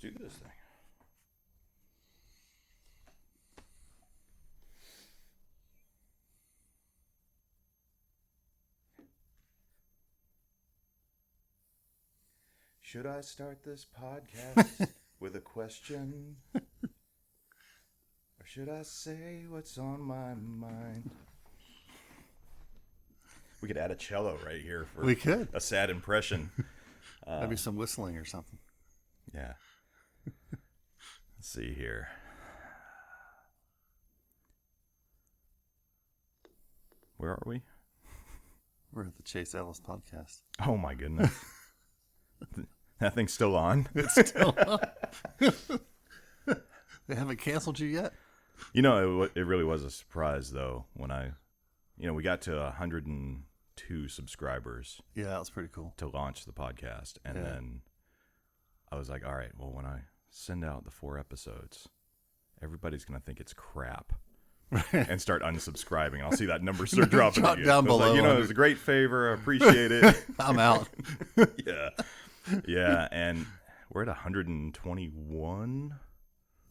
Let's do this thing. Should I start this podcast with a question? Or should I say what's on my mind? We could add a cello right here for we could. A sad impression. Maybe some whistling or something. Yeah. Let's see here. Where are we? We're at the Chase Ellis Podcast. Oh my goodness. That thing's still on? It's still on. They haven't canceled you yet? You know, it really was a surprise, though, when we got to 102 subscribers. Yeah, that was pretty cool. To launch the podcast. And then I was like, all right, well, when I send out the 4 episodes, everybody's going to think it's crap. And start unsubscribing. I'll see that number start dropping Drop down below. Like, it was a great favor. I appreciate it. I'm out. Yeah. Yeah, and we're at 121.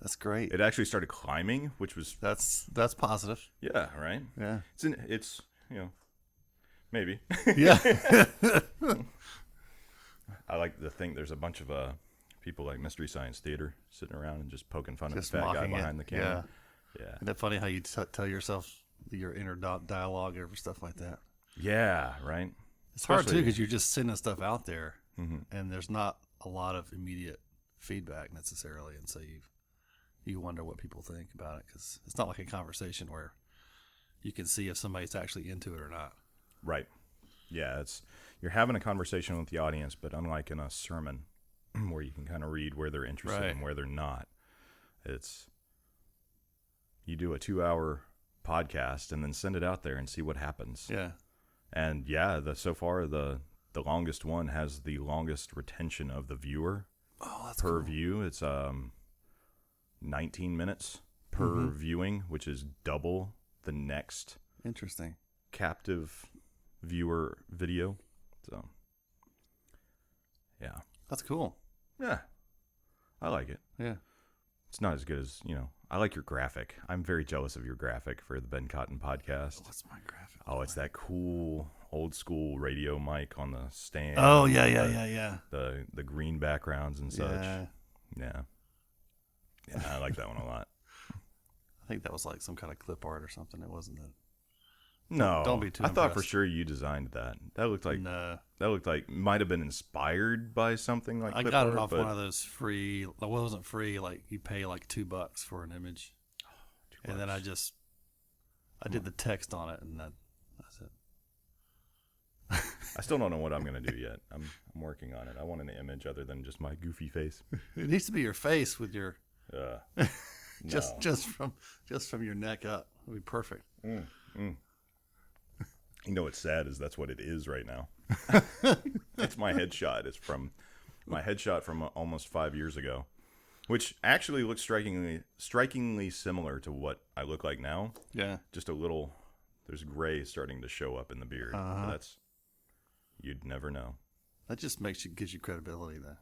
That's great. It actually started climbing, which was that's positive. Yeah, right? Yeah. It's maybe. Yeah. I like to think there's a bunch of people like Mystery Science Theater sitting around and just poking fun Just at the fat guy mocking behind the camera. Yeah. Isn't that funny how you tell yourself your inner dialogue over stuff like that? Yeah, right? It's hard, too, because you're just sending stuff out there, mm-hmm. and there's not a lot of immediate feedback necessarily, and so you wonder what people think about it, because it's not like a conversation where you can see if somebody's actually into it or not. Right. Yeah, you're having a conversation with the audience, but unlike in a sermon where you can kind of read where they're interested and where they're not, you do a 2-hour podcast and then send it out there and see what happens. Yeah. And so far the longest one has the longest retention of the viewer. Oh, that's per cool. view. It's 19 minutes per viewing, which is double the next interesting captive viewer video. So yeah. That's cool. Yeah. I like it. Yeah. It's not as good as, I like your graphic. I'm very jealous of your graphic for the Ben Cotten Podcast. What's my graphic? Oh, it's that cool old school radio mic on the stand. Oh, yeah. The green backgrounds and such. Yeah. Yeah, I like that one a lot. I think that was like some kind of clip art or something. It wasn't that. No, don't be too I thought impressed. for sure you designed that. That looked like might have been inspired by something like. I clip got art, it off one of those free. Well, it wasn't free. Like you pay like $2 for an image, and then I did the text on it, and that's it. I still don't know what I'm gonna do yet. I'm working on it. I want an image other than just my goofy face. It needs to be your face with your no. just from your neck up. It'll be perfect. You know what's sad is that's what it is right now. It's my headshot. It's from my headshot from almost 5 years ago, which actually looks strikingly similar to what I look like now. Yeah. Just a little, there's gray starting to show up in the beard. You'd never know. That just gives you credibility, though.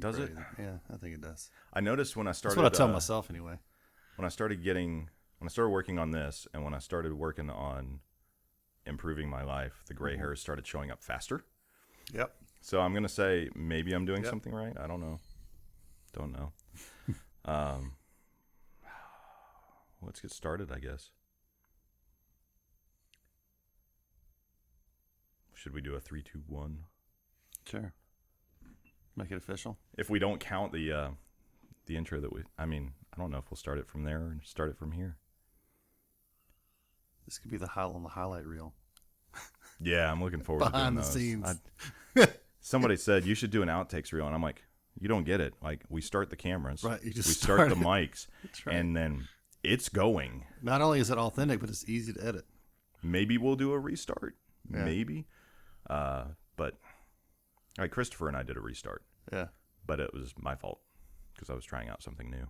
Does it? Yeah, I think it does. I noticed when I started. That's what I tell myself anyway. When I started working on this, and when I started working on improving my life, the gray hairs started showing up faster. Yep. So I'm gonna say maybe I'm doing something right. I don't know. Let's get started, I guess. Should we do a 3, 2, 1? Sure. Make it official. If we don't count the intro I don't know if we'll start it from there or start it from here. This could be the highlight reel. Yeah, I'm looking forward to doing those. Behind the scenes. Somebody said you should do an outtakes reel, and I'm like, you don't get it. Like, we start the cameras, right? We start the mics, right. And then it's going. Not only is it authentic, but it's easy to edit. Maybe we'll do a restart. Yeah. Maybe, but like Christopher and I did a restart. Yeah, but it was my fault because I was trying out something new.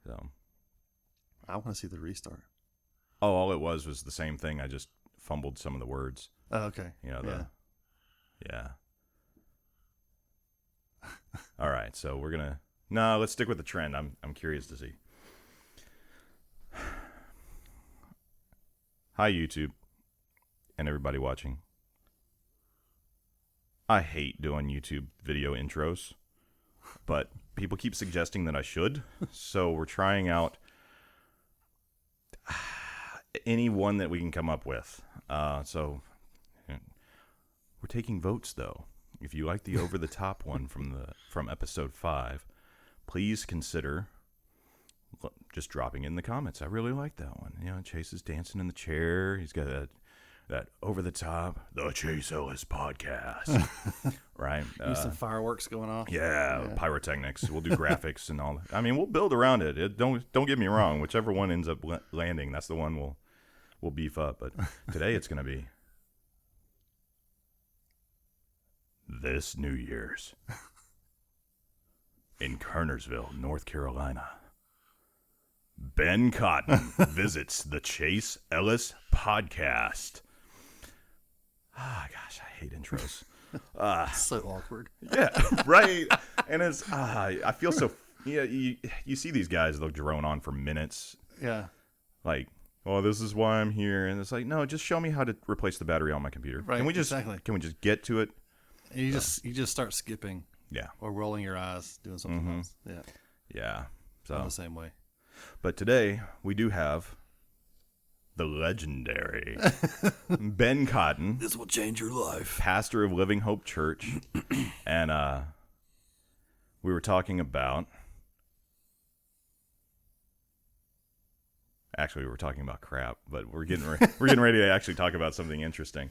So I want to see the restart. Oh, all it was the same thing. I just fumbled some of the words. Oh, okay. Yeah. All right, so we're gonna No, let's stick with the trend. I'm curious to see. Hi, YouTube, and everybody watching. I hate doing YouTube video intros, but people keep suggesting that I should, so we're trying out any one that we can come up with. So we're taking votes, though. If you like the over-the-top one from episode 5, please consider just dropping it in the comments. I really like that one. You know, Chase is dancing in the chair. He's got that over-the-top, the Chase Ellis Podcast, right? Some fireworks going off. Yeah, pyrotechnics. We'll do graphics and all. I mean, we'll build around it. Don't get me wrong. Whichever one ends up landing, that's the one we'll beef up. But today it's going to be this New Year's in Kernersville, North Carolina. Ben Cotten visits the Chase Ellis Podcast. Gosh, I hate intros. So awkward. Yeah, right. And it's I feel so. Yeah, you see these guys, they'll drone on for minutes. Yeah. Like, oh, this is why I'm here, and it's like, no, just show me how to replace the battery on my computer. Right. Can we just get to it? And you just start skipping. Yeah. Or rolling your eyes, doing something else. Yeah. Yeah. So I'm the same way. But today we do have the legendary Ben Cotten. This will change your life. Pastor of Living Hope Church. And we were talking about... Actually, we were talking about crap, but we're getting ready to actually talk about something interesting.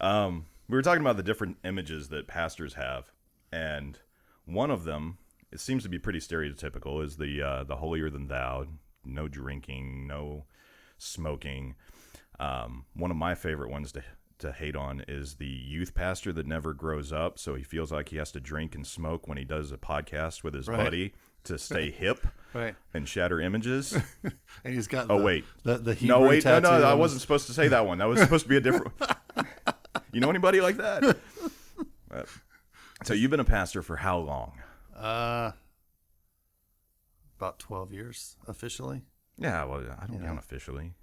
We were talking about the different images that pastors have, and one of them, it seems to be pretty stereotypical, is the holier than thou, no drinking, no smoking. One of my favorite ones to hate on is the youth pastor that never grows up, so he feels like he has to drink and smoke when he does a podcast with his buddy to stay hip and shatter images. And he's got the Hebrew tattoo. No, I wasn't supposed to say that one. That was supposed to be a different You know anybody like that? So you've been a pastor for how long? About 12 years officially. Yeah, well, I don't count officially.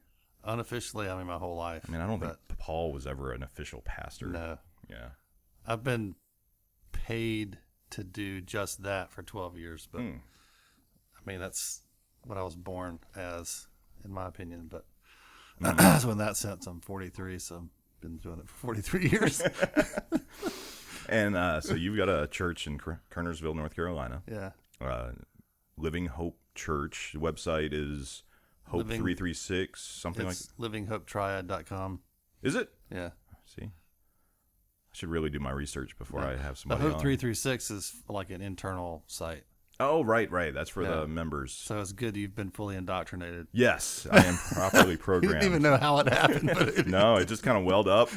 Unofficially, I mean my whole life. I mean, I don't think Paul was ever an official pastor. No. Yeah. I've been paid to do just that for 12 years, but I mean, that's what I was born as, in my opinion. But so in that sense, I'm 43, so I've been doing it for 43 years. And so you've got a church in Kernersville, North Carolina. Yeah. Living Hope Church. The website is Hope336, something like that. livinghopetriad.com. Is it? Yeah. See? I should really do my research before I have The somebody Hope on. 336 is like an internal site. Oh, right. That's for the members. So it's good you've been fully indoctrinated. Yes, I am properly programmed. You didn't even know how it happened. But No, it just kind of welled up.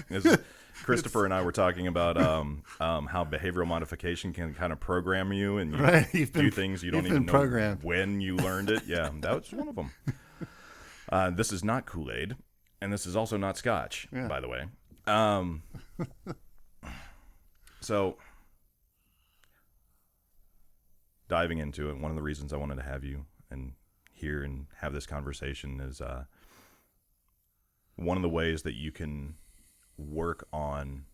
Christopher and I were talking about how behavioral modification can kind of program you and you do things you don't even know when you learned it. Yeah, that was one of them. This is not Kool-Aid, and this is also not Scotch, by the way. So, diving into it, one of the reasons I wanted to have you here and have this conversation is one of the ways that you can work on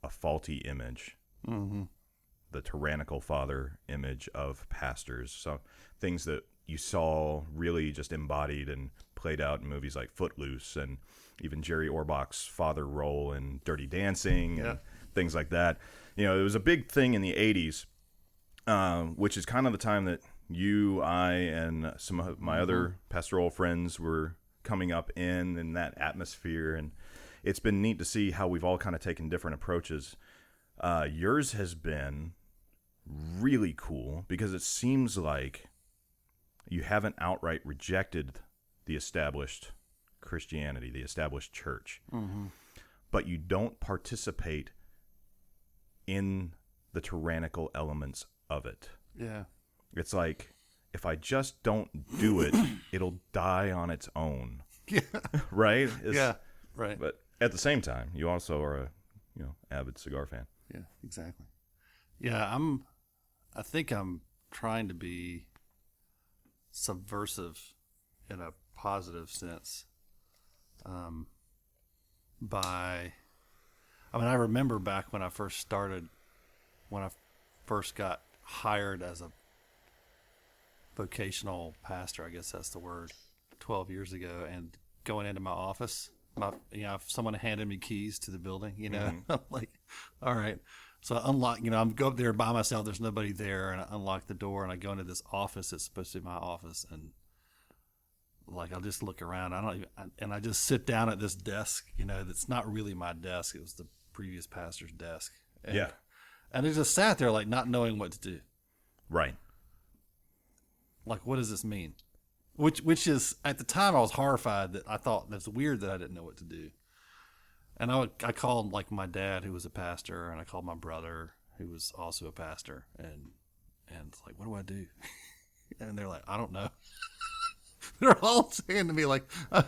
a faulty image, the tyrannical father image of pastors. So things that you saw really just embodied and played out in movies like Footloose and even Jerry Orbach's father role in Dirty Dancing and things like that. You know, it was a big thing in the 80s, which is kind of the time that you, I, and some of my other pastoral friends were coming up in that atmosphere. And it's been neat to see how we've all kind of taken different approaches. Yours has been really cool because it seems like you haven't outright rejected the established Christianity, the established church, but you don't participate in the tyrannical elements of it. Yeah. It's like, if I just don't do it, it'll die on its own. Yeah. Right? Yeah. Right. But at the same time, you also are a avid cigar fan. Yeah, exactly. Yeah, I think I'm trying to be subversive in a positive sense. I remember back when I first got hired as a vocational pastor, I guess that's the word, 12 years ago, and going into my office, if someone handed me keys to the building, I'm like, all right. So I unlock, I'm go up there by myself. There's nobody there, and I unlock the door, and I go into this office. It's supposed to be my office, and like I'll just look around. I just sit down at this desk. That's not really my desk. It was the previous pastor's desk. And I just sat there, like not knowing what to do. Right. Like, what does this mean? Which is, at the time, I was horrified that I thought that's weird that I didn't know what to do. And I called like my dad, who was a pastor, and I called my brother, who was also a pastor, and it's like, what do I do? And they're like, I don't know. They're all saying to me like, I'm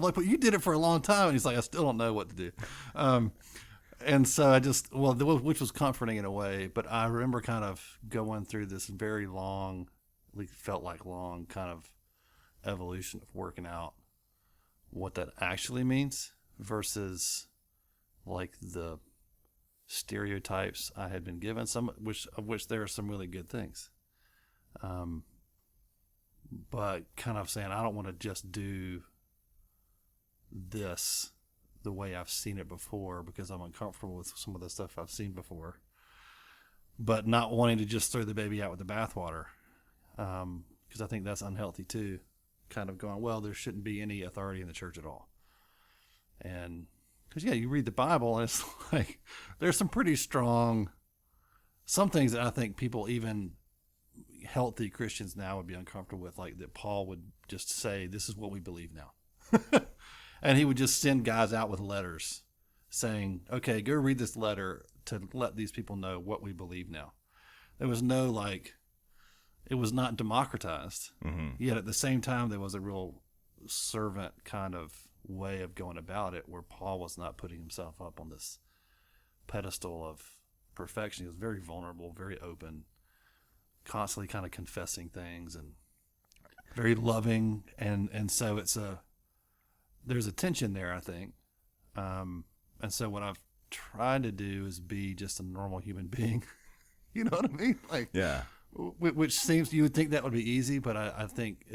like, but you did it for a long time, and he's like, I still don't know what to do. And so which was comforting in a way, but I remember kind of going through this very long, felt like long kind of evolution of working out what that actually means versus like the stereotypes I had been given, of which there are some really good things. But kind of saying, I don't want to just do this the way I've seen it before because I'm uncomfortable with some of the stuff I've seen before, but not wanting to just throw the baby out with the bathwater. Because I think that's unhealthy too. Kind of going, well, there shouldn't be any authority in the church at all. And because, you read the Bible and it's like, there's some pretty strong, some things that I think people, even healthy Christians now, would be uncomfortable with, like that Paul would just say, this is what we believe now. And he would just send guys out with letters saying, okay, go read this letter to let these people know what we believe now. There was no it was not democratized. Mm-hmm. Yet at the same time, there was a real servant kind of way of going about it where Paul was not putting himself up on this pedestal of perfection. He was very vulnerable, very open, constantly kind of confessing things and very loving. And so there's a tension there, I think. And so what I've tried to do is be just a normal human being. You know what I mean? Like, yeah. Which seems, you would think that would be easy, but I think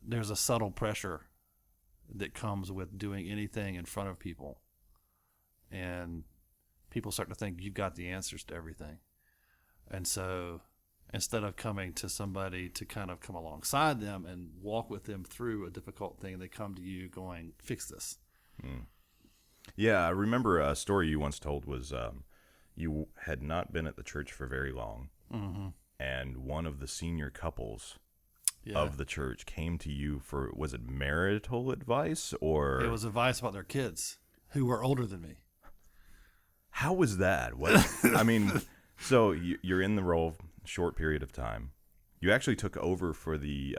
there's a subtle pressure that comes with doing anything in front of people. And people start to think you've got the answers to everything. And so instead of coming to somebody to kind of come alongside them and walk with them through a difficult thing, they come to you going, fix this. Yeah, I remember a story you once told was you had not been at the church for very long. Mm-hmm. And one of the senior couples of the church came to you for, was it marital advice or? It was advice about their kids who were older than me. How was that? What? I mean, so you're in the role short period of time. You actually took over for the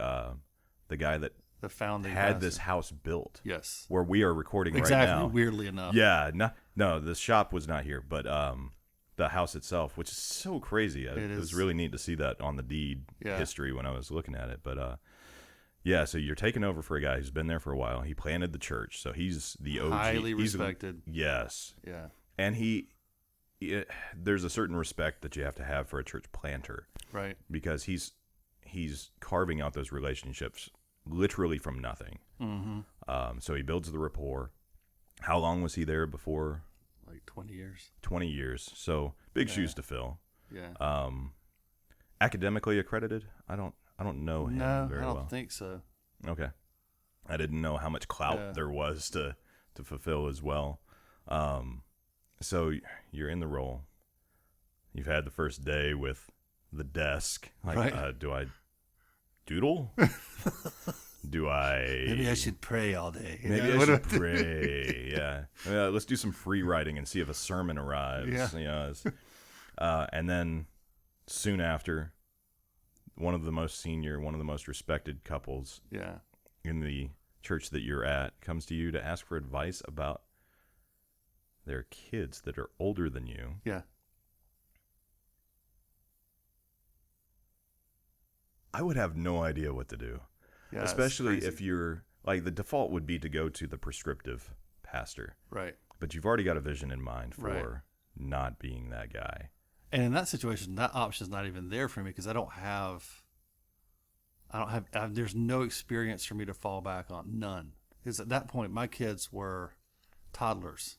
guy that the founding had pastor. This house built. Yes. Where we are recording exactly, right now. Weirdly enough. Yeah. No, the shop was not here, but the house itself, which is so crazy. It was really neat to see that on the deed history when I was looking at it. But so you're taking over for a guy who's been there for a while. He planted the church, so he's the OG. Highly respected. Yes. Yeah. And there's a certain respect that you have to have for a church planter. Right. Because he's carving out those relationships literally from nothing. Mm-hmm. So he builds the rapport. How long was he there before? Like 20 years. 20 years. So big shoes to fill. Yeah. Academically accredited? I don't know him very well. I don't think so. Okay. I didn't know how much clout there was to fulfill as well. So you're in the role. You've had the first day with the desk. Like, do I doodle? Maybe I should pray all day. Maybe I should pray. Yeah. Let's do some free writing and see if a sermon arrives. Yeah. And then soon after, one of the most senior, one of the most respected couples in the church that you're at comes to you to ask for advice about their kids that are older than you. Yeah. I would have no idea what to do. Yeah, especially if you're like, the default would be to go to the prescriptive pastor. Right. But you've already got a vision in mind for not being that guy. And in that situation, that option is not even there for me because I don't have, there's no experience for me to fall back on. None. Because at that point, my kids were toddlers.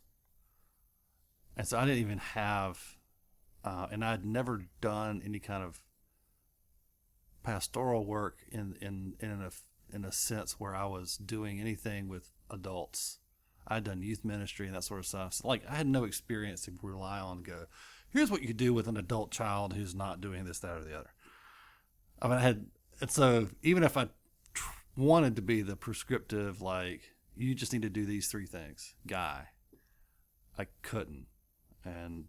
And so I didn't even have, and I'd never done any kind of pastoral work in a sense where I was doing anything with adults. I'd done youth ministry and that sort of stuff. So, like, I had no experience to rely on to go, here's what you do with an adult child who's not doing this, that, or the other. I mean, and so even if I wanted to be the prescriptive, like, you just need to do these 3 things guy, I couldn't. And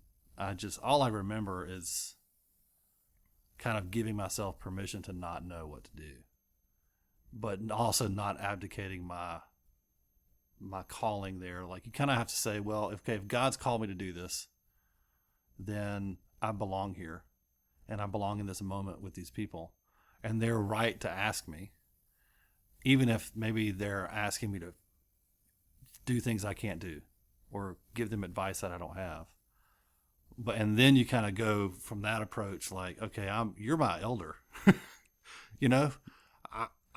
all I remember is kind of giving myself permission to not know what to do, but also not abdicating my calling there. Like, you kind of have to say, well, if God's called me to do this, then I belong here and I belong in this moment with these people, and they're right to ask me, even if maybe they're asking me to do things I can't do or give them advice that I don't have. And then you kind of go from that approach, like, okay, you're my elder,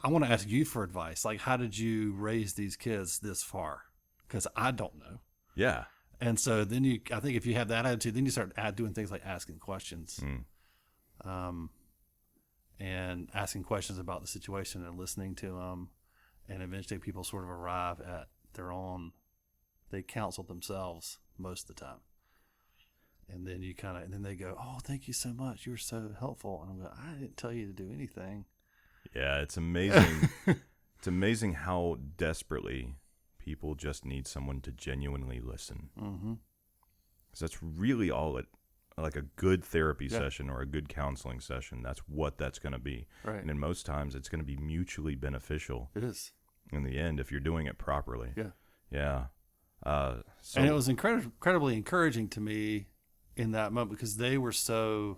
I want to ask you for advice. Like, how did you raise these kids this far? Because I don't know. Yeah. And so then I think if you have that attitude, then you start doing things like asking questions, and asking questions about the situation and listening to them. And eventually people sort of arrive at their own, they counsel themselves most of the time. And then and then they go, oh, thank you so much. You were so helpful. And I'm going, I didn't tell you to do anything. Yeah, it's amazing. It's amazing how desperately people just need someone to genuinely listen. Mm-hmm. 'Cause that's really all like a good therapy session or a good counseling session. That's what that's going to be. Right. And in most times, it's going to be mutually beneficial. It is. In the end, if you're doing it properly. Yeah. Yeah. And it was incredibly encouraging to me in that moment because they were so,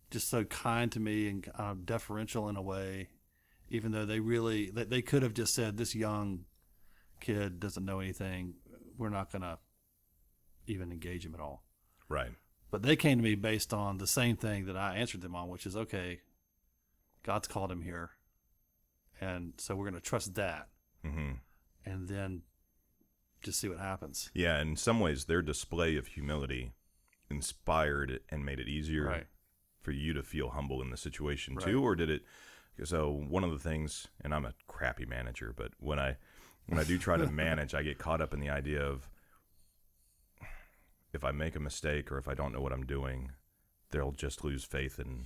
just so kind to me and deferential in a way, even though they could have just said, this young kid doesn't know anything. We're not going to even engage him at all. Right. But they came to me based on the same thing that I answered them on, which is, okay, God's called him here. And so we're going to trust that. Mm-hmm. And then just see what happens. Yeah. In some ways, their display of humility inspired and made it easier for you to feel humble in the situation too, or did it? So one of the things, and I'm a crappy manager, but when I do try to manage, I get caught up in the idea of if I make a mistake or if I don't know what I'm doing, they'll just lose faith in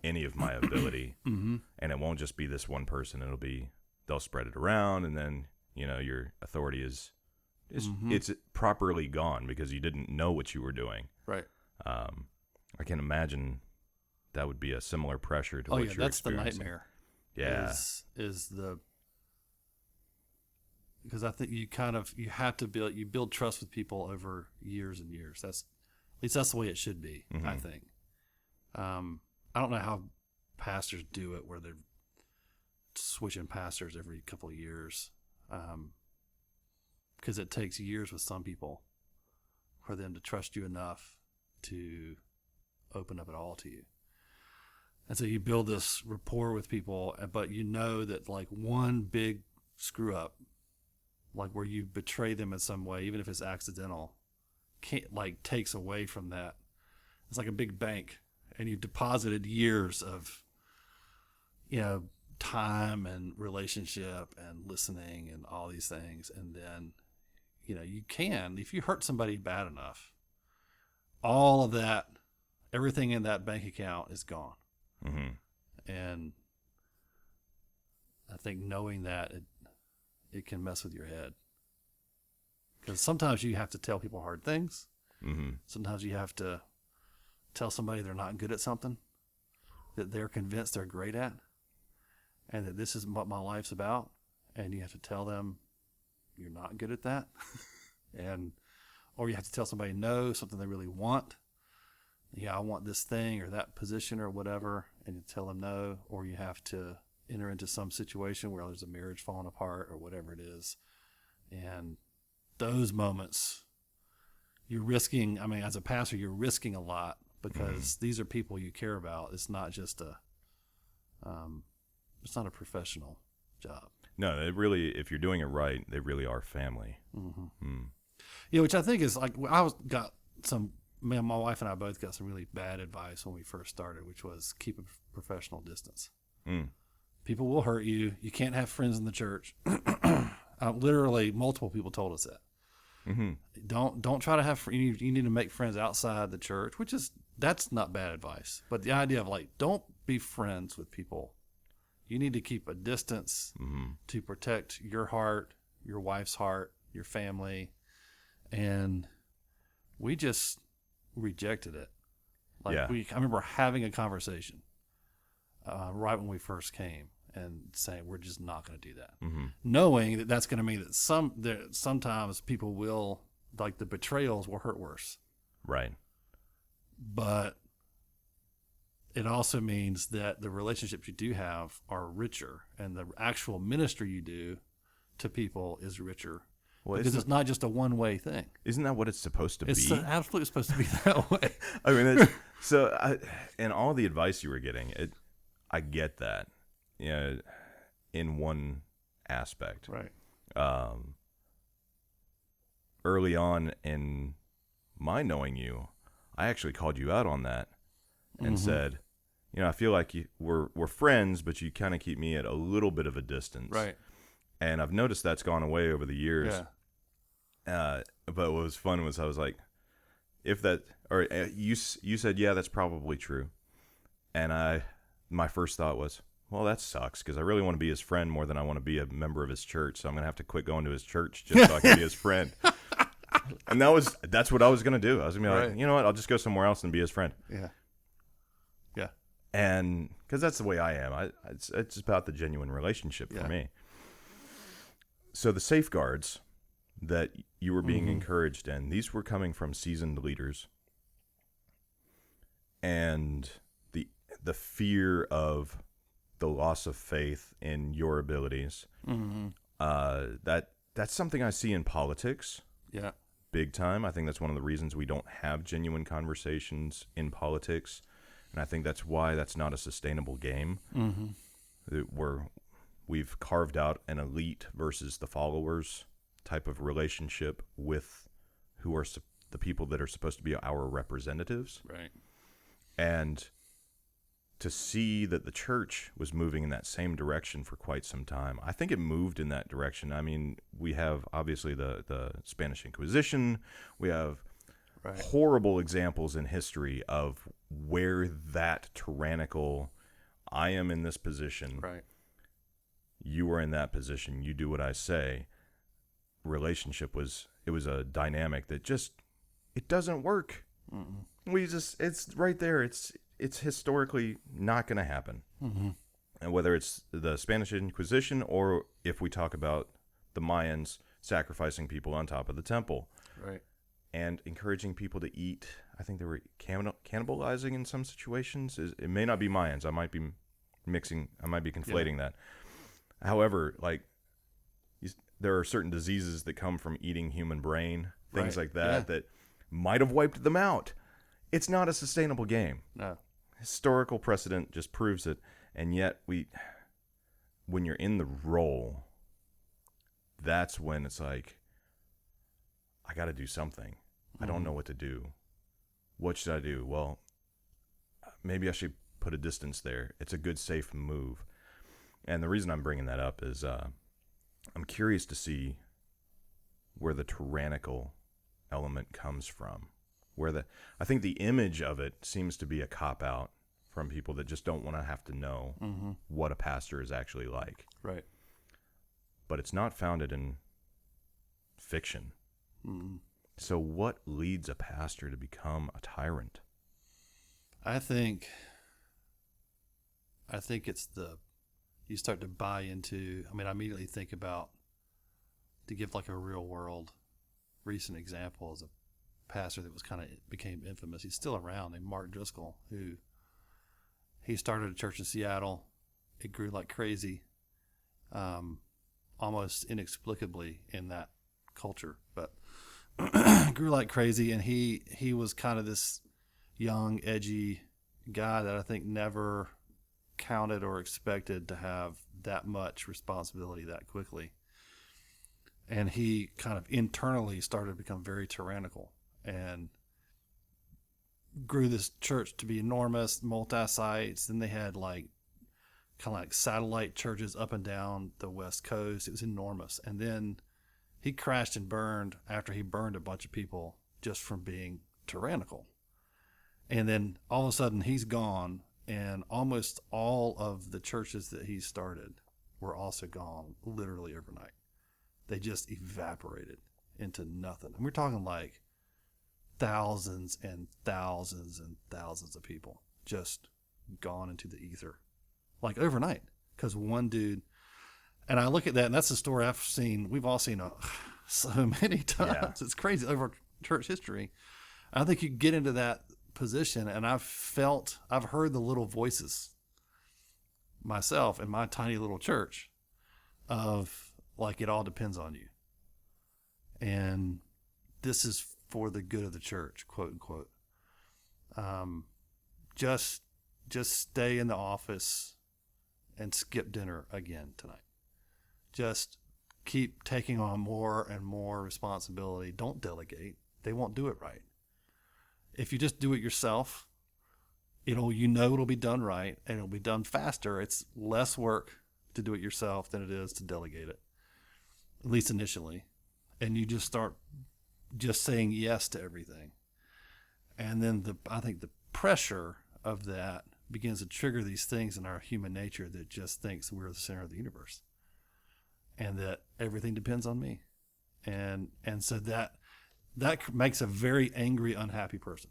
any of my ability, and it won't just be this one person. They'll spread it around, and then your authority is it's properly gone because you didn't know what you were doing. Right. I can imagine that would be a similar pressure to what you're that's experiencing. The nightmare. Yeah. Because I think you have to build trust with people over years and years. At least that's the way it should be. Mm-hmm. I think. I don't know how pastors do it where they're switching pastors every couple of years. Because it takes years with some people for them to trust you enough to open up at all to you. And so you build this rapport with people, but you know that like one big screw up, like where you betray them in some way, even if it's accidental, takes away from that. It's like a big bank, and you've deposited years of, time and relationship and listening and all these things. And then, if you hurt somebody bad enough, all of that, everything in that bank account is gone. Mm-hmm. And I think knowing that it can mess with your head, because sometimes you have to tell people hard things. Mm-hmm. Sometimes you have to tell somebody they're not good at something that they're convinced they're great at, and that this is what my life's about. And you have to tell them you're not good at that. Or you have to tell somebody no, something they really want. I want this thing or that position or whatever, and you tell them no, or you have to enter into some situation where there's a marriage falling apart or whatever it is. And those moments, you're risking, as a pastor, you're risking a lot because these are people you care about. It's not just it's not a professional job. No, it really, if you're doing it right, they really are family. Yeah, which I think is like, my wife and I both got some really bad advice when we first started, which was keep a professional distance. People will hurt you. You can't have friends in the church. Literally, multiple people told us that. Don't try to have. You need to make friends outside the church, that's not bad advice. But the idea of don't be friends with people. You need to keep a distance to protect your heart, your wife's heart, your family, and we just rejected it. I remember having a conversation right when we first came and saying we're just not going to do that, knowing that that's going to mean that sometimes people will, the betrayals will hurt worse. Right. But it also means that the relationships you do have are richer, and the actual ministry you do to people is richer. Well, because it's not just a one-way thing. Isn't that what it's supposed to be? It's absolutely supposed to be that way. And all the advice you were getting, I get that, in one aspect. Right. Early on in my knowing you, I actually called you out on that and said, I feel like we're friends, but you kind of keep me at a little bit of a distance. Right. And I've noticed that's gone away over the years. Yeah. But what was fun was I was like, you said, yeah, that's probably true. And my first thought was, well, that sucks because I really want to be his friend more than I want to be a member of his church. So I'm going to have to quit going to his church just so I can be his friend. And that's what I was going to do. I was going to be like, you know what? I'll just go somewhere else and be his friend. Yeah. Yeah. And because that's the way I am. It's about the genuine relationship for me. So the safeguards that you were being encouraged in, these were coming from seasoned leaders. And the fear of the loss of faith in your abilities, that's something I see in politics. Yeah. Big time. I think that's one of the reasons we don't have genuine conversations in politics. And I think that's why that's not a sustainable game. We've carved out an elite versus the followers type of relationship with who are the people that are supposed to be our representatives. Right. And to see that the church was moving in that same direction for quite some time, I think it moved in that direction. I mean, we have obviously the Spanish Inquisition. We have horrible examples in history of where that tyrannical, I am in this position. Right. You are in that position. You do what I say. Relationship was a dynamic that it doesn't work. It's right there. It's historically not going to happen. And whether it's the Spanish Inquisition or if we talk about the Mayans sacrificing people on top of the temple. Right. And encouraging people to eat. I think they were cannibalizing in some situations. It may not be Mayans. I might be conflating that. However, there are certain diseases that come from eating human brain, things like that, that might have wiped them out. It's not a sustainable game. No. Historical precedent just proves it. And yet when you're in the role, that's when it's like, I got to do something. I don't know what to do. What should I do? Well, maybe I should put a distance there. It's a good, safe move. And the reason I'm bringing that up is I'm curious to see where the tyrannical element comes from. I think the image of it seems to be a cop-out from people that just don't want to have to know what a pastor is actually like. Right. But it's not founded in fiction. So what leads a pastor to become a tyrant? I think it's you start to buy into, I immediately think about, to give a real world recent example, as a pastor that was became infamous. He's still around, named Mark Driscoll, who he started a church in Seattle. It grew like crazy, almost inexplicably in that culture, but grew like crazy. And he was kind of this young, edgy guy that I think never counted or expected to have that much responsibility that quickly. And he kind of internally started to become very tyrannical and grew this church to be enormous, multi-sites. Then they had like kind of like satellite churches up and down the West Coast. It was enormous. And then he crashed and burned after he burned a bunch of people just from being tyrannical. And then all of a sudden he's gone, and almost all of the churches that he started were also gone literally overnight. They just evaporated into nothing. And we're talking like thousands and thousands and thousands of people just gone into the ether, like overnight, because one dude. And I look at that, and that's a story we've all seen so many times. Yeah. It's crazy over church history. I think you get into that position, and I've heard the little voices myself in my tiny little church of like, it all depends on you. And this is for the good of the church, quote unquote. Just stay in the office and skip dinner again tonight. Just keep taking on more and more responsibility. Don't delegate. They won't do it right. If you just do it yourself, it'll be done right, and it'll be done faster. It's less work to do it yourself than it is to delegate it, at least initially. And you just start just saying yes to everything. And then I think the pressure of that begins to trigger these things in our human nature that just thinks we're the center of the universe and that everything depends on me. And so that makes a very angry, unhappy person.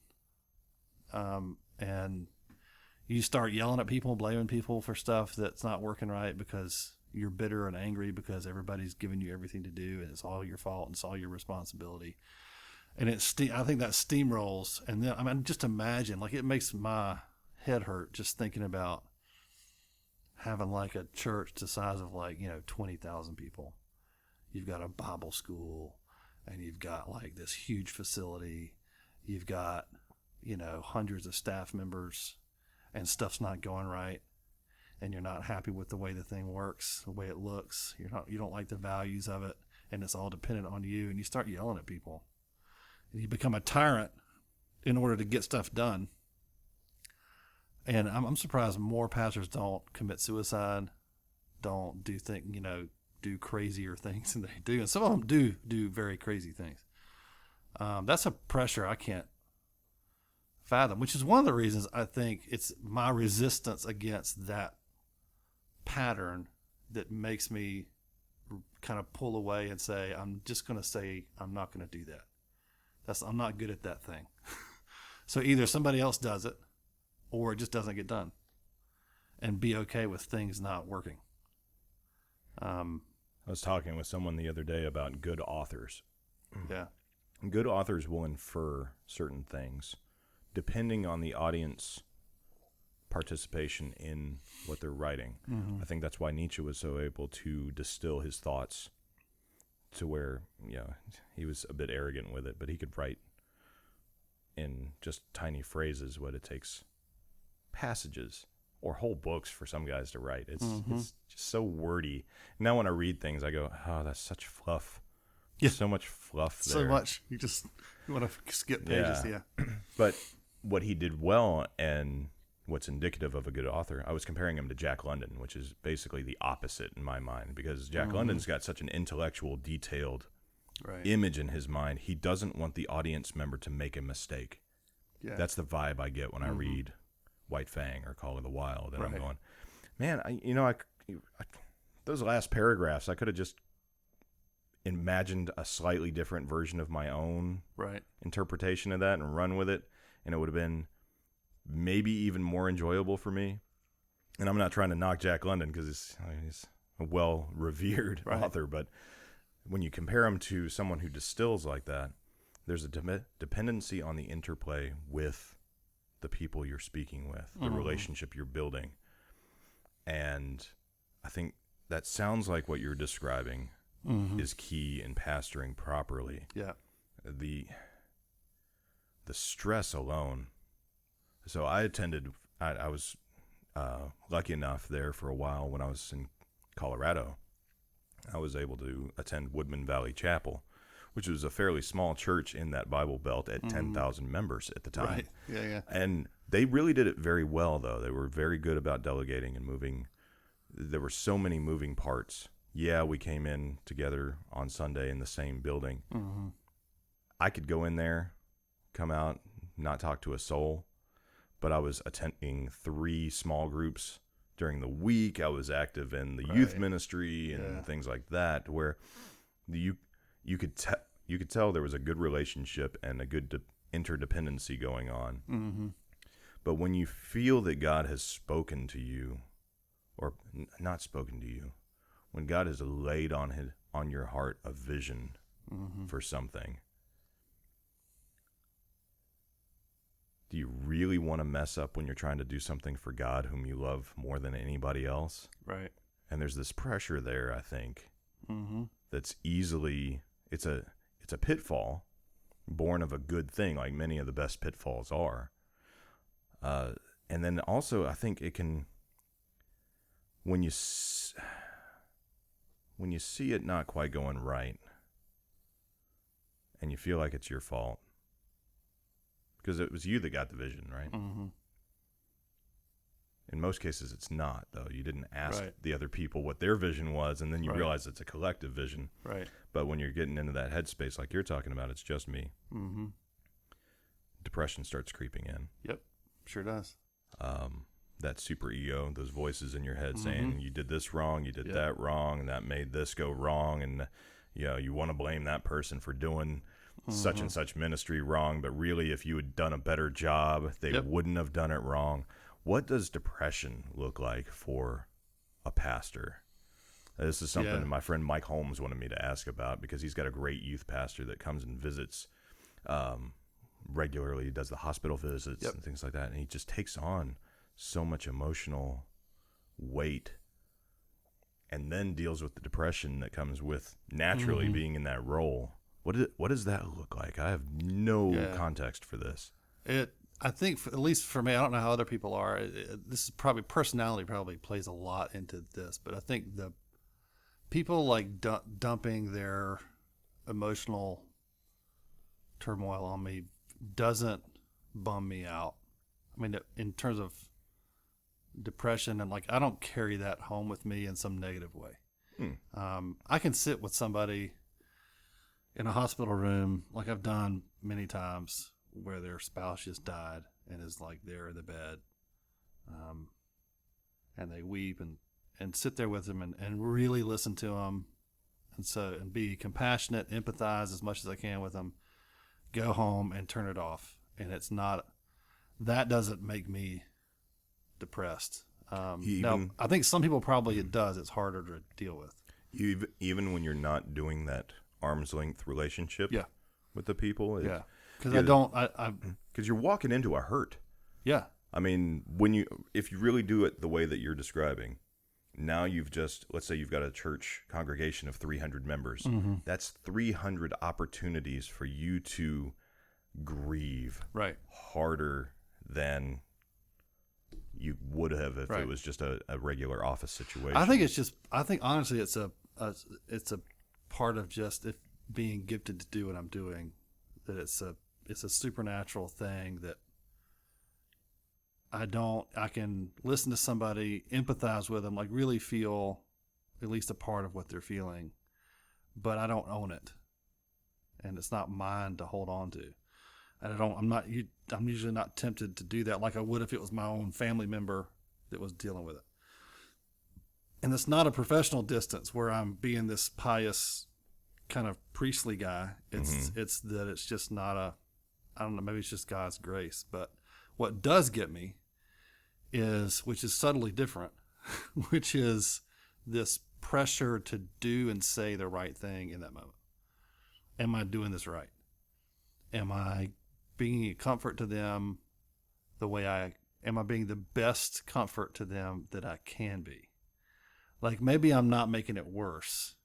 And you start yelling at people, blaming people for stuff that's not working right because you're bitter and angry because everybody's giving you everything to do, and it's all your fault and it's all your responsibility. And I think that steamrolls. And then, just imagine, like, it makes my head hurt just thinking about having like a church the size of 20,000 people. You've got a Bible school, and you've got like this huge facility. You've got, hundreds of staff members, and stuff's not going right. And you're not happy with the way the thing works, the way it looks. You don't like the values of it, and it's all dependent on you. And you start yelling at people, and you become a tyrant in order to get stuff done. And I'm surprised more pastors don't commit suicide, don't do crazier things than they do. And some of them do very crazy things. That's a pressure I can't fathom, which is one of the reasons I think it's my resistance against that pattern that makes me kind of pull away and say, I'm just going to say I'm not going to do that. I'm not good at that thing. So either somebody else does it, or it just doesn't get done, and be okay with things not working. I was talking with someone the other day about good authors. Yeah. Good authors will infer certain things depending on the audience participation in what they're writing. Mm-hmm. I think that's why Nietzsche was so able to distill his thoughts to where, he was a bit arrogant with it, but he could write in just tiny phrases what it takes passages or whole books for some guys to write. It's just so wordy. Now when I read things, I go, oh, that's such fluff. Yeah. So much fluff there. So much. You want to skip pages, yeah. But what he did well, and what's indicative of a good author, I was comparing him to Jack London, which is basically the opposite in my mind, because Jack London's got such an intellectual, detailed image in his mind. He doesn't want the audience member to make a mistake. Yeah. That's the vibe I get when I read White Fang or Call of the Wild, and I'm going, man, I those last paragraphs, I could have just imagined a slightly different version of my own interpretation of that and run with it, and it would have been maybe even more enjoyable for me. And I'm not trying to knock Jack London because he's a well-revered author, but when you compare him to someone who distills like that, there's a dependency on the interplay with the people you're speaking with, the relationship you're building. And I think that sounds like what you're describing is key in pastoring properly. Yeah. The stress alone. So I was lucky enough there for a while when I was in Colorado. I was able to attend Woodman Valley Chapel, which was a fairly small church in that Bible Belt at 10,000 members at the time. Right. Yeah. And they really did it very well, though. They were very good about delegating and moving. There were so many moving parts. Yeah, we came in together on Sunday in the same building. I could go in there, come out, not talk to a soul, but I was attending 3 small groups during the week. I was active in the youth ministry and things like that, where you could tell there was a good relationship and a good interdependency going on. But when you feel that God has spoken to you, or not spoken to you, when God has laid on your heart a vision for something, do you really want to mess up when you're trying to do something for God, whom you love more than anybody else? Right. And there's this pressure there, I think, that's easily, it's a pitfall born of a good thing, like many of the best pitfalls are. And then also, I think it can, when you see it not quite going right, and you feel like it's your fault, because it was you that got the vision, right? In most cases, it's not, though. You didn't ask the other people what their vision was, and then you realize it's a collective vision. Right. But when you're getting into that headspace like you're talking about, it's just me. Depression starts creeping in. Yep, sure does. That super ego, those voices in your head saying, you did this wrong, you did that wrong, and that made this go wrong, and you want to blame that person for doing such and such ministry wrong, but really if you had done a better job, they wouldn't have done it wrong. What does depression look like for a pastor? This is something that my friend Mike Holmes wanted me to ask about, because he's got a great youth pastor that comes and visits regularly. He does the hospital visits and things like that, and he just takes on so much emotional weight, and then deals with the depression that comes with naturally being in that role. What does that look like? I have no context for this. I think, at least for me, I don't know how other people are. This is probably, personality probably plays a lot into this, but I think the people like dumping their emotional turmoil on me doesn't bum me out. I mean, in terms of depression, and like, I don't carry that home with me in some negative way. I can sit with somebody in a hospital room, like I've done many times, where their spouse just died and is like there in the bed, and they weep and sit there with them and really listen to them, and be compassionate, empathize as much as I can with them, go home and turn it off. And it's not, that doesn't make me depressed. Now, I think some people probably it does. It's harder to deal with. Even when you're not doing that arm's length relationship with the people. Because because you're walking into a hurt. Yeah. I mean, if you really do it the way that you're describing, now let's say you've got a church congregation of 300 members. That's 300 opportunities for you to grieve harder than you would have if it was just a regular office situation. I think honestly it's a part of just being gifted to do what I'm doing, that it's a supernatural thing that I can listen to somebody, empathize with them, like really feel at least a part of what they're feeling, but I don't own it, and it's not mine to hold on to. And I'm usually not tempted to do that like I would if it was my own family member that was dealing with it. And it's not a professional distance where I'm being this pious kind of priestly guy. It's just not I don't know, maybe it's just God's grace. But what does get me which is subtly different, which is this pressure to do and say the right thing in that moment. Am I doing this right? am I being a comfort to them am I being the best comfort to them that I can be? Like, maybe I'm not making it worse,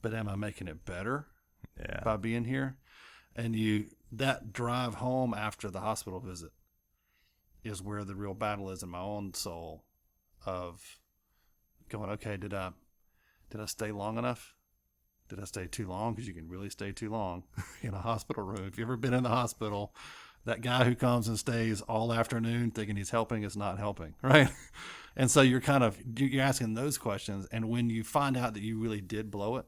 but am I making it better by being here? And that drive home after the hospital visit is where the real battle is in my own soul of going, okay, did I stay long enough? Did I stay too long? Because you can really stay too long in a hospital room. If you've ever been in the hospital, that guy who comes and stays all afternoon thinking he's helping is not helping, right? And so you're asking those questions. And when you find out that you really did blow it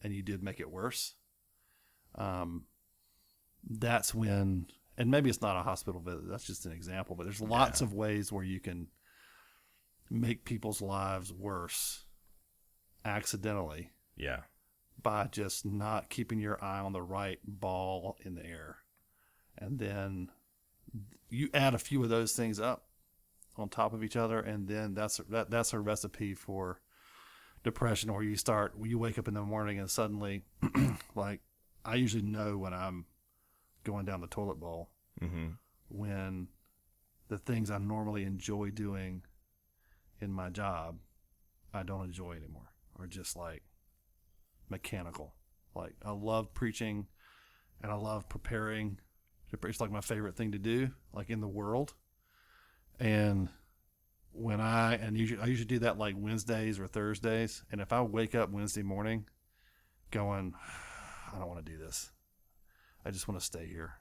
and you did make it worse, that's when, and maybe it's not a hospital visit, that's just an example, but there's lots of ways where you can make people's lives worse accidentally. Yeah. By just not keeping your eye on the right ball in the air. And then you add a few of those things up on top of each other, and then that's a recipe for depression, where you wake up in the morning and suddenly, like, I usually know when I'm going down the toilet bowl, when the things I normally enjoy doing in my job, I don't enjoy anymore, or just like mechanical. Like, I love preaching and I love preparing. It's like my favorite thing to do, like, in the world. And I usually do that like Wednesdays or Thursdays. And if I wake up Wednesday morning going, I don't want to do this, I just want to stay here.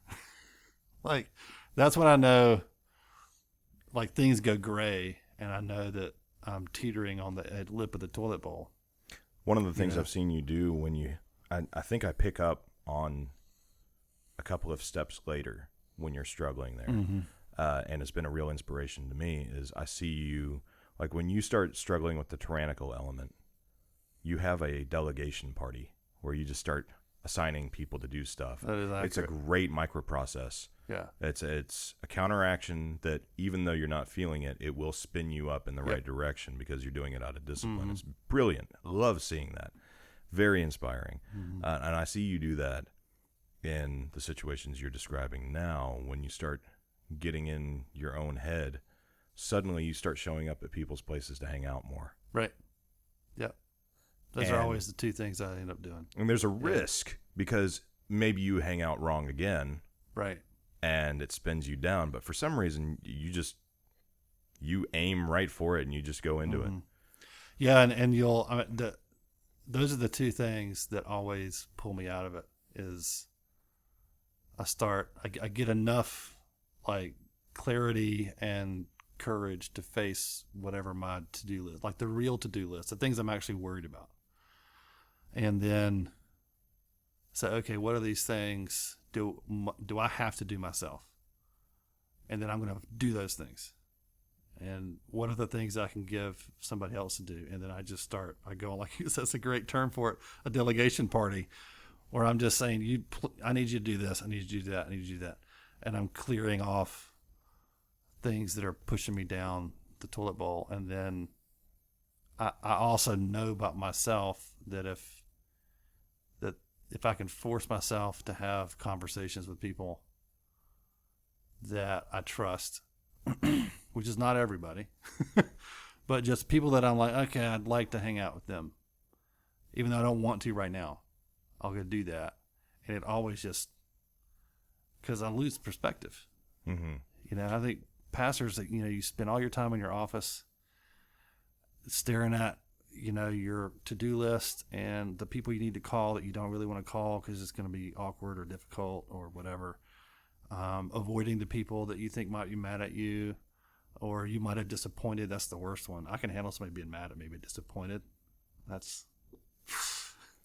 Like, that's when I know, like, things go gray, and I know that I'm teetering on the lip of the toilet bowl. One of the things I've seen you do when I think I pick up on a couple of steps later when you're struggling there, and it's been a real inspiration to me, is I see you, like, when you start struggling with the tyrannical element, you have a delegation party where you just start assigning people to do stuff. That is accurate. It's a great microprocess. Yeah. It's a counteraction that, even though you're not feeling it, it will spin you up in the right direction because you're doing it out of discipline. It's brilliant. I love seeing that. Very inspiring. And I see you do that in the situations you're describing now. When you start getting in your own head, suddenly you start showing up at people's places to hang out more. Right. Yeah. Those are always the two things I end up doing. And there's a risk because maybe you hang out wrong again. Right. And it spins you down. But for some reason, you aim right for it and you just go into it. Yeah. And those are the two things that always pull me out of it. Is I get enough, like, clarity and courage to face whatever my to-do list, like the real to-do list, the things I'm actually worried about. And then say, okay, what are these things do I have to do myself? And then I'm going to do those things. And what are the things I can give somebody else to do? And then I go, like, that's a great term for it, a delegation party, where I'm just saying, I need you to do this, I need you to do that, I need you to do that. And I'm clearing off things that are pushing me down the toilet bowl. And then I also know about myself that if I can force myself to have conversations with people that I trust, which is not everybody, but just people that I'm like, okay, I'd like to hang out with them, even though I don't want to right now, I'll go do that. And it always just, because I lose perspective. I think pastors, you spend all your time in your office staring at, your to-do list and the people you need to call that you don't really want to call because it's going to be awkward or difficult or whatever. Avoiding the people that you think might be mad at you or you might have disappointed. That's the worst one. I can handle somebody being mad at me, but disappointed, that's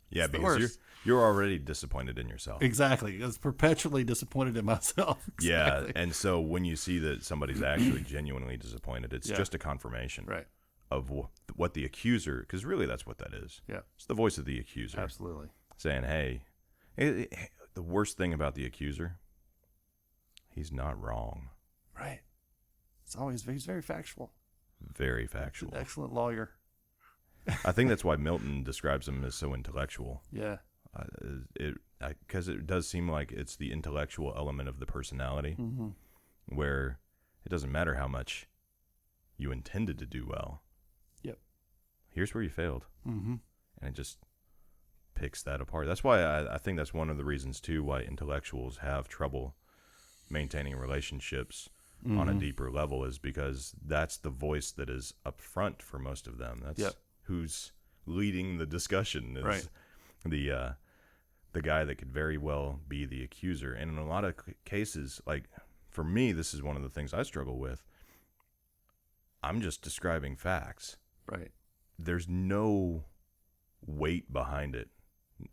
because you're already disappointed in yourself. Exactly. I was perpetually disappointed in myself. Exactly. Yeah, and so when you see that somebody's actually genuinely disappointed, it's just a confirmation of what the accuser, because really that's what that is. Yeah, it's the voice of the accuser. Absolutely. Saying, hey, the worst thing about the accuser, he's not wrong. Right. He's very factual. Very factual. He's an excellent lawyer. I think that's why Milton describes him as so intellectual. Yeah. Because it does seem like it's the intellectual element of the personality, Mm-hmm. where it doesn't matter how much you intended to do well. Yep. Here's where you failed. Mm-hmm. And it just picks that apart. That's why I think that's one of the reasons, too, why intellectuals have trouble maintaining relationships on a deeper level, is because that's the voice that is up front for most of them. That's who's leading the discussion, is the guy that could very well be the accuser. And in a lot of cases, like for me, this is one of the things I struggle with. I'm just describing facts. Right. There's no weight behind it.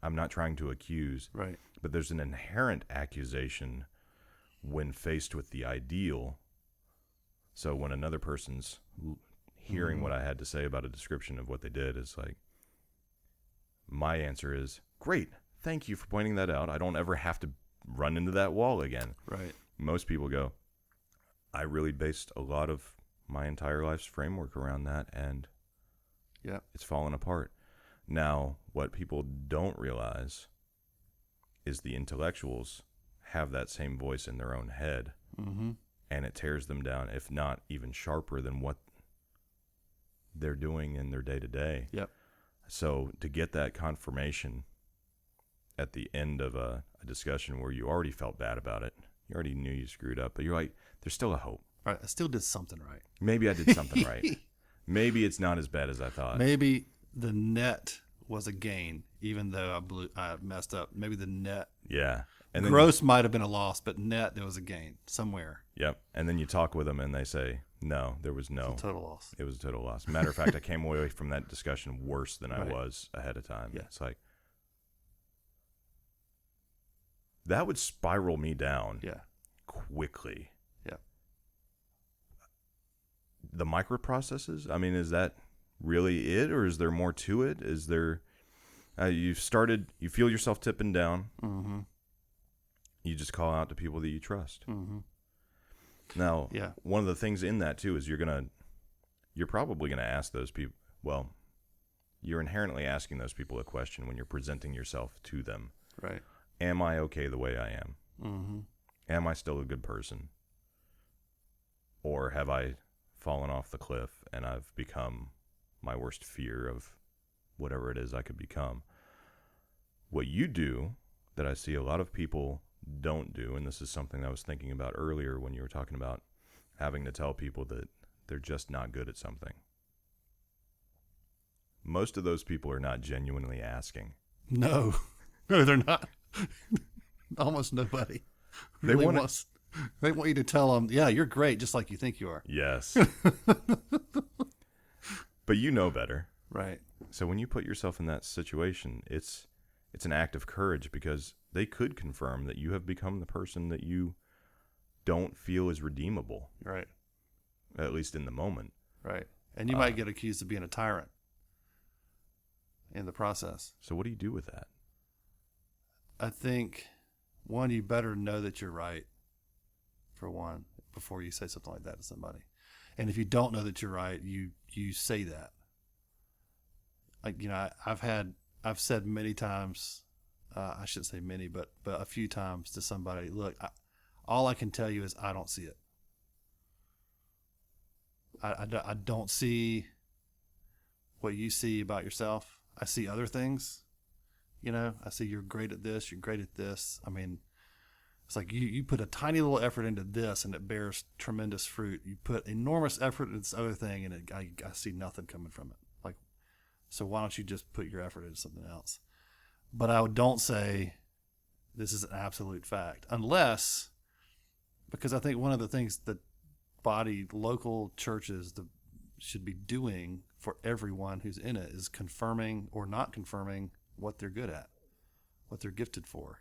I'm not trying to accuse. Right. But there's an inherent accusation when faced with the ideal. So when another person's hearing what I had to say about a description of what they did, is like, my answer is, great, thank you for pointing that out. I don't ever have to run into that wall again. Right. Most people go, I really based a lot of my entire life's framework around that, and it's fallen apart. Now, what people don't realize is the intellectuals have that same voice in their own head, and it tears them down, if not even sharper than what they're doing in their day-to-day. Yep. So to get that confirmation at the end of a discussion where you already felt bad about it, you already knew you screwed up, but you're like, there's still a hope. Right. I still did something right. Maybe I did something right. Maybe it's not as bad as I thought. Maybe the net was a gain, even though I messed up. Maybe the net. Yeah. And then gross might have been a loss, but net, there was a gain somewhere. Yep. And then you talk with them and they say, no, there was no. It's a total loss. It was a total loss. Matter of fact, I came away from that discussion worse than I was ahead of time. Yeah. It's like, that would spiral me down quickly. Yeah. The microprocesses, I mean, is that really it, or is there more to it? Is there, you feel yourself tipping down. Mm-hmm. You just call out to people that you trust. Mm-hmm. Now, one of the things in that too is you're probably going to ask those people, well, you're inherently asking those people a question when you're presenting yourself to them. Right. Am I okay the way I am? Mm-hmm. Am I still a good person? Or have I fallen off the cliff and I've become my worst fear of whatever it is I could become? What you do that I see a lot of people don't do, and this is something I was thinking about earlier when you were talking about having to tell people that they're just not good at something. Most of those people are not genuinely asking. No, they're not. Almost nobody. They want you to tell them, yeah, you're great, just like you think you are. Yes. But you know better. Right. So when you put yourself in that situation, it's an act of courage, because they could confirm that you have become the person that you don't feel is redeemable. Right. At least in the moment. Right. And you might get accused of being a tyrant in the process. So what do you do with that? I think, one, you better know that you're right, for one, before you say something like that to somebody. And if you don't know that you're right, you say that. Like, I've said many times, I shouldn't say many, but a few times to somebody, look, all I can tell you is I don't see it. I don't see what you see about yourself. I see other things. I see you're great at this. You're great at this. I mean, it's like you put a tiny little effort into this and it bears tremendous fruit. You put enormous effort into this other thing and I see nothing coming from it. Like, so why don't you just put your effort into something else? But I don't say this is an absolute fact, because I think one of the things that local churches should be doing for everyone who's in it is confirming or not confirming what they're good at, what they're gifted for.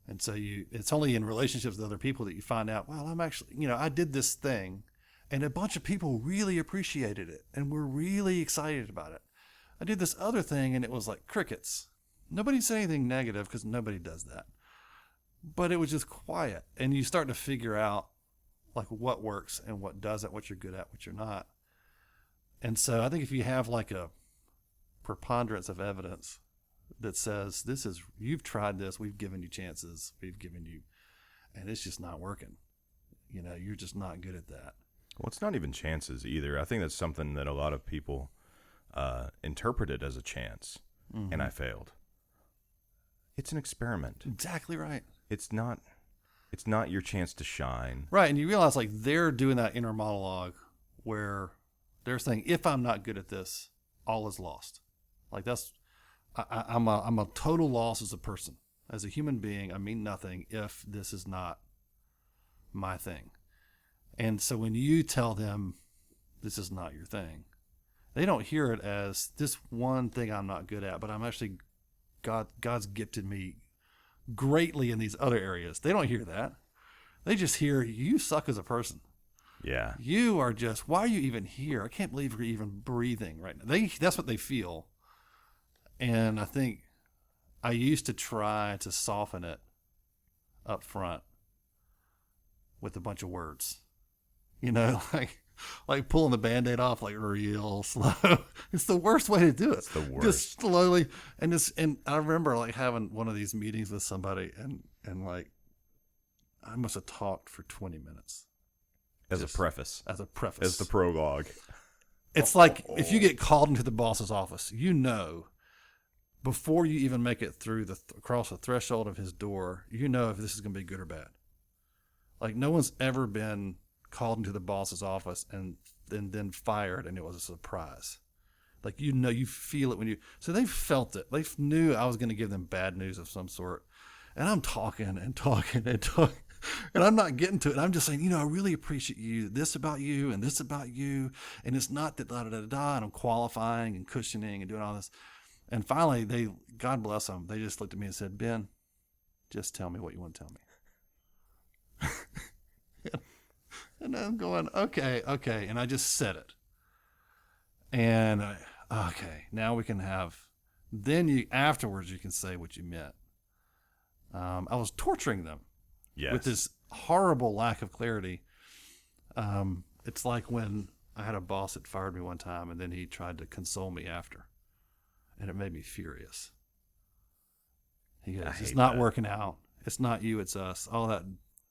And so it's only in relationships with other people that you find out, well, I'm actually, I did this thing and a bunch of people really appreciated it and were really excited about it. I did this other thing and it was like crickets. Nobody said anything negative because nobody does that. But it was just quiet. And you start to figure out like what works and what doesn't, what you're good at, what you're not. And so I think if you have like a preponderance of evidence that says, you've tried this, we've given you chances, and it's just not working. You're just not good at that. Well, it's not even chances either. I think that's something that a lot of people interpreted as a chance, and I failed. It's an experiment. Exactly right. It's not your chance to shine. Right, and you realize like they're doing that inner monologue where they're saying, if I'm not good at this, all is lost. Like I'm a total loss as a person. As a human being, I mean nothing if this is not my thing. And so when you tell them this is not your thing, they don't hear it as this one thing I'm not good at, but I'm actually, God's gifted me greatly in these other areas. They don't hear that. They just hear, you suck as a person. Yeah. You are just, why are you even here? I can't believe you're even breathing right now. That's what they feel. And I think I used to try to soften it up front with a bunch of words. Like pulling the Band-Aid off like real slow. It's the worst way to do it. It's the worst. Just slowly. And I remember like having one of these meetings with somebody and like I must have talked for 20 minutes. As a preface. As a preface. As the prologue. It's like if you get called into the boss's office, before you even make it through across the threshold of his door, if this is going to be good or bad. Like no one's ever been called into the boss's office and then fired and it was a surprise. Like you feel it so they felt it. They knew I was going to give them bad news of some sort. And I'm talking and talking and talking. And I'm not getting to it. I'm just saying, I really appreciate you, this about you and this about you. And it's not that da-da-da-da. And I'm qualifying and cushioning and doing all this. And finally, God bless them, they just looked at me and said, Ben, just tell me what you want to tell me. And I'm going, okay. And I just said it. And now we can afterwards you can say what you meant. I was torturing them. Yes. With this horrible lack of clarity. It's like when I had a boss that fired me one time and then he tried to console me after. And it made me furious. He goes, it's not working out. It's not you, it's us. All that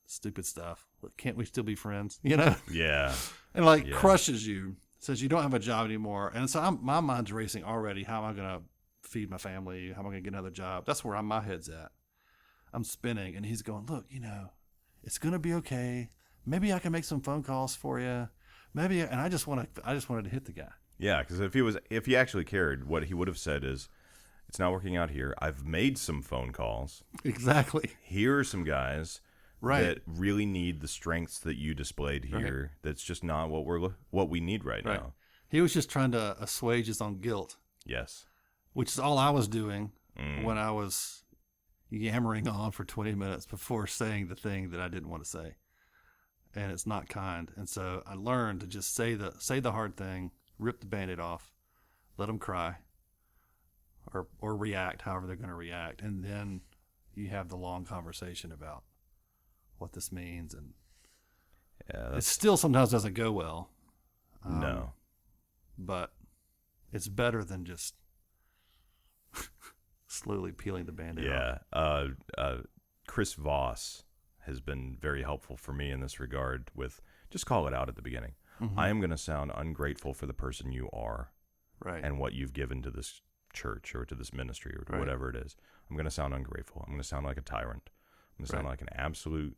stupid stuff. Can't we still be friends? Yeah. And crushes you. Says you don't have a job anymore. And so my mind's racing already. How am I going to feed my family? How am I going to get another job? That's where my head's at. I'm spinning, and he's going, look, it's going to be okay. Maybe I can make some phone calls for you. Maybe, and I just wanted to hit the guy. Yeah, because if he actually cared, what he would have said is, it's not working out here. I've made some phone calls. Exactly. Here are some guys that really need the strengths that you displayed here. Right. That's just not what we need right now. He was just trying to assuage his own guilt. Yes. Which is all I was doing when I was yammering on for 20 minutes before saying the thing that I didn't want to say. And it's not kind. And so I learned to just say the hard thing, rip the Band-Aid off, let them cry or react however they're going to react. And then you have the long conversation about what this means. And it still sometimes doesn't go well. No. But it's better than just slowly peeling the Band-Aid off. Yeah. Chris Voss has been very helpful for me in this regard with just call it out at the beginning. Mm-hmm. I am going to sound ungrateful for the person you are and what you've given to this church or to this ministry or to whatever it is. I'm going to sound ungrateful. I'm going to sound like a tyrant. I'm going to sound like an absolute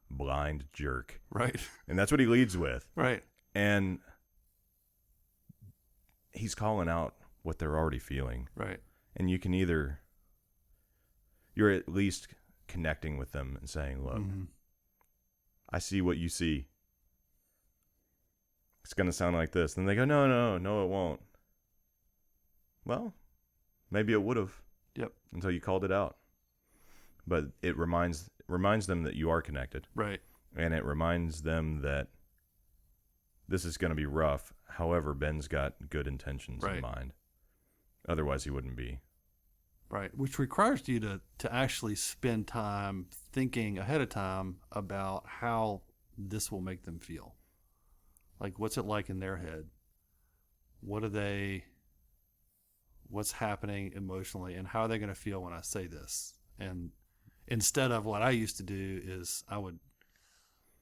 blind jerk. Right. And that's what he leads with. Right. And he's calling out what they're already feeling. Right. And you can you're at least connecting with them and saying, look, I see what you see. It's going to sound like this. And they go, no, it won't. Well, maybe it would have. Yep. Until you called it out. But it reminds them that you are connected. Right. And it reminds them that this is going to be rough. However, Ben's got good intentions in mind. Otherwise, he wouldn't be. Right, which requires you to actually spend time thinking ahead of time about how this will make them feel. Like, what's it like in their head? What what's happening emotionally, and how are they going to feel when I say this. And instead of what I used to do is I would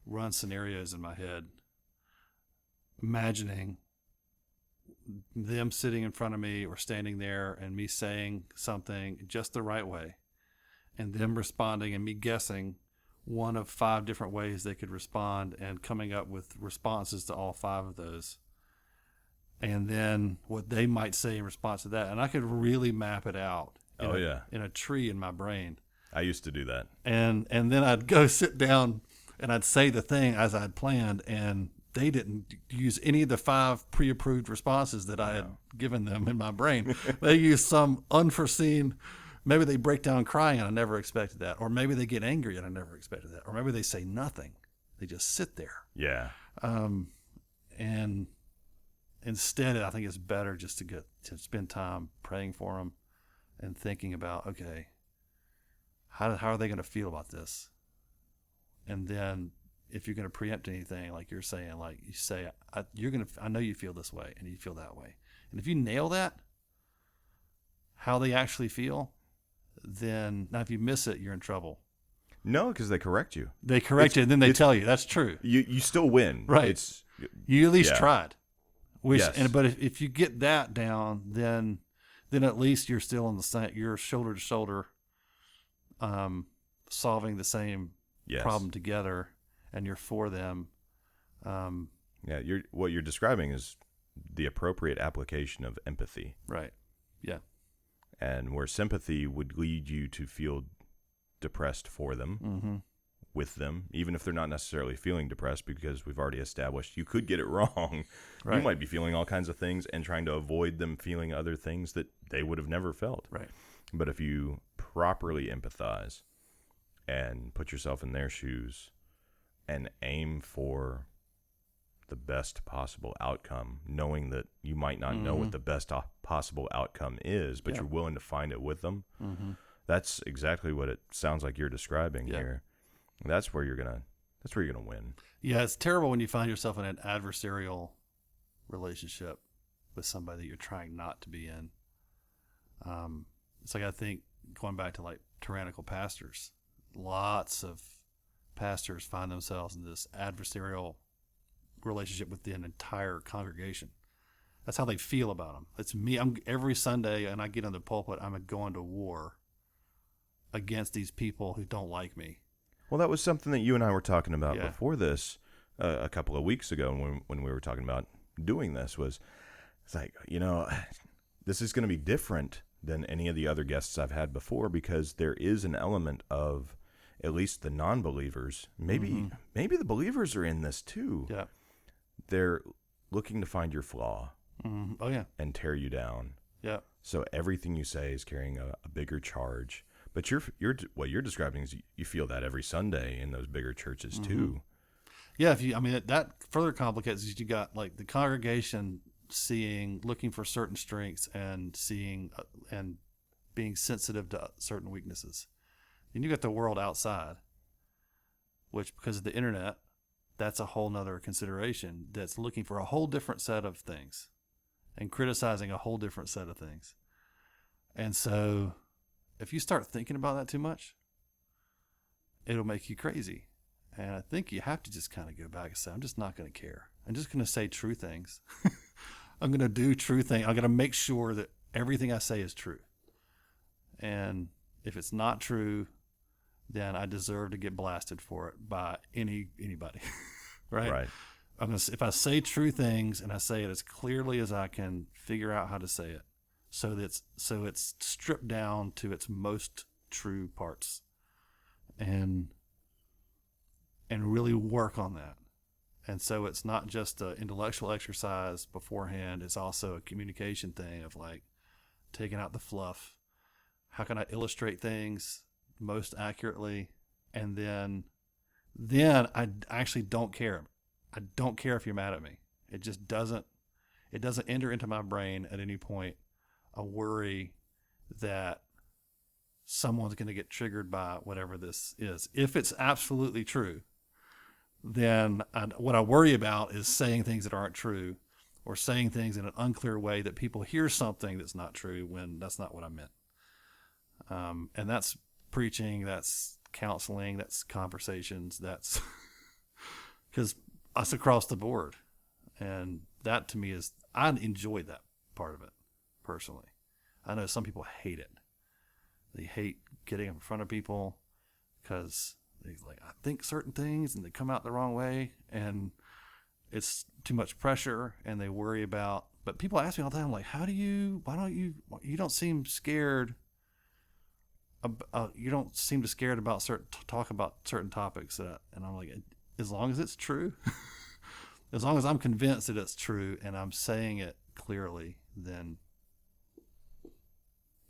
run scenarios in my head, imagining them sitting in front of me or standing there and me saying something just the right way, and them responding and me guessing one of 5 different ways they could respond and coming up with responses to all 5 of those. And then what they might say in response to that. And I could really map it out in a tree in my brain. I used to do that. And then I'd go sit down and I'd say the thing as I'd planned, and they didn't use any of the 5 pre-approved responses that I had given them in my brain. They used some unforeseen, maybe they break down crying and I never expected that. Or maybe they get angry and I never expected that. Or maybe they say nothing. They just sit there. Yeah. And instead, I think it's better just to spend time praying for them and thinking about, okay, how are they going to feel about this? And then if you're going to preempt anything, like you're saying, like you say, I know you feel this way and you feel that way. And if you nail that, how they actually feel, then now if you miss it, you're in trouble. No, because they correct you. They correct you, and then they tell you that's true. You still win, right? You at least tried. Yes. But if you get that down, then at least you're still on the same. You're shoulder to shoulder, solving the same problem together, and you're for them. What you're describing is the appropriate application of empathy. Right. Yeah. And where sympathy would lead you to feel depressed for them, with them, even if they're not necessarily feeling depressed, because we've already established you could get it wrong. Right. You might be feeling all kinds of things and trying to avoid them feeling other things that they would have never felt. Right. But if you properly empathize and put yourself in their shoes and aim for the best possible outcome, knowing that you might not know what the best possible outcome is, but you're willing to find it with them. That's exactly what it sounds like you're describing here. That's where you're gonna win. Yeah, it's terrible when you find yourself in an adversarial relationship with somebody that you're trying not to be in. It's like, I think, going back to like tyrannical pastors, lots of pastors find themselves in this adversarial relationship with the entire congregation. That's how they feel about them. It's me. I'm every Sunday, and I get in the pulpit, I'm going to war against these people who don't like me. Well, that was something that you and I were talking about before this a couple of weeks ago when we were talking about doing this. It's like, this is going to be different than any of the other guests I've had before, because there is an element of at least the non-believers. Maybe the believers are in this too. Yeah. They're looking to find your flaw. Oh, yeah. And tear you down. Yeah. So everything you say is carrying a bigger charge. But what you're describing is you feel that every Sunday in those bigger churches too. Yeah, that further complicates is you got like the congregation looking for certain strengths and seeing and being sensitive to certain weaknesses. Then you got the world outside, which, because of the internet, that's a whole nother consideration, that's looking for a whole different set of things and criticizing a whole different set of things. And so if you start thinking about that too much, it'll make you crazy. And I think you have to just kind of go back and say, I'm just not going to care. I'm just going to say true things. I'm going to do true things. I'm going to make sure that everything I say is true. And if it's not true, then I deserve to get blasted for it by anybody. Right? If I say true things and I say it as clearly as I can figure out how to say it, so it's stripped down to its most true parts, and really work on that. And so it's not just an intellectual exercise beforehand, it's also a communication thing of like taking out the fluff. How can I illustrate things most accurately? And then I actually don't care. I don't care if you're mad at me. It just doesn't enter into my brain at any point a worry that someone's going to get triggered by whatever this is. If it's absolutely true, then what I worry about is saying things that aren't true or saying things in an unclear way that people hear something that's not true when that's not what I meant. And that's preaching, that's counseling, that's conversations, that's because us across the board. And that to me is, I enjoy that part of it personally. I know some people hate it. They hate getting in front of people because they like, I think certain things and they come out the wrong way and it's too much pressure and they worry about, but people ask me all the time, like, you don't seem scared. You don't seem scared about talk about certain topics. And I'm like, as long as it's true, as long as I'm convinced that it's true and I'm saying it clearly, then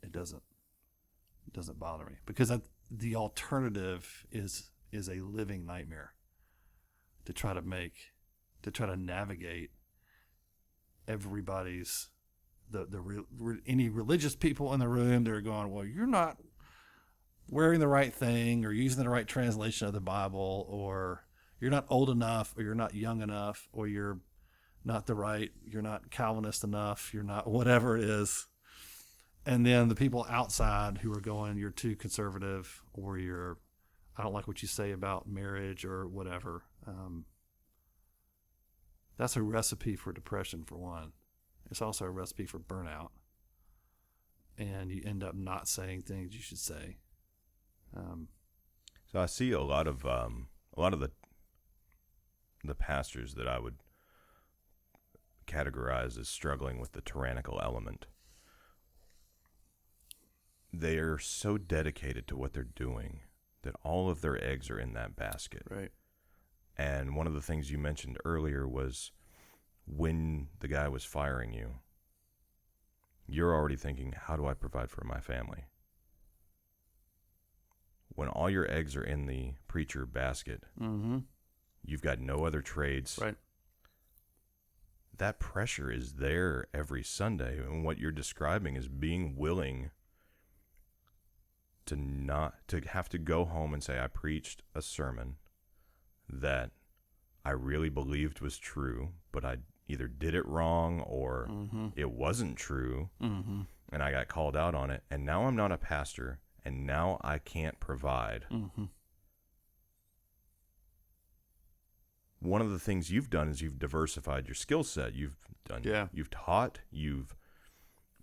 it doesn't bother me, because the alternative is a living nightmare to try to navigate everybody's any religious people in the room. They're going, well, you're not wearing the right thing or using the right translation of the Bible, or you're not old enough, or you're not young enough, or you're not Calvinist enough, you're not whatever it is. And then the people outside who are going, you're too conservative, or I don't like what you say about marriage or whatever. That's a recipe for depression, for one. It's also a recipe for burnout. And you end up not saying things you should say. So I see a lot of the pastors that I would categorize as struggling with the tyrannical element. They are so dedicated to what they're doing that all of their eggs are in that basket. Right. And one of the things you mentioned earlier was when the guy was firing you, you're already thinking, how do I provide for my family? When all your eggs are in the preacher basket, mm-hmm. You've got no other trades. Right. That pressure is there every Sunday. And what you're describing is being willing to have to go home and say, I preached a sermon that I really believed was true, but I either did it wrong or mm-hmm. it wasn't true, mm-hmm. and I got called out on it, and now I'm not a pastor, and now I can't provide. Mm-hmm. One of the things you've done is you've diversified your skill set. You've taught, you've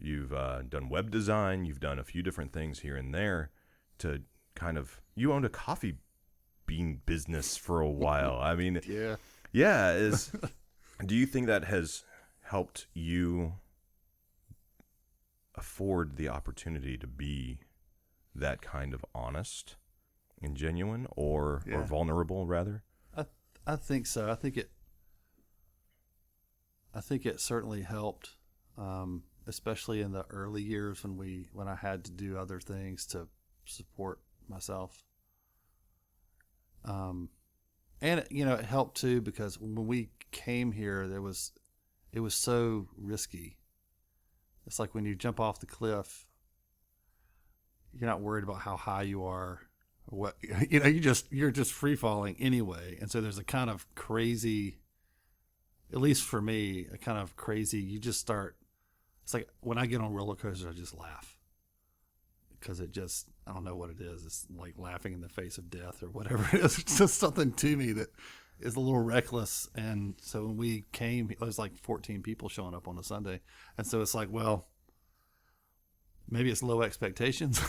done web design, you've done a few different things here and there to kind of, you owned a coffee bean business for a while. I mean, do you think that has helped you afford the opportunity to be that kind of honest and genuine or vulnerable rather? I think so. I think it certainly helped, especially in the early years when I had to do other things to support myself. And it helped too, because when we came here, it was so risky. It's like when you jump off the cliff, you're not worried about how high you are. What you're just free falling anyway, and so there's a kind of crazy, at least for me, a kind of crazy. You just start. It's like when I get on roller coasters, I just laugh because I don't know what it is. It's like laughing in the face of death or whatever it is. It's just something to me that is a little reckless. And so when we came, it was like 14 people showing up on a Sunday, and so it's like, well, maybe it's low expectations.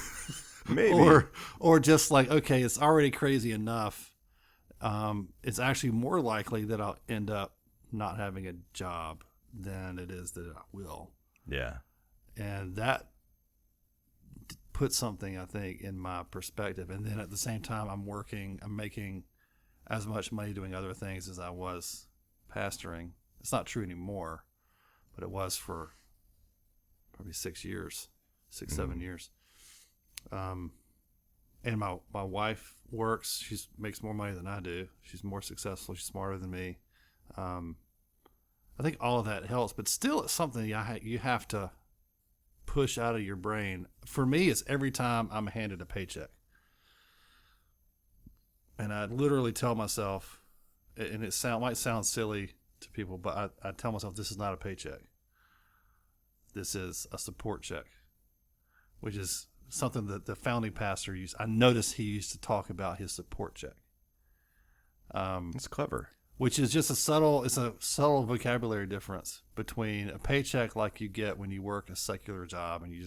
Maybe. Or just like, okay, it's already crazy enough. It's actually more likely that I'll end up not having a job than it is that I will. Yeah. And that puts something, I think, in my perspective. And then at the same time, I'm making as much money doing other things as I was pastoring. It's not true anymore, but it was for probably 6 years, 7 years. And my wife works. She makes more money than I do. She's more successful. She's smarter than me. I think all of that helps, but still it's something you have to push out of your brain. For me, it's every time I'm handed a paycheck. And I literally tell myself, and it might sound silly to people, but I tell myself this is not a paycheck. This is a support check, which is something that the founding pastor used. I noticed he used to talk about his support check. It's clever. Which is just a subtle vocabulary difference between a paycheck like you get when you work a secular job and you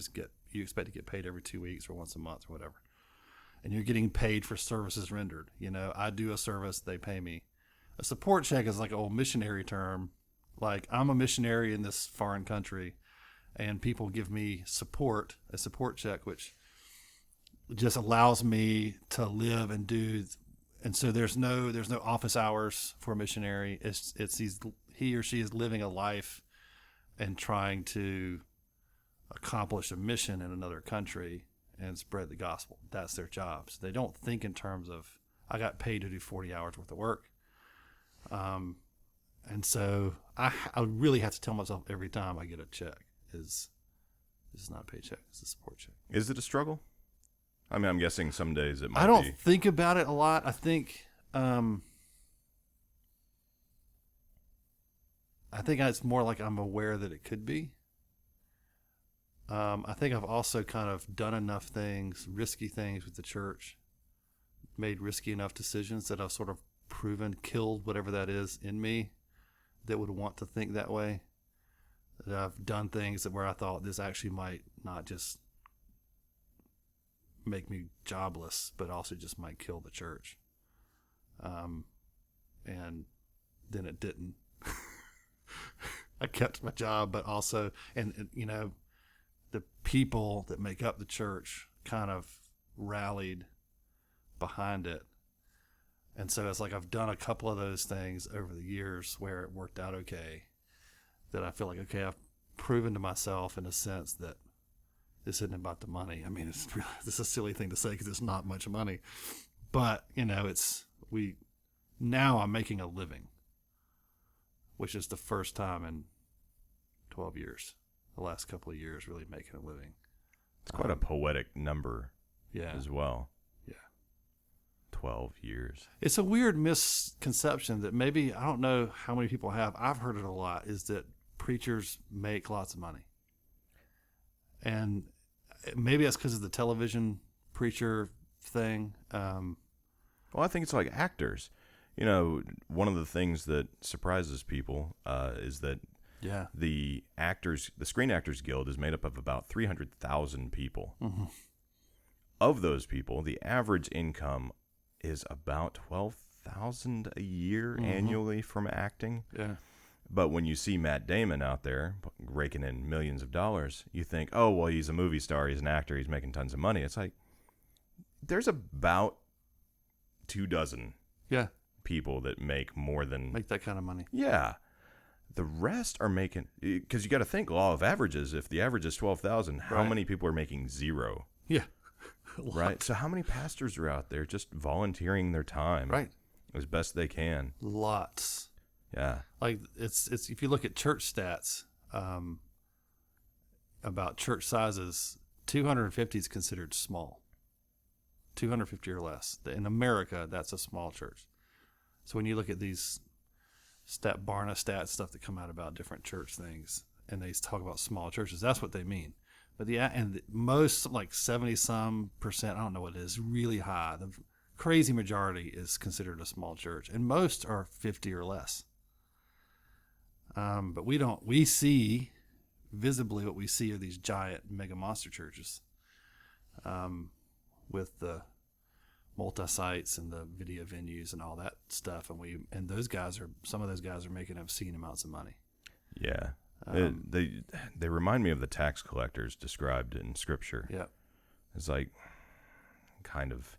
expect to get paid every 2 weeks or once a month or whatever. And you're getting paid for services rendered. I do a service, they pay me. A support check is like an old missionary term. Like, I'm a missionary in this foreign country and people give me a support check, which just allows me to live and do. And so there's no office hours for a missionary. It's he or she is living a life and trying to accomplish a mission in another country and spread the gospel. That's their jobs. They don't think in terms of, I got paid to do 40 hours worth of work. And so I really have to tell myself every time I get a check this is not a paycheck, it's a support check. Is it a struggle? I mean, I'm guessing some days it might be. I don't think about it a lot. I think it's more like I'm aware that it could be. I think I've also kind of done enough things, risky things with the church, made risky enough decisions that I've sort of killed whatever that is in me that would want to think that way. That I've done things where I thought this actually might not just make me jobless, but also just might kill the church. And then it didn't. I kept my job, but also, and the people that make up the church kind of rallied behind it. And so it's like I've done a couple of those things over the years where it worked out okay, that I feel like, okay, I've proven to myself in a sense that this isn't about the money. I mean, this is a silly thing to say because it's not much money, but now I'm making a living, which is the first time in 12 years, the last couple of years, really making a living. It's quite a poetic number as well. Yeah. 12 years. It's a weird misconception that maybe, I don't know how many people have, I've heard it a lot, is that preachers make lots of money. And maybe that's because of the television preacher thing. Well, I think it's like actors. One of the things that surprises people is that the Screen Actors Guild is made up of about 300,000 people. Mm-hmm. Of those people, the average income is about $12,000 a year annually from acting. Yeah. But when you see Matt Damon out there raking in millions of dollars, you think, oh, well, he's a movie star, he's an actor, he's making tons of money. It's like, there's about 24 people that make more than... Make that kind of money. Yeah. The rest are making... Because you got to think, law of averages. If the average is 12,000, how many people are making zero? Yeah. Right? So how many pastors are out there just volunteering their time as best they can? Lots. Yeah. Like, it's if you look at church stats about church sizes, 250 is considered small. 250 or less. In America, that's a small church. So when you look at these Barna stats stuff that come out about different church things, and they talk about small churches, that's what they mean. But most, like 70-some%, I don't know what it is, really high. The crazy majority is considered a small church, and most are 50 or less. But we see visibly what we see are these giant mega monster churches, with the multi-sites and the video venues and all that stuff. And some of those guys are making obscene amounts of money. Yeah. They remind me of the tax collectors described in Scripture. Yeah. It's like kind of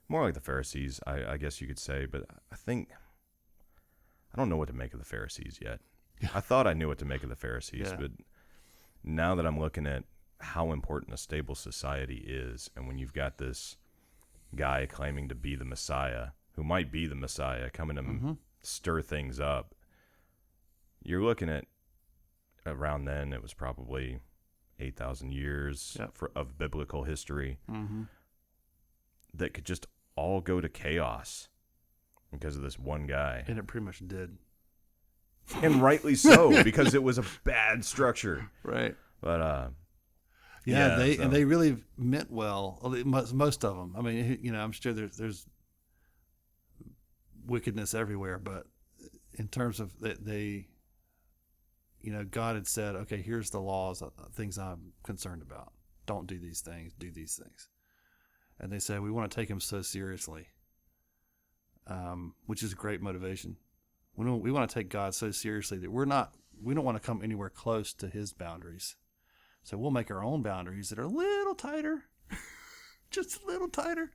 more like the Pharisees, I guess you could say, but I don't know what to make of the Pharisees yet. I thought I knew what to make of the Pharisees, but now that I'm looking at how important a stable society is, and when you've got this guy claiming to be the Messiah, who might be the Messiah, coming to stir things up, you're looking at around then, it was probably 8,000 years of biblical history that could just all go to chaos because of this one guy. And it pretty much did. And rightly so, because it was a bad structure. Right. But and they really meant well. Most of them. I mean, I'm sure there's wickedness everywhere, but in terms of they, God had said, okay, here's the laws, things I'm concerned about. Don't do these things. Do these things. And they said, we want to take him so seriously, which is a great motivation. We want to take God so seriously that we don't want to come anywhere close to his boundaries. So we'll make our own boundaries that are a little tighter, just a little tighter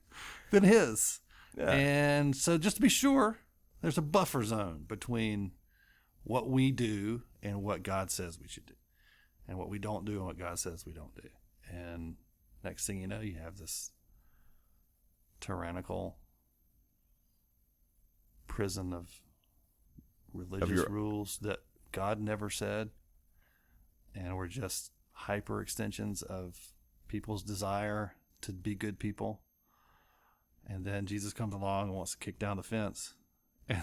than his. Yeah. And so just to be sure, there's a buffer zone between what we do and what God says we should do, and what we don't do and what God says we don't do. And next thing you know, you have this tyrannical prison of religious rules that God never said, and we're just hyper extensions of people's desire to be good people. And then Jesus comes along and wants to kick down the fence, and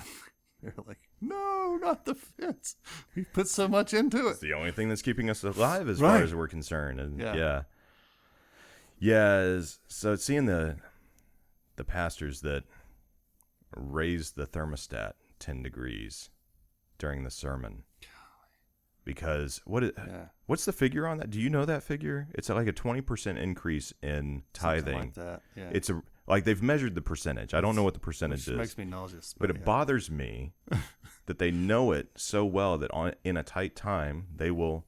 they're like, no, not the fence. We put so much into it. It's the only thing that's keeping us alive as right. far as we're concerned. And so seeing the pastors that raised the thermostat 10 degrees during the sermon, because what's the figure on that? Do you know that figure? It's like a 20% increase in tithing. Something like that. Yeah. It's like they've measured the percentage. I don't know what the percentage is. Makes me nauseous. But it bothers me that they know it so well that in a tight time they will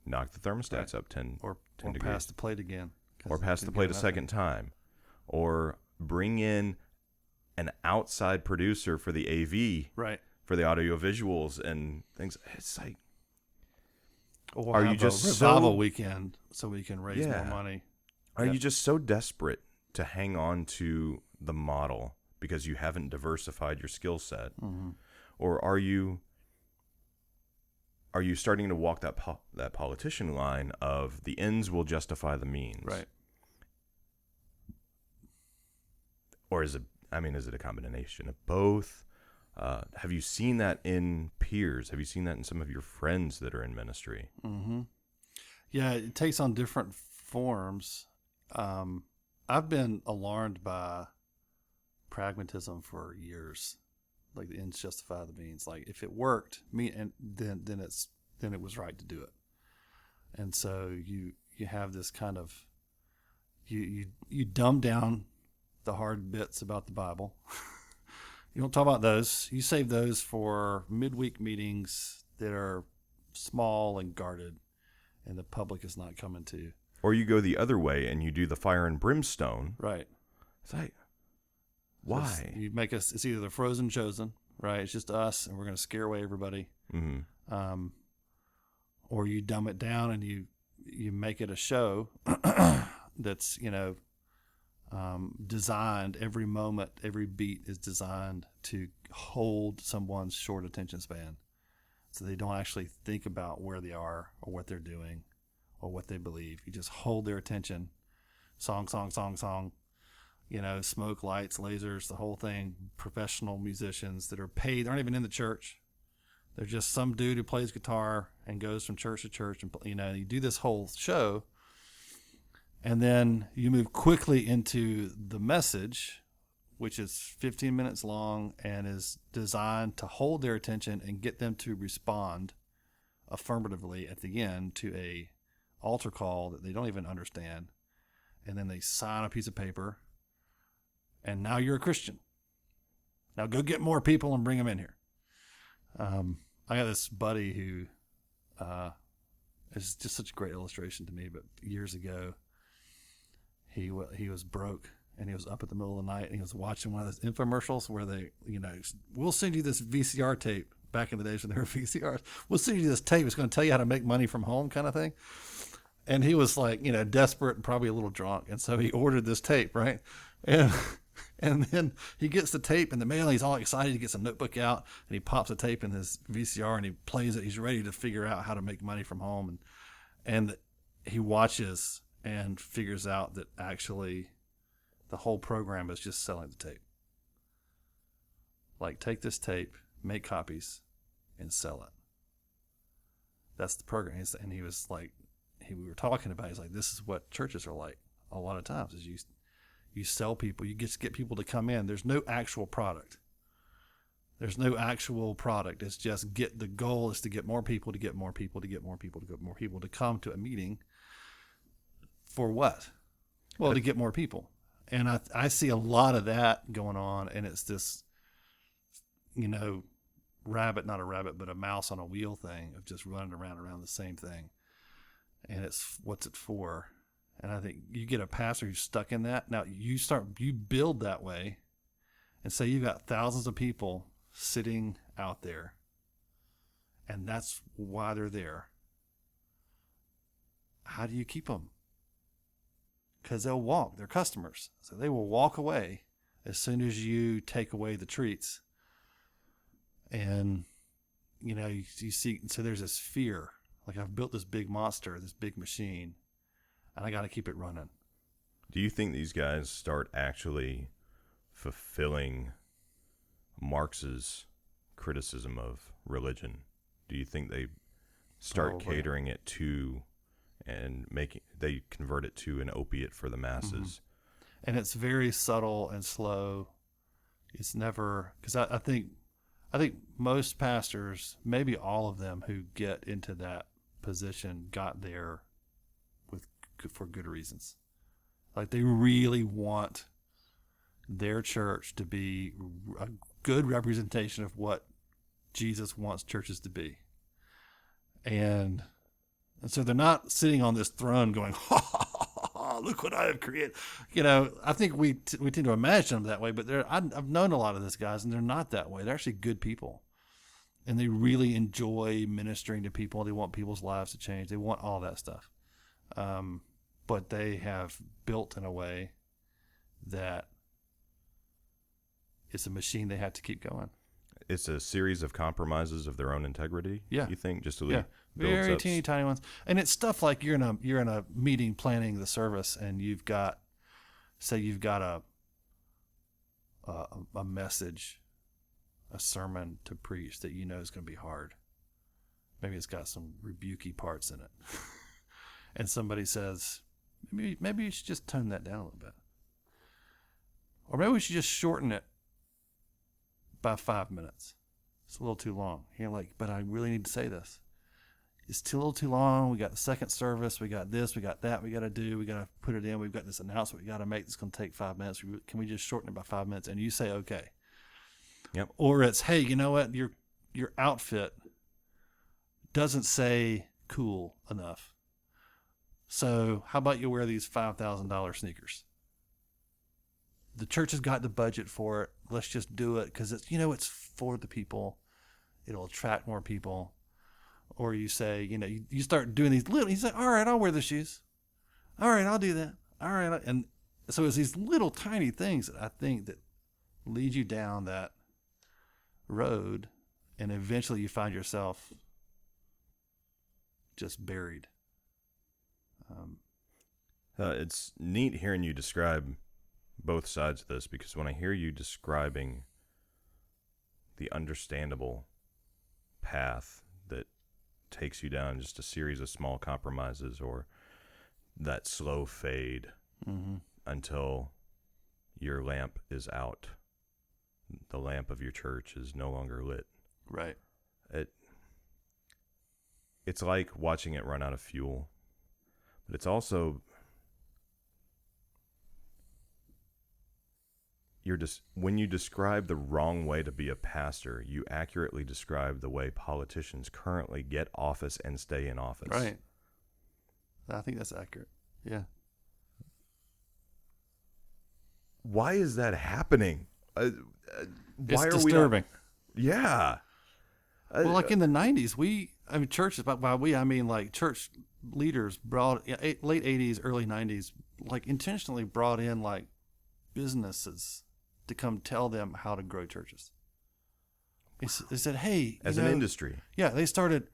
knock the thermostats up 10 degrees. Or pass the plate again. Or pass the plate a second time. Or bring in an outside producer for the AV. Right. For the audio visuals and things. It's like, or are you just revival weekend so we can raise more money? Are you just so desperate to hang on to the model because you haven't diversified your skill set, or are you starting to walk that politician line of the ends will justify the means? Right. Or is it a combination of both? Have you seen that in peers? Have you seen that in some of your friends that are in ministry? Mm-hmm. Yeah, it takes on different forms. I've been alarmed by pragmatism for years. Like the ends justify the means. Like if it worked, then it was right to do it. And so you have this kind of you dumb down the hard bits about the Bible. You don't talk about those. You save those for midweek meetings that are small and guarded, and the public is not coming to. Or you go the other way and you do the fire and brimstone. Right. It's like, why? You make us. It's either the frozen chosen, right? It's just us, and we're going to scare away everybody. Mm-hmm. Or you dumb it down and you make it a show that's designed, every moment, every beat is designed to hold someone's short attention span, so they don't actually think about where they are or what they're doing or what they believe. You just hold their attention. Song, song, song, song. Smoke, lights, lasers, the whole thing. Professional musicians that are paid, aren't even in the church. They're just some dude who plays guitar and goes from church to church, and you do this whole show. And then you move quickly into the message, which is 15 minutes long and is designed to hold their attention and get them to respond affirmatively at the end to a altar call that they don't even understand. And then they sign a piece of paper, and now you're a Christian. Now go get more people and bring them in here. I got this buddy who is just such a great illustration to me, but years ago, he was broke, and he was up at the middle of the night, and he was watching one of those infomercials where they, we'll send you this VCR tape. Back in the days when there were VCRs, we'll send you this tape. It's going to tell you how to make money from home, kind of thing. And he was like, desperate and probably a little drunk, and so he ordered this tape, right? And then he gets the tape in the mail, and he's all excited. He gets a notebook out, and he pops a tape in his VCR, and he plays it. He's ready to figure out how to make money from home, and he watches and figures out that actually the whole program is just selling the tape. Like, take this tape, make copies, and sell it. That's the program. And he was like, we were talking about, he's like, this is what churches are like a lot of times, is you sell people, you get people to come in. There's no actual product. It's just the goal is to get more people, to get more people, to get more people, to get more people to come to a meeting. For what? Well, to get more people. And I see a lot of that going on, and it's this, not a rabbit, but a mouse on a wheel thing of just running around the same thing. And it's, what's it for? And I think you get a pastor who's stuck in that. Now you build that way and say you've got thousands of people sitting out there, and that's why they're there. How do you keep them? Because they'll walk. They're customers. So they will walk away as soon as you take away the treats. And, you see, so there's this fear. Like, I've built this big monster, this big machine, and I got to keep it running. Do you think these guys start actually fulfilling Marx's criticism of religion? Do you think they start catering it to and they convert it to an opiate for the masses? Mm-hmm. And it's very subtle and slow. It's never, because I think most pastors, maybe all of them who get into that position, got there for good reasons. Like, they really want their church to be a good representation of what Jesus wants churches to be. And so they're not sitting on this throne going, ha, ha, ha, ha, look what I have created. I think we tend to imagine them that way, but I've known a lot of these guys, and they're not that way. They're actually good people. And they really enjoy ministering to people. They want people's lives to change. They want all that stuff. But they have built in a way that it's a machine they have to keep going. It's a series of compromises of their own integrity. Yeah, you think, just to very teeny tiny ones. And it's stuff like you're in a meeting planning the service, and you've got a message, a sermon to preach that is going to be hard. Maybe it's got some rebukey parts in it, and somebody says, maybe you should just tone that down a little bit, or maybe we should just shorten it by 5 minutes. It's a little too long. You're like, but I really need to say this. It's a little too long. We got the second service. We got this. We got that. We got to do. We got to put it in. We've got this announcement we got to make. It's going to take 5 minutes. Can we just shorten it by 5 minutes? And you say, okay. Yep. Or it's, hey, you know what? Your outfit doesn't say cool enough. So how about you wear these $5,000 sneakers? The church has got the budget for it. Let's just do it because it's for the people. It'll attract more people. Or you say, you start doing these little. You say, all right, I'll wear the shoes. All right, I'll do that. All right, and so it's these little tiny things that I think that lead you down that road, and eventually you find yourself just buried. It's neat hearing you describe both sides of this, because when I hear you describing the understandable path that takes you down just a series of small compromises, or that slow fade until your lamp is out, the lamp of your church is no longer lit. Right. It's like watching it run out of fuel, but it's also when you describe the wrong way to be a pastor, you accurately describe the way politicians currently get office and stay in office. Right. I think that's accurate. Yeah. Why is that happening? It's disturbing. Yeah. Well, like in the 90s, churches, by we, I mean like church leaders late 80s, early 90s, like intentionally brought in like businesses to come tell them how to grow churches. They said, hey, as an industry. Yeah, they started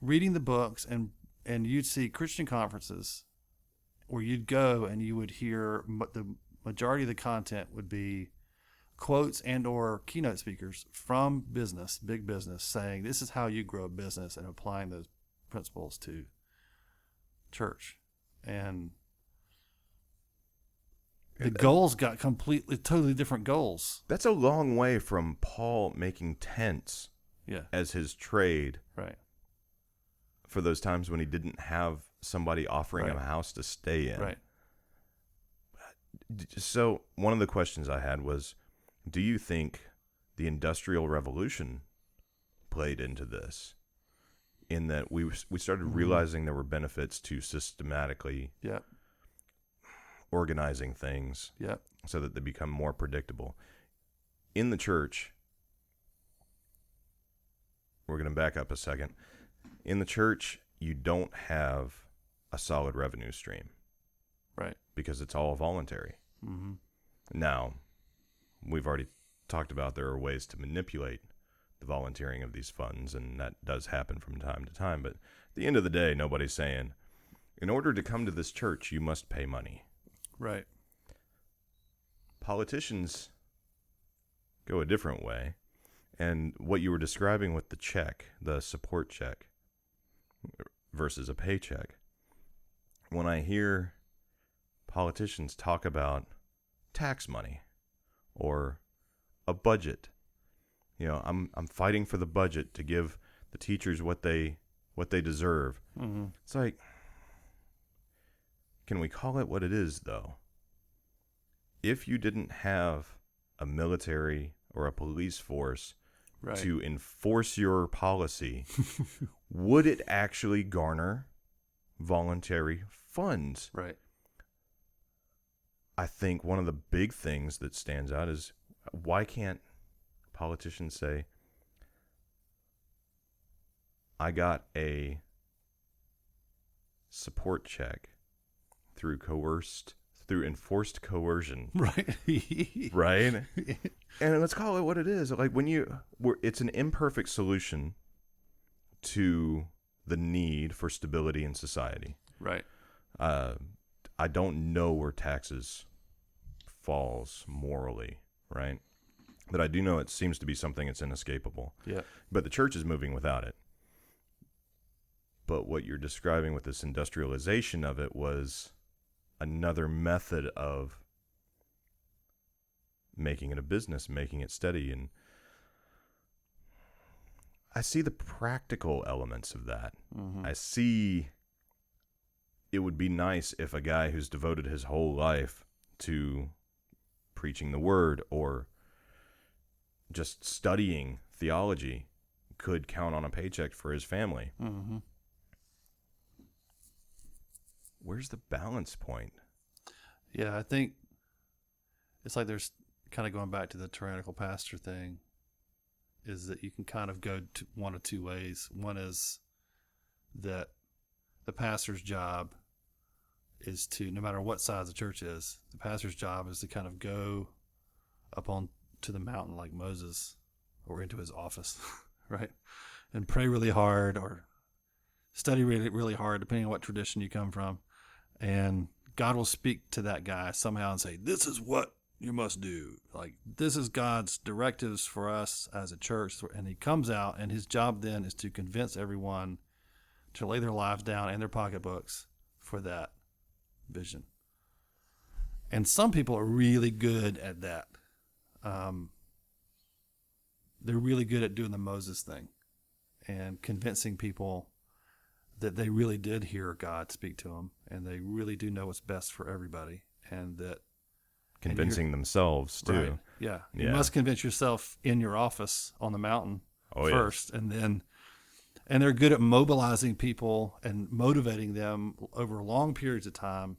reading the books, and you'd see Christian conferences where you'd go and you would hear the majority of the content would be quotes and or keynote speakers from business, big business, saying this is how you grow a business and applying those principles to church. And the goals got totally different goals. That's a long way from Paul making tents as his trade. Right. For those times when he didn't have somebody offering him a house to stay in. Right. So one of the questions I had was, do you think the Industrial Revolution played into this? In that we started realizing there were benefits to systematically organizing things so that they become more predictable. In the church, we're going to back up a second. In the church, you don't have a solid revenue stream. Right. Because it's all voluntary. Mm-hmm. Now, we've already talked about there are ways to manipulate the volunteering of these funds, and that does happen from time to time. But at the end of the day, nobody's saying, in order to come to this church, you must pay money. Right. Politicians go a different way. And what you were describing with the check, the support check versus a paycheck, when I hear politicians talk about tax money or a budget, I'm fighting for the budget to give the teachers what they deserve. Mm-hmm. It's like, can we call it what it is, though? If you didn't have a military or a police force to enforce your policy, would it actually garner voluntary funds? Right. I think one of the big things that stands out is, why can't politicians say, I got a support check through enforced coercion. Right. Right? And let's call it what it is. Like it's an imperfect solution to the need for stability in society. Right. I don't know where taxes falls morally, right? But I do know it seems to be something that's inescapable. Yeah. But the church is moving without it. But what you're describing with this industrialization of it was another method of making it a business, making it steady. And I see the practical elements of that. Mm-hmm. I see it would be nice if a guy who's devoted his whole life to preaching the word or just studying theology could count on a paycheck for his family. Mm-hmm. Where's the balance point? Yeah, I think it's like there's kind of going back to the tyrannical pastor thing, is that you can kind of go to one of two ways. One is that the pastor's job is to, no matter what size the church is, the pastor's job is to kind of go up on to the mountain like Moses or into his office, right? And pray really hard or study really, really hard, depending on what tradition you come from. And God will speak to that guy somehow and say, this is what you must do. Like, this is God's directives for us as a church. And he comes out, and his job then is to convince everyone to lay their lives down and their pocketbooks for that vision. And some people are really good at that. They're really good at doing the Moses thing and convincing people that they really did hear God speak to them, and they really do know what's best for everybody, and that convincing themselves too. Right, yeah. You must convince yourself in your office on the mountain first, and they're good at mobilizing people and motivating them over long periods of time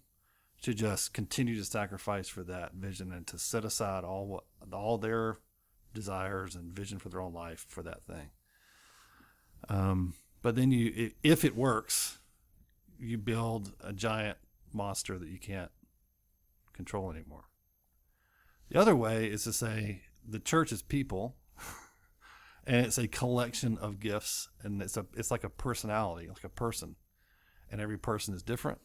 to just continue to sacrifice for that vision and to set aside all their desires and vision for their own life for that thing. But then if it works, you build a giant monster that you can't control anymore. The other way is to say the church is people, and it's a collection of gifts, and it's like a personality, like a person, and every person is different,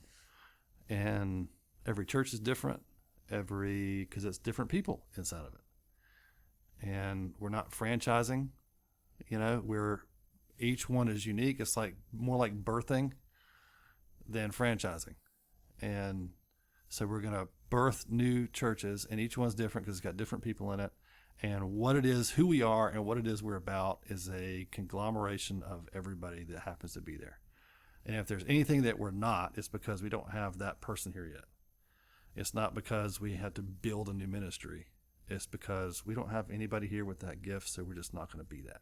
and every church is different, because it's different people inside of it. and we're not franchising. Each one is unique. It's like more like birthing than franchising. And so we're going to birth new churches, and each one's different because it's got different people in it. And what it is, who we are, and what it is we're about is a conglomeration of everybody that happens to be there. And if there's anything that we're not, it's because we don't have that person here yet. It's not because we had to build a new ministry. It's because we don't have anybody here with that gift, so we're just not going to be that.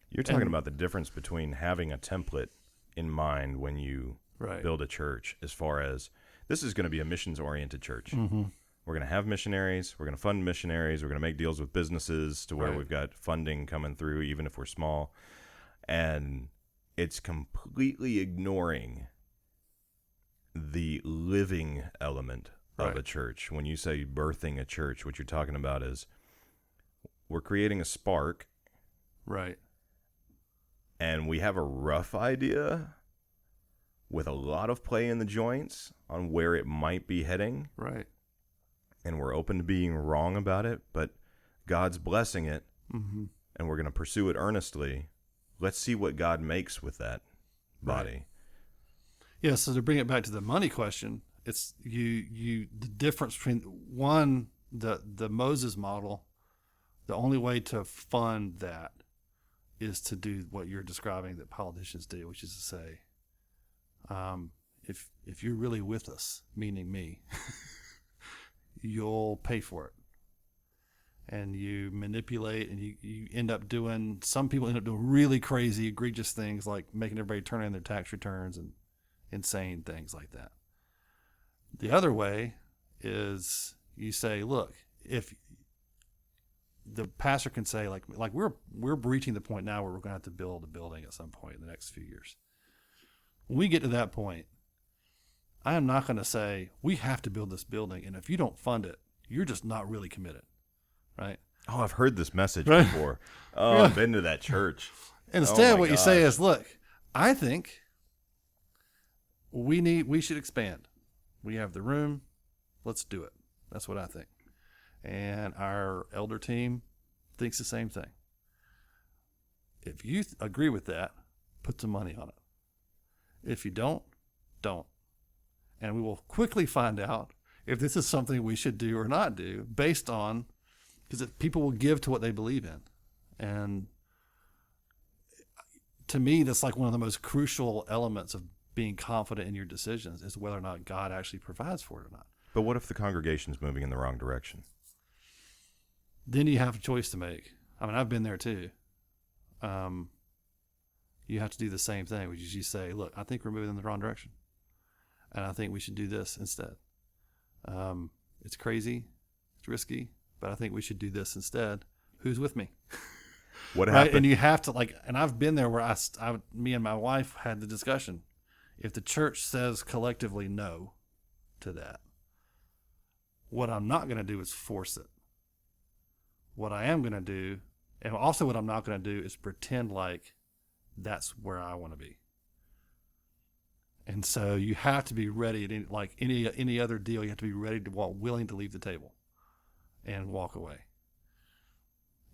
You're talking about the difference between having a template in mind when you build a church, as far as this is going to be a missions-oriented church. Mm-hmm. We're going to have missionaries. We're going to fund missionaries. We're going to make deals with businesses to where we've got funding coming through, even if we're small. And it's completely ignoring the living element of a church. When you say birthing a church, what you're talking about is we're creating a spark. Right. And we have a rough idea with a lot of play in the joints on where it might be heading. Right. And we're open to being wrong about it, but God's blessing it, and we're going to pursue it earnestly. Let's see what God makes with that body. Right. Yeah, so to bring it back to the money question, it's the difference between one, the Moses model, the only way to fund that is to do what you're describing that politicians do, which is to say, if you're really with us, meaning me, you'll pay for it. And you manipulate, and you end up doing, some people end up doing really crazy, egregious things like making everybody turn in their tax returns and insane things like that. The other way is you say, look, if the pastor can say, like we're reaching the point now where we're going to have to build a building at some point in the next few years. When we get to that point, I am not going to say we have to build this building, and if you don't fund it, you're just not really committed, right? Oh, I've heard this message before. Oh, I've been to that church. Instead, what you say is, look, I think we should expand. We have the room. Let's do it. That's what I think. And our elder team thinks the same thing. If you agree with that, put some money on it. If you don't. And we will quickly find out if this is something we should do or not do based on, because people will give to what they believe in. And to me, that's like one of the most crucial elements of being confident in your decisions is whether or not God actually provides for it or not. But what if the congregation's moving in the wrong direction? Then you have a choice to make. I mean, I've been there too. You have to do the same thing, which is you say, look, I think we're moving in the wrong direction. And I think we should do this instead. It's crazy. It's risky. But I think we should do this instead. Who's with me? What happened? And you have to, and I've been there where me and my wife had the discussion. If the church says collectively no to that, what I'm not going to do is force it. What I am going to do, and also what I'm not going to do, is pretend like that's where I want to be. And so you have to be ready, like any other deal, you have to be ready to willing to leave the table and walk away.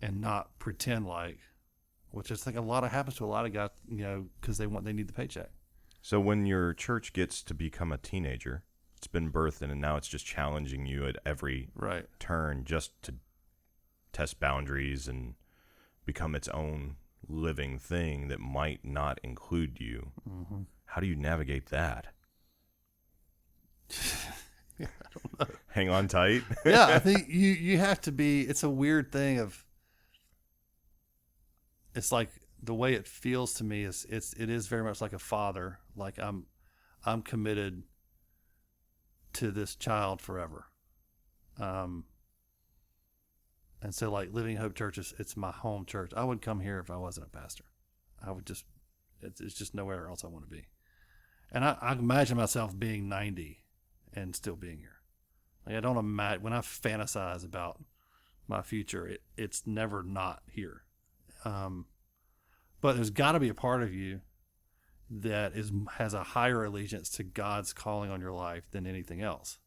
And not pretend like, which I think a lot of happens to a lot of guys, because they need the paycheck. So when your church gets to become a teenager, it's been birthed and now it's just challenging you at every turn just to test boundaries and become its own living thing that might not include you. Mm-hmm. How do you navigate that? I don't know. Hang on tight. Yeah, I think you have to be. It's a weird thing of. It's like the way it feels to me is it is very much like a father. Like I'm committed to this child forever. And so like Living Hope Church it's my home church. I would come here if I wasn't a pastor. I would just it's just nowhere else I want to be. And I imagine myself being 90 and still being here. Like I don't imagine when I fantasize about my future, it's never not here. But there's got to be a part of you that has a higher allegiance to God's calling on your life than anything else.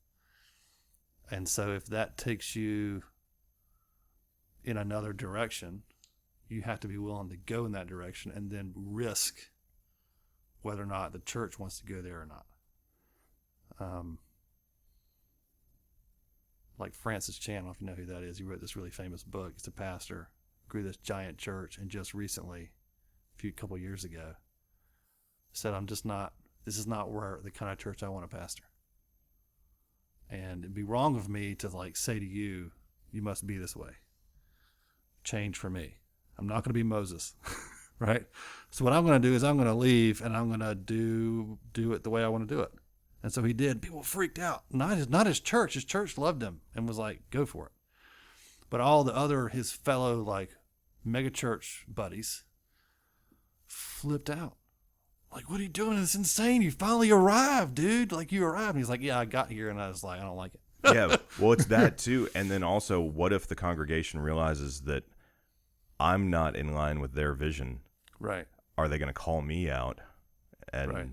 And so if that takes you in another direction, you have to be willing to go in that direction and then risk whether or not the church wants to go there or not. Like Francis Chan, I don't know if you know who that is. He wrote this really famous book. He's a pastor, grew this giant church, and just recently, couple years ago, said, this is not where the kind of church I want to pastor. And it'd be wrong of me to like say to you, you must be this way. Change for me. I'm not going to be Moses, right? So what I'm going to do is I'm going to leave and I'm going to do it the way I want to do it. And so he did. People freaked out. Not his church. His church loved him and was like, go for it. But all the other, his fellow like mega church buddies flipped out. Like, what are you doing? It's insane. You finally arrived, dude. Like, you arrived. And he's like, yeah, I got here. And I was like, I don't like it. Yeah, well, it's that too. And then also, what if the congregation realizes that I'm not in line with their vision? Right. Are they going to call me out? And right.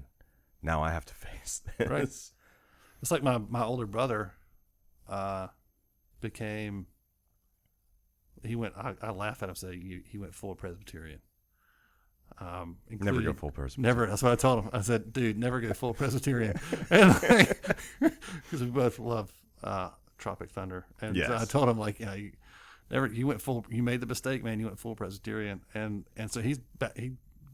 Now I have to face this. Right. It's like my older brother became, I laugh at him say he went full Presbyterian. Never go full Presbyterian. Never. That's what I told him. I said, dude, never go full Presbyterian. And because we both love Tropic Thunder. And yes. So I told him, like, you made the mistake, man. You went full Presbyterian. And so he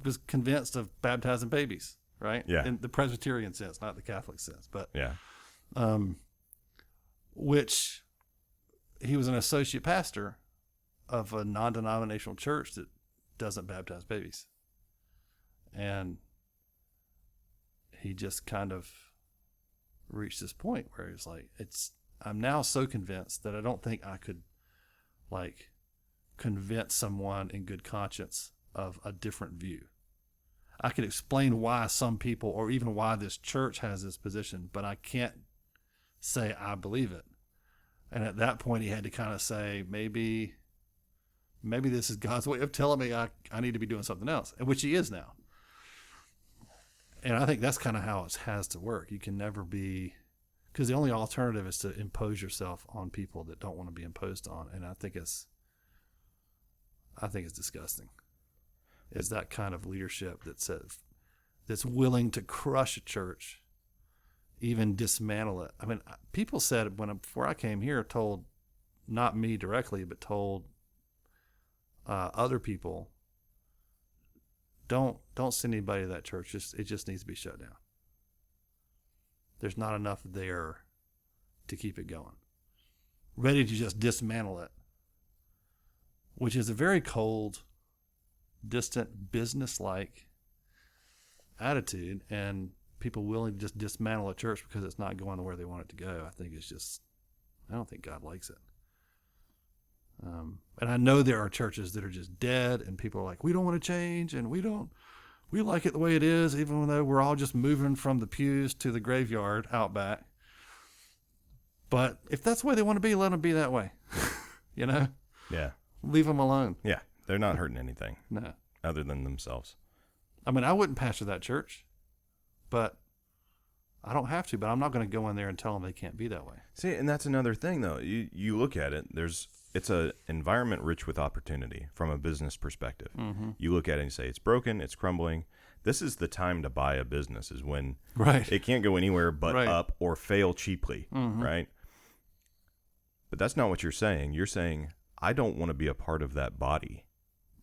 was convinced of baptizing babies, right? Yeah. In the Presbyterian sense, not the Catholic sense. But, yeah. Which he was an associate pastor of a non-denominational church that doesn't baptize babies. And he just kind of reached this point where he's like, I'm now so convinced that I don't think I could like convince someone in good conscience of a different view. I could explain why some people, or even why this church has this position, but I can't say I believe it. And at that point he had to kind of say, maybe this is God's way of telling me I need to be doing something else, which he is now. And I think that's kind of how it has to work. You can never be, because the only alternative is to impose yourself on people that don't want to be imposed on. And I think it's disgusting. It's that kind of leadership that's willing to crush a church, even dismantle it. I mean, people said before I came here, told, not me directly, but told other people, don't send anybody to that church. It just needs to be shut down. There's not enough there to keep it going. Ready to just dismantle it, which is a very cold, distant, business-like attitude, and people willing to just dismantle a church because it's not going where they want it to go. I don't think God likes it. And I know there are churches that are just dead, and people are like, we don't want to change, and we like it the way it is, even though we're all just moving from the pews to the graveyard out back. But if that's the way they want to be, let them be that way. You know? Yeah. Leave them alone. Yeah. They're not hurting anything. No. Other than themselves. I mean, I wouldn't pastor that church, but I don't have to, but I'm not going to go in there and tell them they can't be that way. See, and that's another thing, though. You look at it, it's an environment rich with opportunity from a business perspective. Mm-hmm. You look at it and say, it's broken, it's crumbling. This is the time to buy a business, is when it can't go anywhere but up or fail cheaply, right? But that's not what you're saying. You're saying, I don't want to be a part of that body.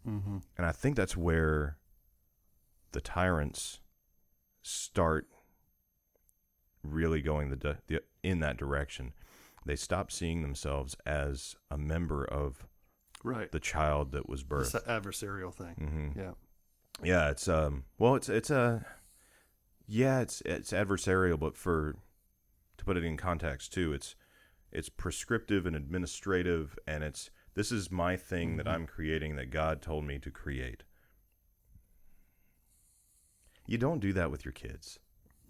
Mm-hmm. And I think that's where the tyrants start really going in that direction. They stop seeing themselves as a member of the child that was birthed. It's an adversarial thing. Mm-hmm. Yeah. Yeah, it's it's adversarial, but to put it in context too, it's prescriptive and administrative, and this is my thing that I'm creating that God told me to create. You don't do that with your kids.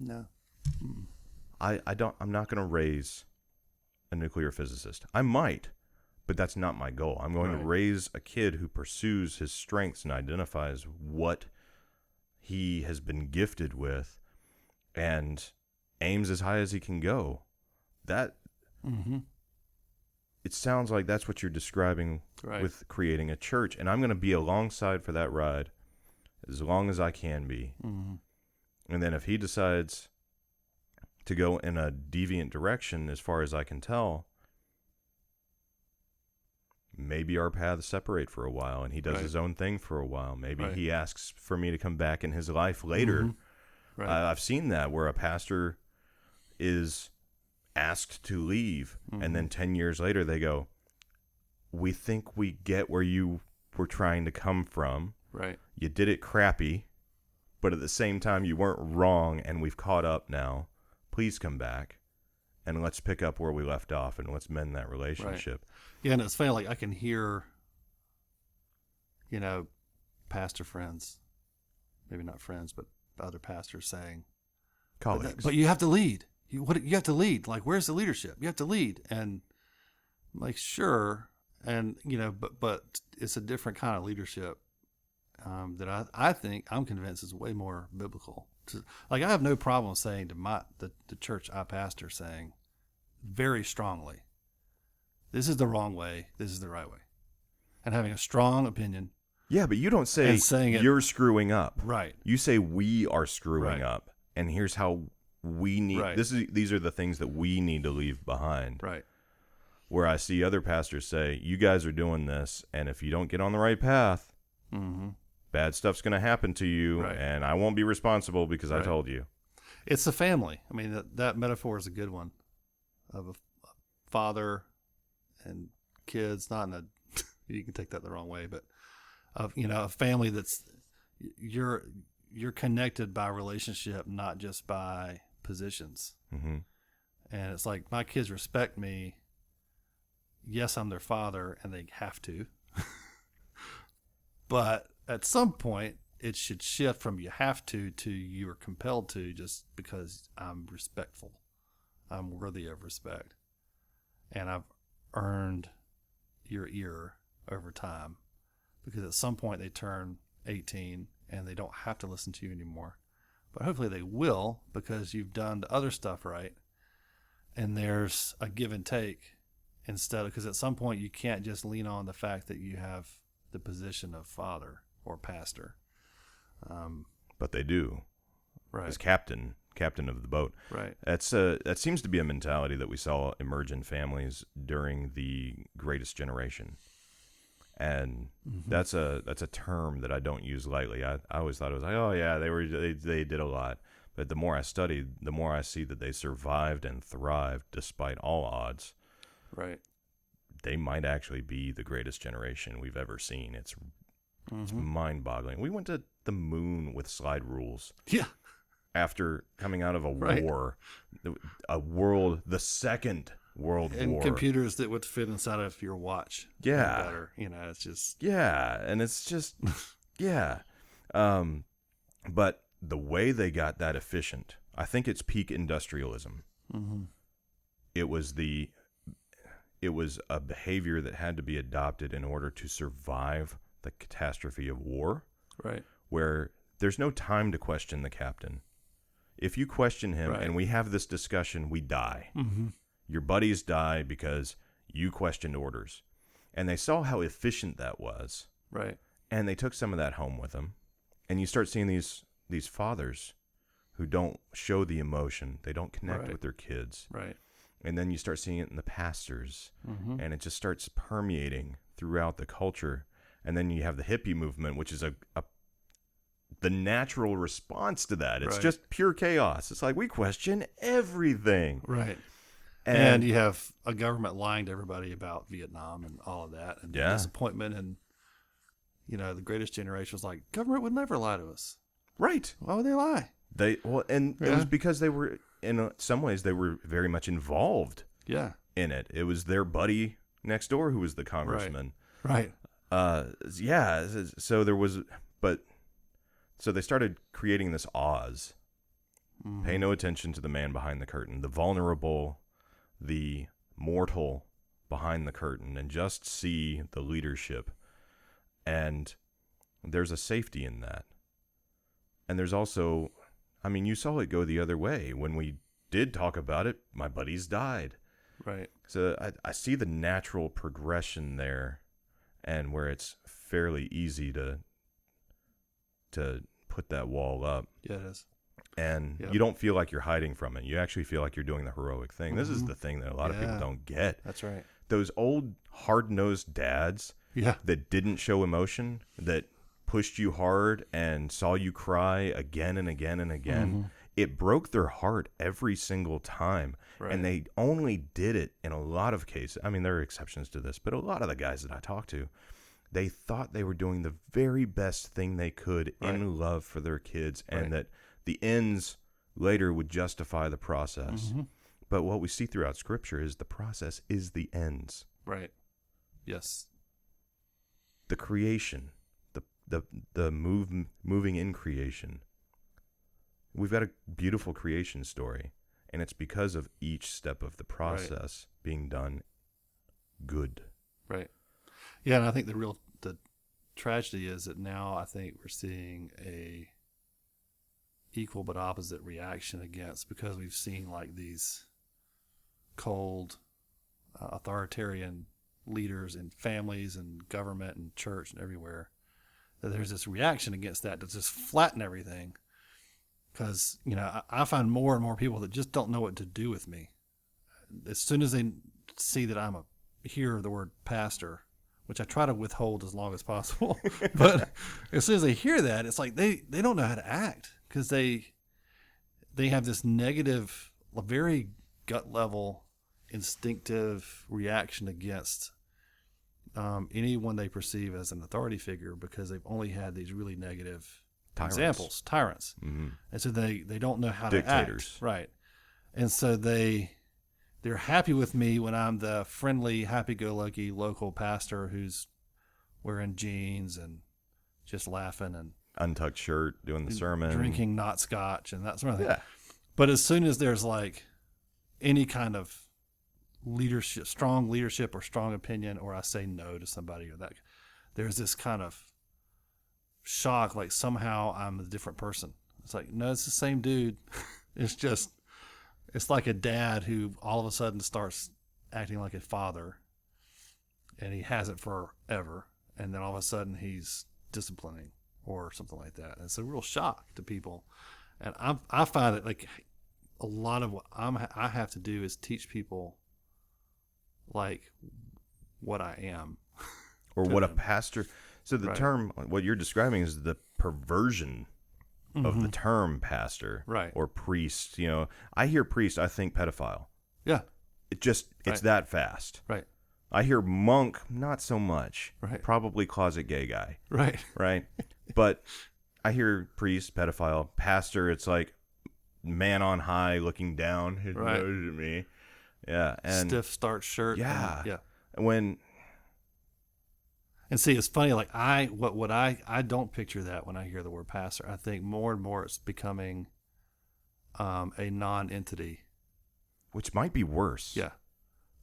No. I'm not going to raise a nuclear physicist. I might, but that's not my goal. I'm going to raise a kid who pursues his strengths and identifies what he has been gifted with and aims as high as he can go. it sounds like that's what you're describing with creating a church. And I'm going to be alongside for that ride as long as I can be. Mm-hmm. And then if he decides to go in a deviant direction, as far as I can tell, maybe our paths separate for a while and he does his own thing for a while. Maybe he asks for me to come back in his life later. Mm-hmm. I've seen that where a pastor is asked to leave, and then 10 years later they go, we think we get where you were trying to come from. Right. You did it crappy, but at the same time you weren't wrong, and we've caught up now. Please come back, and let's pick up where we left off, and let's mend that relationship. Right. Yeah, and it's funny, like I can hear, pastor friends, maybe not friends, but other pastors saying, colleagues. But you have to lead. You have to lead. Like, where's the leadership? You have to lead. And I'm like, sure. And, but it's a different kind of leadership that I think, I'm convinced is way more biblical. Like, I have no problem saying to the church I pastor, saying very strongly, this is the wrong way. This is the right way. And having a strong opinion. Yeah, but you don't say you're screwing up. Right. You say we are screwing up. And here's how we need these are the things that we need to leave behind. Right. Where I see other pastors say, you guys are doing this, and if you don't get on the right path, bad stuff's going to happen to you, and I won't be responsible because I told you. It's a family. I mean, that metaphor is a good one of a father and kids, not in a, you can take that the wrong way, but of, a family that's, you're connected by relationship, not just by positions. Mm-hmm. And it's like, my kids respect me. Yes, I'm their father, and they have to. But at some point, it should shift from you have to you are compelled to, just because I'm respectful. I'm worthy of respect. And I've earned your ear over time. Because at some point, they turn 18, and they don't have to listen to you anymore. But hopefully they will, because you've done the other stuff right. And there's a give and take instead of, because at some point you can't just lean on the fact that you have the position of father or pastor. But they do. Right. As captain of the boat. Right. That seems to be a mentality that we saw emerge in families during the Greatest Generation. And that's a term that I don't use lightly. I always thought it was like, oh yeah, they did a lot. But the more I studied, the more I see that they survived and thrived despite all odds. Right. They might actually be the greatest generation we've ever seen. It's mind-boggling. We went to the moon with slide rules. Yeah. After coming out of a war, the second World War. And computers that would fit inside of your watch. Yeah. Better. It's just. Yeah. And it's just, yeah. But the way they got that efficient, I think it's peak industrialism. Mm-hmm. It was a behavior that had to be adopted in order to survive the catastrophe of war. Right. Where there's no time to question the captain. If you question him and we have this discussion, we die. Mm-hmm. Your buddies die because you questioned orders. And they saw how efficient that was. Right. And they took some of that home with them. And you start seeing these fathers who don't show the emotion. They don't connect with their kids. Right. And then you start seeing it in the pastors. Mm-hmm. And it just starts permeating throughout the culture. And then you have the hippie movement, which is the natural response to that. It's just pure chaos. It's like, we question everything. Right. And you have a government lying to everybody about Vietnam and all of that. And disappointment. And, the Greatest Generation was like, government would never lie to us. Right. Why would they lie? It was because they were, in some ways, they were very much involved in it. It was their buddy next door who was the congressman. Right. So there was, so they started creating this Oz. Mm-hmm. Pay no attention to the man behind the curtain, the vulnerable, the mortal behind the curtain, and just see the leadership. And there's a safety in that. And there's also, you saw it go the other way. When we did talk about it, my buddies died. Right. So I see the natural progression there, and where it's fairly easy to put that wall up. Yeah, it is. And Yep. you don't feel like you're hiding from it. You actually feel like you're doing the heroic thing. This is Mhm. the thing that a lot of people Yeah. don't get. That's right. Those old hard-nosed dads Yeah. that didn't show emotion, that pushed you hard and saw you cry again and again and again, Mhm. it broke their heart every single time. Right. And they only did it in a lot of cases. I mean, there are exceptions to this, but a lot of the guys that I talk to, they thought they were doing the very best thing they could in love for their kids, and that the ends later would justify the process. Mhm. But what we see throughout Scripture is the process is the ends. Right. Yes. The creation, the moving in creation. We've got a beautiful creation story, and it's because of each step of the process being done good. Right. Yeah, and I think the tragedy is that now I think we're seeing a equal but opposite reaction against, because we've seen like these cold authoritarian leaders in families and government and church and everywhere, that there's this reaction against that to just flatten everything. Because, I find more and more people that just don't know what to do with me. As soon as they see that hear the word pastor, which I try to withhold as long as possible, but as soon as they hear that, it's like they don't know how to act, because they have this negative, very gut level, instinctive reaction against anyone they perceive as an authority figure, because they've only had these really negative tyrants. Mm-hmm. And so they don't know how Dictators. to act. Right. And so they're happy with me when I'm the friendly, happy-go-lucky local pastor who's wearing jeans and just laughing and Untucked shirt, doing the sermon. drinking not Scotch and that sort of thing. Yeah. But as soon as there's like any kind of leadership, strong leadership or strong opinion, or I say no to somebody or that, there's this kind of shock, like somehow I'm a different person. It's like, no, it's the same dude. It's like a dad who all of a sudden starts acting like a father, and he hasn't forever, and then all of a sudden he's disciplining or something like that. And it's a real shock to people. And I find that like a lot of what I have to do is teach people like what I am. Or what a pastor. So the Right. term, what you're describing is the perversion of the term pastor, Right. or priest. I hear priest, I think pedophile. Yeah. It's Right. that fast. Right. I hear monk, not so much. Right. Probably closet gay guy, Right. right? But I hear priest, pedophile, pastor. It's like man on high, looking down his Right. nose at me. Yeah, and Stiff starched shirt. Yeah. Yeah. when And see, it's funny. Like I don't picture that when I hear the word pastor. I think more and more it's becoming a non-entity. which might be worse. Yeah,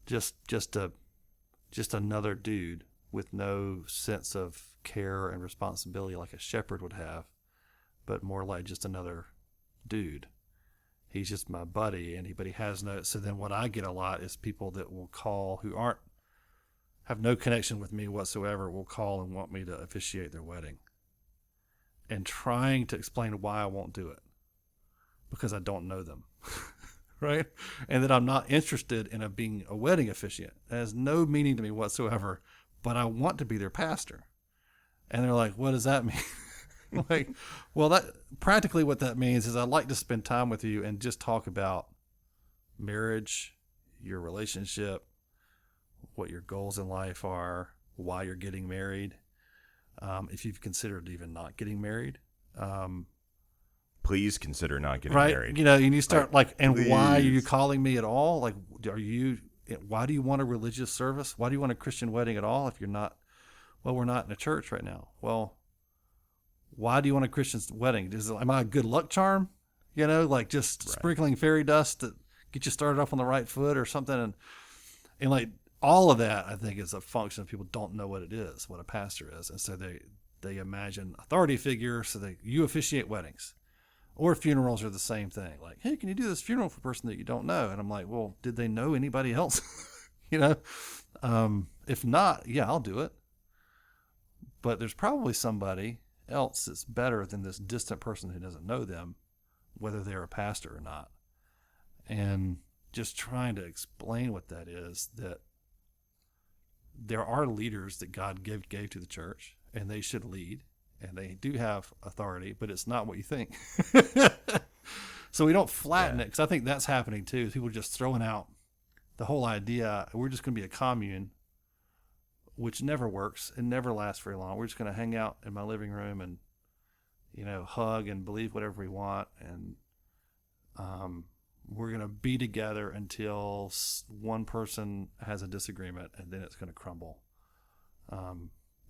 just another dude with no sense of care and responsibility like a shepherd would have, but more like just another dude. He's just my buddy, but he has no. So then, what I get a lot is people that will call who have no connection with me whatsoever, will call and want me to officiate their wedding, and trying to explain why I won't do it, because I don't know them. Right? And that I'm not interested in being a wedding officiant. It has no meaning to me whatsoever, but I want to be their pastor. And they're like, what does that mean? Like, well, that practically what that means is I'd like to spend time with you and just talk about marriage, your relationship, what your goals in life are, why you're getting married, if you've considered even not getting married. Please consider not getting Right. married. And you start and why are you please. calling me at all? Like, why do you want a religious service? Why do you want a Christian wedding at all if you're not, well, we're not in a church right now. Well, why do you want a Christian wedding? Am I a good luck charm? Like just sprinkling fairy dust to get you started off on the right foot or something. And like all of that, I think, is a function of people don't know what it is, what a pastor is. And so they imagine authority figure, so you officiate weddings. Or funerals are the same thing. Like, hey, can you do this funeral for a person that you don't know? And I'm like, well, did they know anybody else? You know, if not, yeah, I'll do it. But there's probably somebody else that's better than this distant person who doesn't know them, whether they're a pastor or not. And just trying to explain what that is, that there are leaders that God gave to the church, and they should lead, and they do have authority, but it's not what you think. So we don't flatten it, because I think that's happening too. People are just throwing out the whole idea, we're just going to be a commune, which never works and never lasts very long. We're just going to hang out in my living room and, you know, hug and believe whatever we want, and we're going to be together until one person has a disagreement, and then it's going to crumble.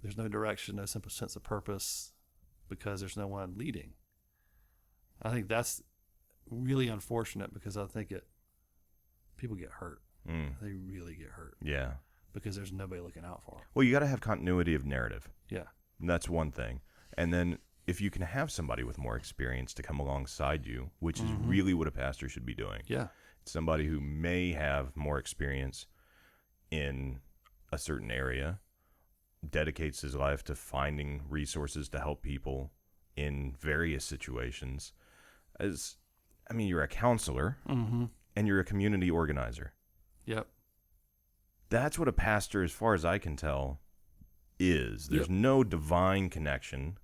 There's no direction, no simple sense of purpose, because there's no one leading. I think that's really unfortunate, because I think people get hurt. They really get hurt. Yeah. Because there's nobody looking out for them. Well, you got to have continuity of narrative. Yeah. And that's one thing. And then if you can have somebody with more experience to come alongside you, which is really what a pastor should be doing. Yeah. Somebody who may have more experience in a certain area, dedicates his life to finding resources to help people in various situations. You're a counselor and you're a community organizer. Yep. That's what a pastor, as far as I can tell, is. There's no divine connection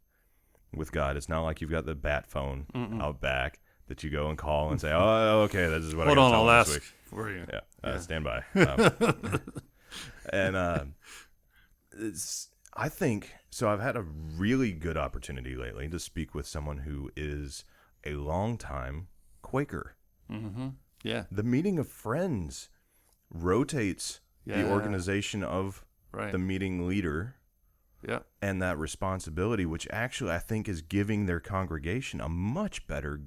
with God. It's not like you've got the bat phone out back that you go and call and say, oh, okay, this is what I got to tell them this week. For you. Yeah, stand by. I think, so I've had a really good opportunity lately to speak with someone who is a longtime Quaker. Mm-hmm. Yeah. The meeting of friends rotates the organization of the meeting leader and that responsibility, which actually I think is giving their congregation a much better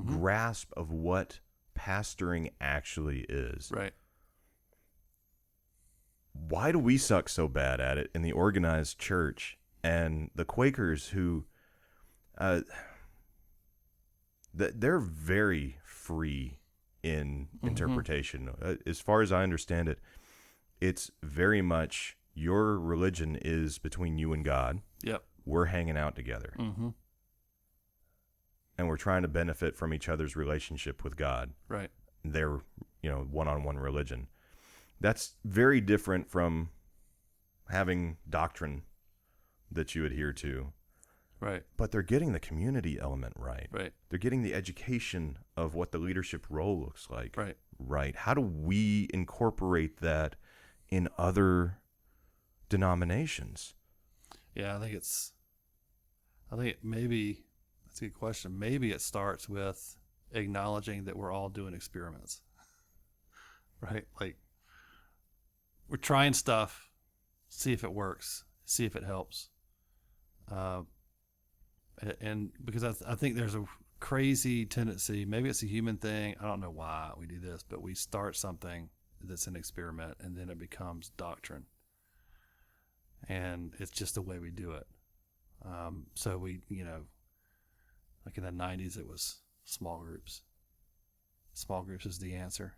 grasp of what pastoring actually is. Right. Why do we suck so bad at it in the organized church? And the Quakers who, they're very free in interpretation. As far as I understand it, it's very much your religion is between you and God. Yep. We're hanging out together. And we're trying to benefit from each other's relationship with God. Right. Their, one-on-one religion. That's very different from having doctrine that you adhere to. Right. But they're getting the community element right. Right. They're getting the education of what the leadership role looks like. Right. Right. How do we incorporate that in other denominations? Yeah, I think maybe, that's a good question. Maybe it starts with acknowledging that we're all doing experiments. Right? Like, we're trying stuff, see if it works, see if it helps. And because I think there's a crazy tendency, maybe it's a human thing, I don't know why we do this, but we start something that's an experiment and then it becomes doctrine. And it's just the way we do it. So we, like in the 90s, it was small groups. Small groups is the answer.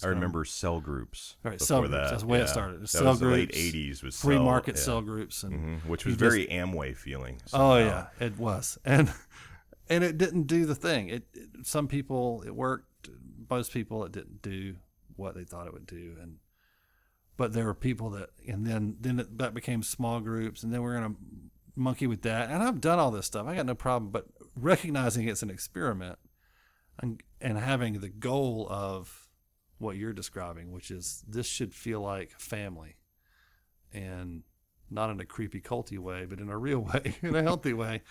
I remember cell groups. Right, cell groups. That. That's the way it started. That cell was groups, the late 80s. Was free market cell groups. And which was very Amway feeling. Somehow. Oh, yeah, it was. And it didn't do the thing. Some people, it worked. Most people, it didn't do what they thought it would do. But there were people that, and then that became small groups, and then we're going to monkey with that. And I've done all this stuff. I got no problem. But recognizing it's an experiment and having the goal of what you're describing, which is this should feel like family, and not in a creepy culty way, but in a real way, in a healthy way,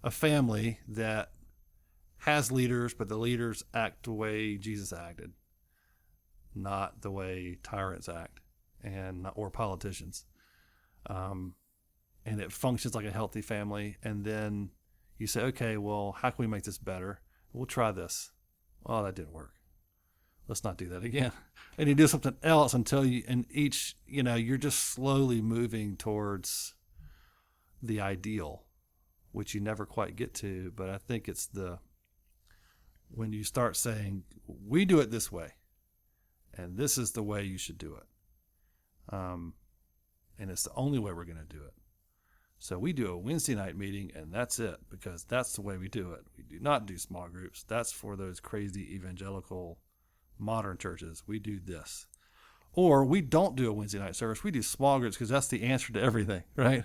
a family that has leaders, but the leaders act the way Jesus acted, not the way tyrants act or politicians. And it functions like a healthy family. And then you say, okay, well, how can we make this better? We'll try this. Oh, that didn't work. Let's not do that again. And you do something else until you're just slowly moving towards the ideal, which you never quite get to. But I think it's the when you start saying, we do it this way, and this is the way you should do it. And it's the only way we're going to do it. So we do a Wednesday night meeting, and that's it, because that's the way we do it. We do not do small groups. That's for those crazy evangelical modern churches. We do this. Or we don't do a Wednesday night service. We do small groups because that's the answer to everything, right?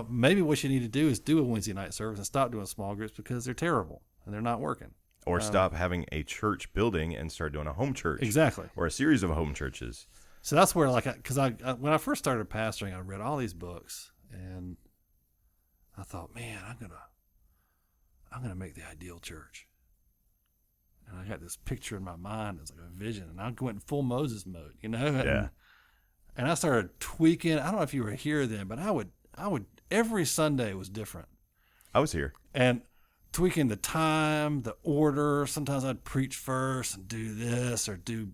Maybe what you need to do is do a Wednesday night service and stop doing small groups because they're terrible and they're not working. Or stop having a church building and start doing a home church. Exactly. Or a series of home churches. So that's where, because when I first started pastoring, I read all these books, and I thought, man, I'm gonna make the ideal church. And I got this picture in my mind. It's like a vision, and I went in full Moses mode, Yeah. And I started tweaking. I don't know if you were here then, but I would every Sunday was different. I was here. And tweaking the time, the order. Sometimes I'd preach first and do this or do,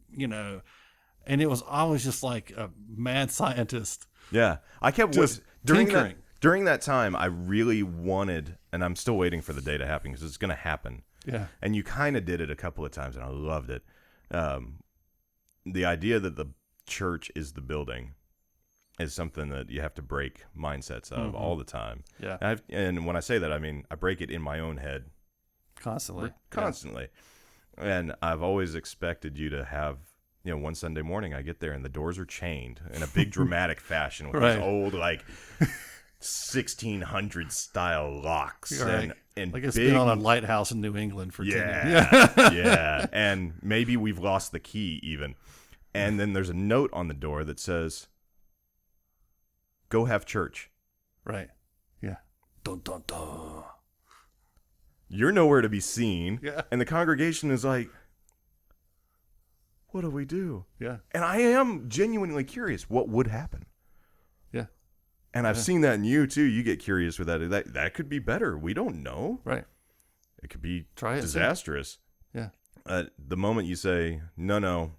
and it was always just like a mad scientist. Yeah. I kept just tinkering. During that time, I really wanted, and I'm still waiting for the day to happen because it's going to happen. Yeah. And you kind of did it a couple of times, and I loved it. The idea that the church is the building is something that you have to break mindsets of all the time. Yeah. And when I say that, I mean, I break it in my own head. Constantly. Yeah. And I've always expected you to have, one Sunday morning I get there and the doors are chained in a big dramatic fashion with these old, 1600 style locks. Right. And like it's big, been on a lighthouse in New England for 10 years. Yeah. And maybe we've lost the key even. And then there's a note on the door that says, go have church. Right. Yeah. Dun, dun, dun. You're nowhere to be seen. Yeah. And the congregation is like, what do we do? Yeah. And I am genuinely curious what would happen. Yeah. And I've seen that in you too. You get curious with that. That could be better. We don't know. Right. It could be Try it, disastrous. Yeah. The moment you say, no,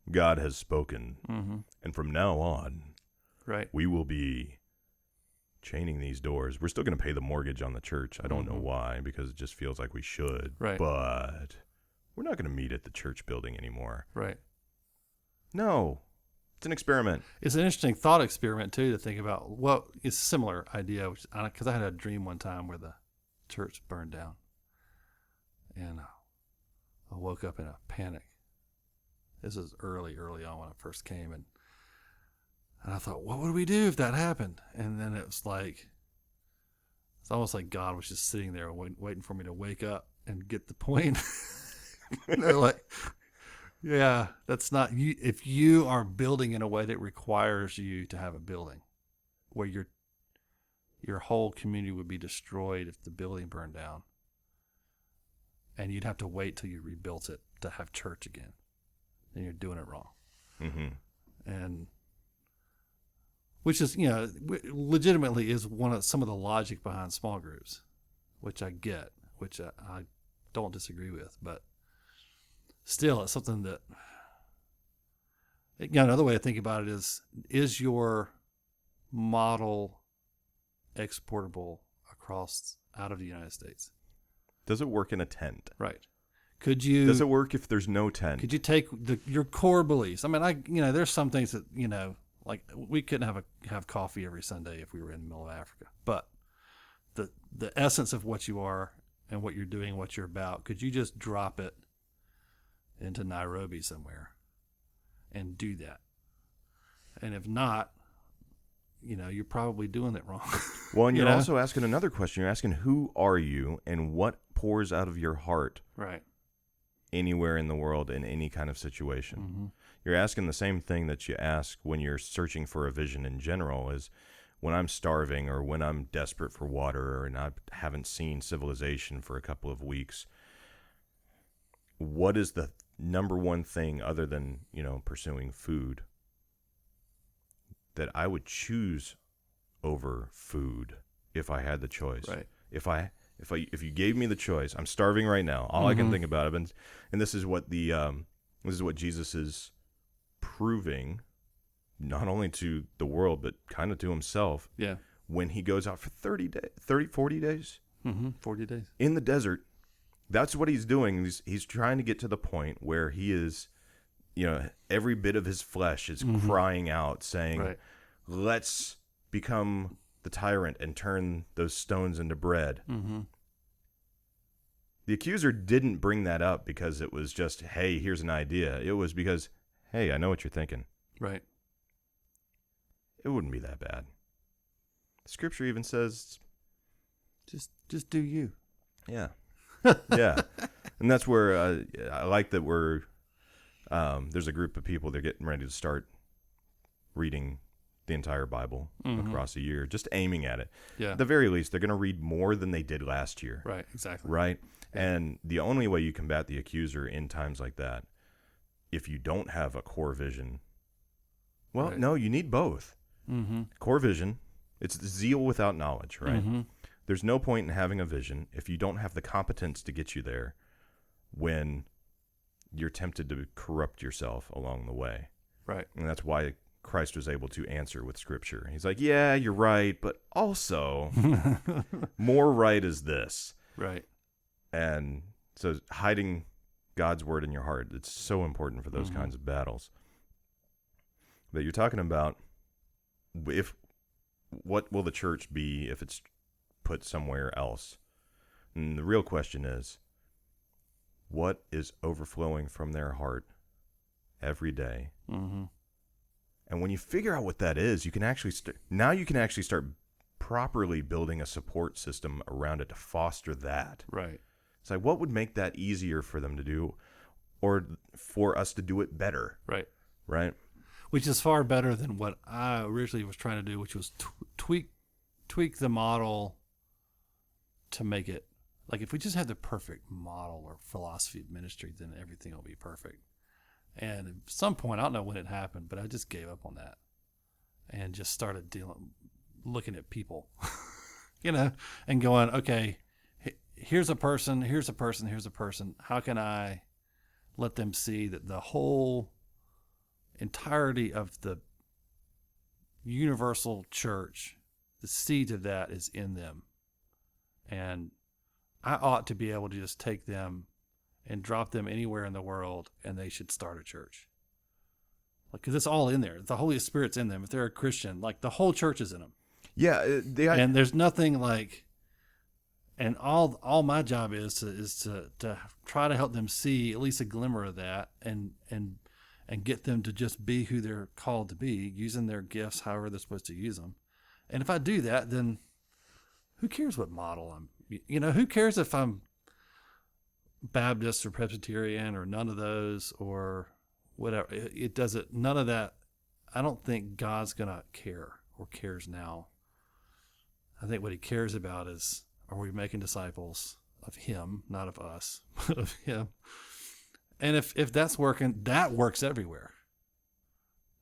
God has spoken. Mm-hmm. And from now on, right, we will be chaining these doors. We're still going to pay the mortgage on the church. I don't know why, because it just feels like we should. Right. But we're not going to meet at the church building anymore. Right. No. It's an experiment. It's an interesting thought experiment, too, to think about. Well, it's a similar idea, because I had a dream one time where the church burned down. And I woke up in a panic. This was early on when I first came. And I thought, what would we do if that happened? And then it was like, it's almost like God was just sitting there waiting for me to wake up and get the point. They're like, yeah, that's not you. If you are building in a way that requires you to have a building, where your whole community would be destroyed if the building burned down, and you'd have to wait till you rebuilt it to have church again, then you're doing it wrong. Mm-hmm. And which is, legitimately is some of the logic behind small groups, which I get, which I don't disagree with, but still, it's something that, another way to think about it is your model exportable out of the United States? Does it work in a tent? Right. Does it work if there's no tent? Could you take your core beliefs? I mean, there's some things that, like we couldn't have coffee every Sunday if we were in the middle of Africa, but the essence of what you are and what you're doing, what you're about, could you just drop it into Nairobi somewhere and do that? And if not, you're probably doing it wrong. Well, and you're also asking another question. You're asking, who are you and what pours out of your heart? Right. Anywhere in the world in any kind of situation. Mm-hmm. You're asking the same thing that you ask when you're searching for a vision in general, is when I'm starving or when I'm desperate for water and I haven't seen civilization for a couple of weeks, what is the number one thing other than, pursuing food that I would choose over food if I had the choice? Right. If you gave me the choice, I'm starving right now. All I can think about it, and this is what what Jesus is proving, not only to the world but kind of to himself. Yeah. When he goes out for 40 days. Mm-hmm. 40 days In the desert, That's what he's doing. He's trying to get to the point where he is, every bit of his flesh is crying out, saying, let's become the tyrant and turn those stones into bread. Mm-hmm. The accuser didn't bring that up because it was just, hey, here's an idea. It was because, hey, I know what you're thinking. Right. It wouldn't be that bad. Scripture even says, just do you. Yeah. Yeah. And that's where I like that there's a group of people, they're getting ready to start reading the entire Bible across a year, just aiming at it. Yeah. At the very least, they're going to read more than they did last year. Right, exactly. Right? And the only way you combat the accuser in times like that, if you don't have a core vision, no, you need both. Mm-hmm. Core vision, it's zeal without knowledge, right? Mm-hmm. There's no point in having a vision if you don't have the competence to get you there when you're tempted to corrupt yourself along the way. Right. And that's why Christ was able to answer with Scripture. He's like, yeah, you're right, but also more right is this. Right. And so hiding God's word in your heart, it's so important for those kinds of battles. But you're talking about what will the church be if it's put somewhere else? And the real question is, what is overflowing from their heart every day? Mm-hmm. And when you figure out what that is, you can actually start properly building a support system around it to foster that. Right. It's like, what would make that easier for them to do, or for us to do it better? Right. Right. Which is far better than what I originally was trying to do, which was tweak the model to make it, like, if we just had the perfect model or philosophy of ministry, then everything will be perfect. And at some point, I don't know when it happened, but I just gave up on that and just started looking at people, and going, okay, here's a person. How can I let them see that the whole entirety of the universal church, the seed of that is in them. And I ought to be able to just take them and drop them anywhere in the world, and they should start a church. Like, 'cause it's all in there. The Holy Spirit's in them. If they're a Christian, like, the whole church is in them. Yeah. And there's nothing like, and all my job is to try to help them see at least a glimmer of that, and get them to just be who they're called to be, using their gifts however they're supposed to use them. And if I do that, then who cares what model I'm, who cares if I'm Baptist or Presbyterian or none of those or whatever. It doesn't, none of that. I don't think God's going to care or cares now. I think what he cares about is, are we making disciples of him, not of us, but of him? And if that's working, that works everywhere.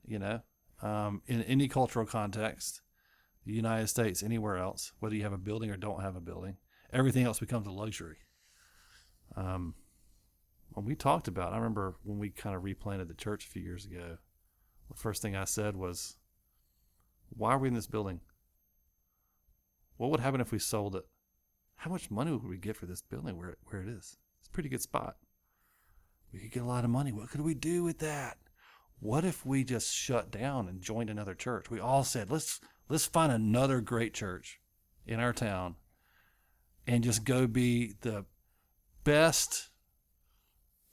In any cultural context, the United States, anywhere else, whether you have a building or don't have a building, everything else becomes a luxury. When we talked about, I remember when we kind of replanted the church a few years ago, the first thing I said was, why are we in this building? What would happen if we sold it? How much money would we get for this building where it is? It's a pretty good spot. We could get a lot of money. What could we do with that? What if we just shut down and joined another church? We all said, let's find another great church in our town and just go be the best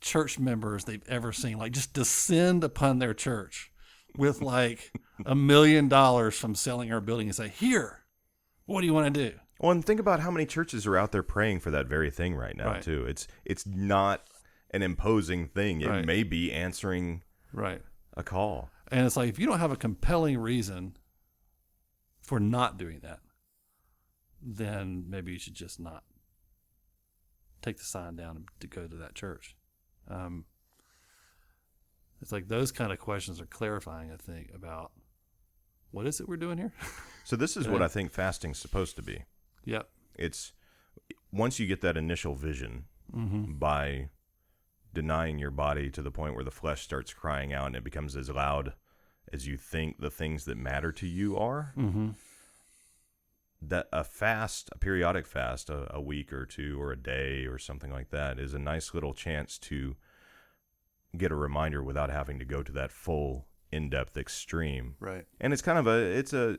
church members they've ever seen. Like, just descend upon their church with like $1 million from selling our building and say, here, what do you want to do? Well, and think about how many churches are out there praying for that very thing right now, too. It's not an imposing thing. It may be answering a call. And it's like, if you don't have a compelling reason for not doing that, then maybe you should just not take the sign down to go to that church. It's like those kind of questions are clarifying, I think, about what is it we're doing here? So this is what I think fasting's supposed to be. Yep. It's once you get that initial vision by denying your body to the point where the flesh starts crying out and it becomes as loud as you think the things that matter to you are, that a periodic fast, a week or two or a day or something like that, is a nice little chance to get a reminder without having to go to that full in-depth extreme. Right. And it's kind of it's a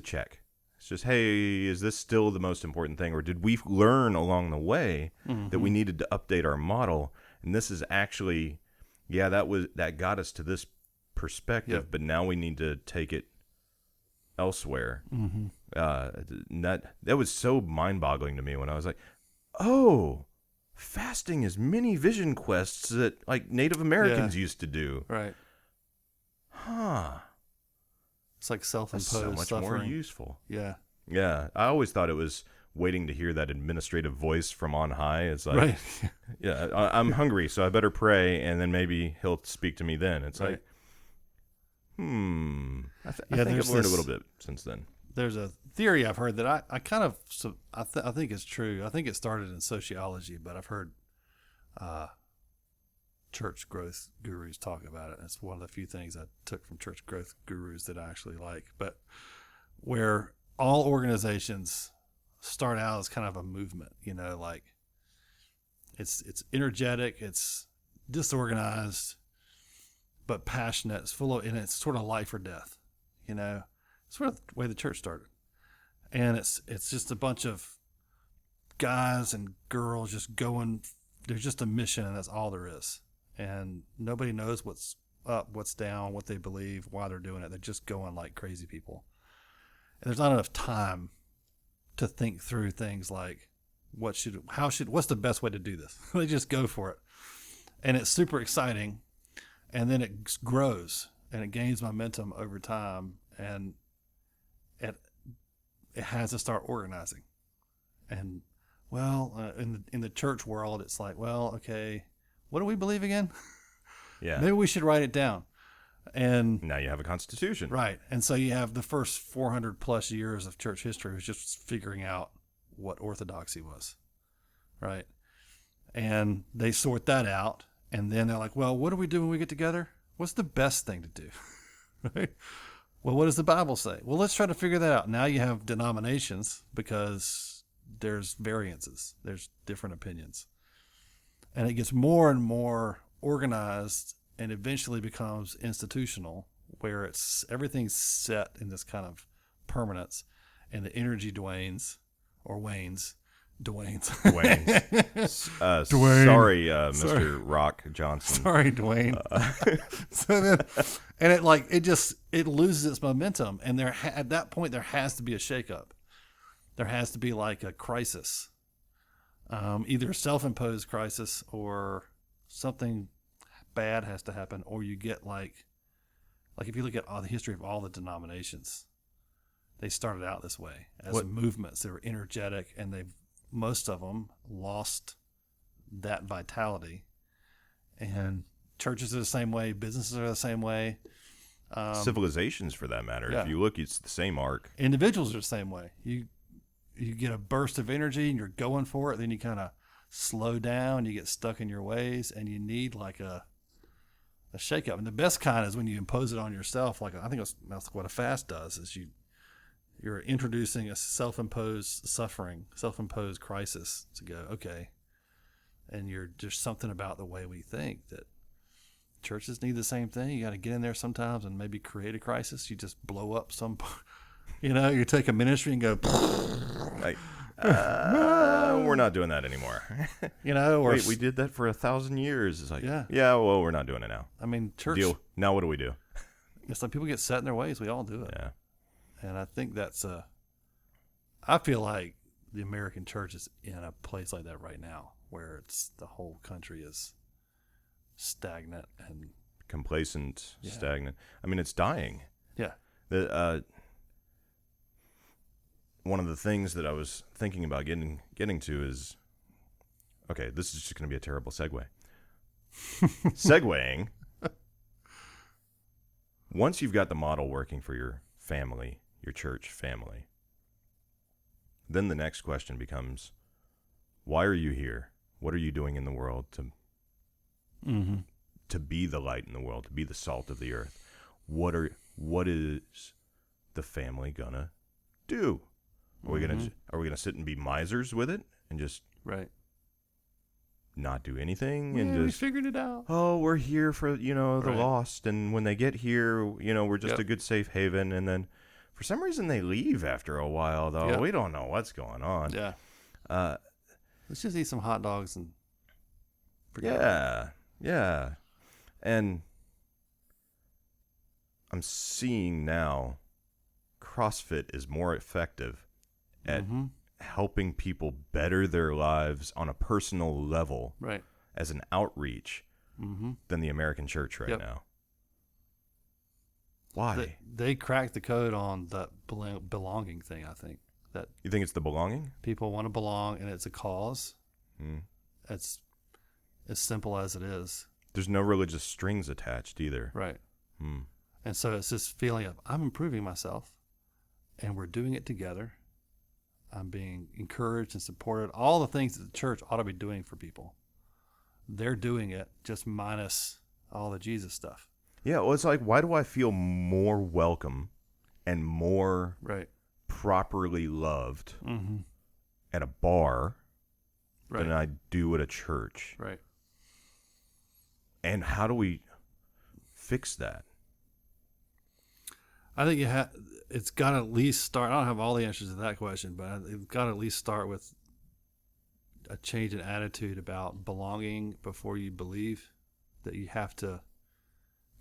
check. It's just, hey, is this still the most important thing, or did we learn along the way that we needed to update our model? And this is actually, that got us to this perspective, but now we need to take it elsewhere. That was so mind-boggling to me when I was like, oh, fasting is mini vision quests that like Native Americans used to do. Right. Huh. It's like self-imposed so much suffering. more useful. Yeah. Yeah. I always thought it was waiting to hear that administrative voice from on high. It's like, Right. yeah, I'm hungry, so I better pray, and then maybe he'll speak to me then. It's like, I think I've learned a little bit since then. There's a theory I've heard that I kind of, I think it's true. I think it started in sociology, but I've heard church growth gurus talk about it. It's one of the few things I took from church growth gurus that I actually like. But where all organizations start out as kind of a movement, like it's energetic, it's disorganized, but passionate. It's and it's sort of life or death, sort of the way the church started. And it's just a bunch of guys and girls just going, there's just a mission, and that's all there is. And nobody knows what's up, what's down, what they believe, why they're doing it. They're just going like crazy people. And there's not enough time to think through things like what's the best way to do this? They just go for it. And it's super exciting. And then it grows and it gains momentum over time. And it has to start organizing. And in the church world, it's like, well, okay, what do we believe again? Yeah. Maybe we should write it down. And now you have a constitution. Right. And so you have the first 400 plus years of church history was just figuring out what orthodoxy was. Right. And they sort that out. And then they're like, well, what do we do when we get together? What's the best thing to do? Right. Well, what does the Bible say? Well, let's try to figure that out. Now you have denominations because there's variances. There's different opinions. And it gets more and more organized and eventually becomes institutional, where everything's set in this kind of permanence, and the energy wanes. Dwayne. Dwayne. Sorry, Mr. Rock Johnson. Sorry, Dwayne. So then, and it loses its momentum, and at that point there has to be a shakeup. There has to be like a crisis, either a self-imposed crisis or something bad has to happen, or you get like if you look at all the history of all the denominations, they started out this way as movements. They were energetic, and most of them lost that vitality. And churches are the same way, businesses are the same way, civilizations for that matter. Yeah. If you look, it's the same arc. Individuals are the same way. You get a burst of energy and you're going for it, then you kind of slow down, you get stuck in your ways, and you need like a shake-up. And the best kind is when you impose it on yourself. Like I think that's what a fast does, is you're introducing a self-imposed suffering, self-imposed crisis to go, okay. And there's something about the way we think that churches need the same thing. You got to get in there sometimes and maybe create a crisis. You just blow up you take a ministry and go, like, we're not doing that anymore. Or wait, we did that for 1,000 years. It's like, yeah, well, we're not doing it now. I mean, church. Deal. Now what do we do? It's like people get set in their ways. We all do it. Yeah. And I think I feel like the American church is in a place like that right now, where the whole country is stagnant and complacent, stagnant. I mean, it's dying. Yeah. One of the things that I was thinking about getting to is, okay, this is just going to be a terrible segue. Segueing. Once you've got the model working for your family, your church family, then the next question becomes, why are you here? What are you doing in the world to be the light in the world, to be the salt of the earth? What is the family gonna do? Are we gonna sit and be misers with it and just right not do anything and we just figured it out? Oh, we're here for the Right. lost, and when they get here, we're just Yep. a good safe haven, and then for some reason they leave after a while. Though Yep. we don't know what's going on. Yeah. Uh, Let's just eat some hot dogs and forget about it. yeah, and I'm seeing now CrossFit is more effective at helping people better their lives on a personal level Right. as an outreach than the American church right Yep. now. Why? They cracked the code on that belonging thing, I think. That You think it's the belonging? people want to belong, and it's a cause. Mm. It's as simple as it is. There's no religious strings attached either. Right. Hmm. And so it's this feeling of, I'm improving myself, and we're doing it together. I'm being encouraged and supported. All the things that the church ought to be doing for people. They're doing it, just minus all the Jesus stuff. Yeah, well, it's like, why do I feel more welcome and more Right. properly loved Mm-hmm. at a bar Right. than I do at a church? Right. And how do we fix that? I think it's got to at least start. I don't have all the answers to that question, but it's got to at least start with a change in attitude about belonging before you believe. That you have to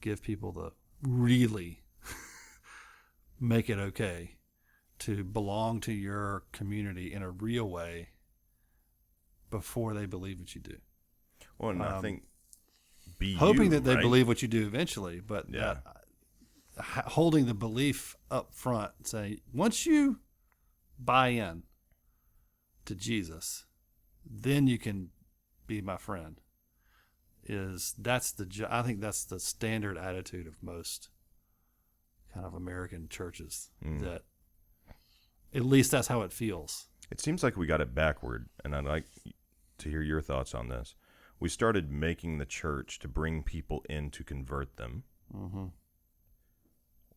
give people the really make it okay to belong to your community in a real way before they believe what you do. Well, and I think Hoping that they right? believe what you do eventually, but Yeah. holding the belief up front, saying, once you buy in to Jesus, then you can be my friend. I think that's the standard attitude of most kind of American churches. That at least that's how it feels. It seems like we got it backward, and I'd like to hear your thoughts on this. We started making the church to bring people in to convert them,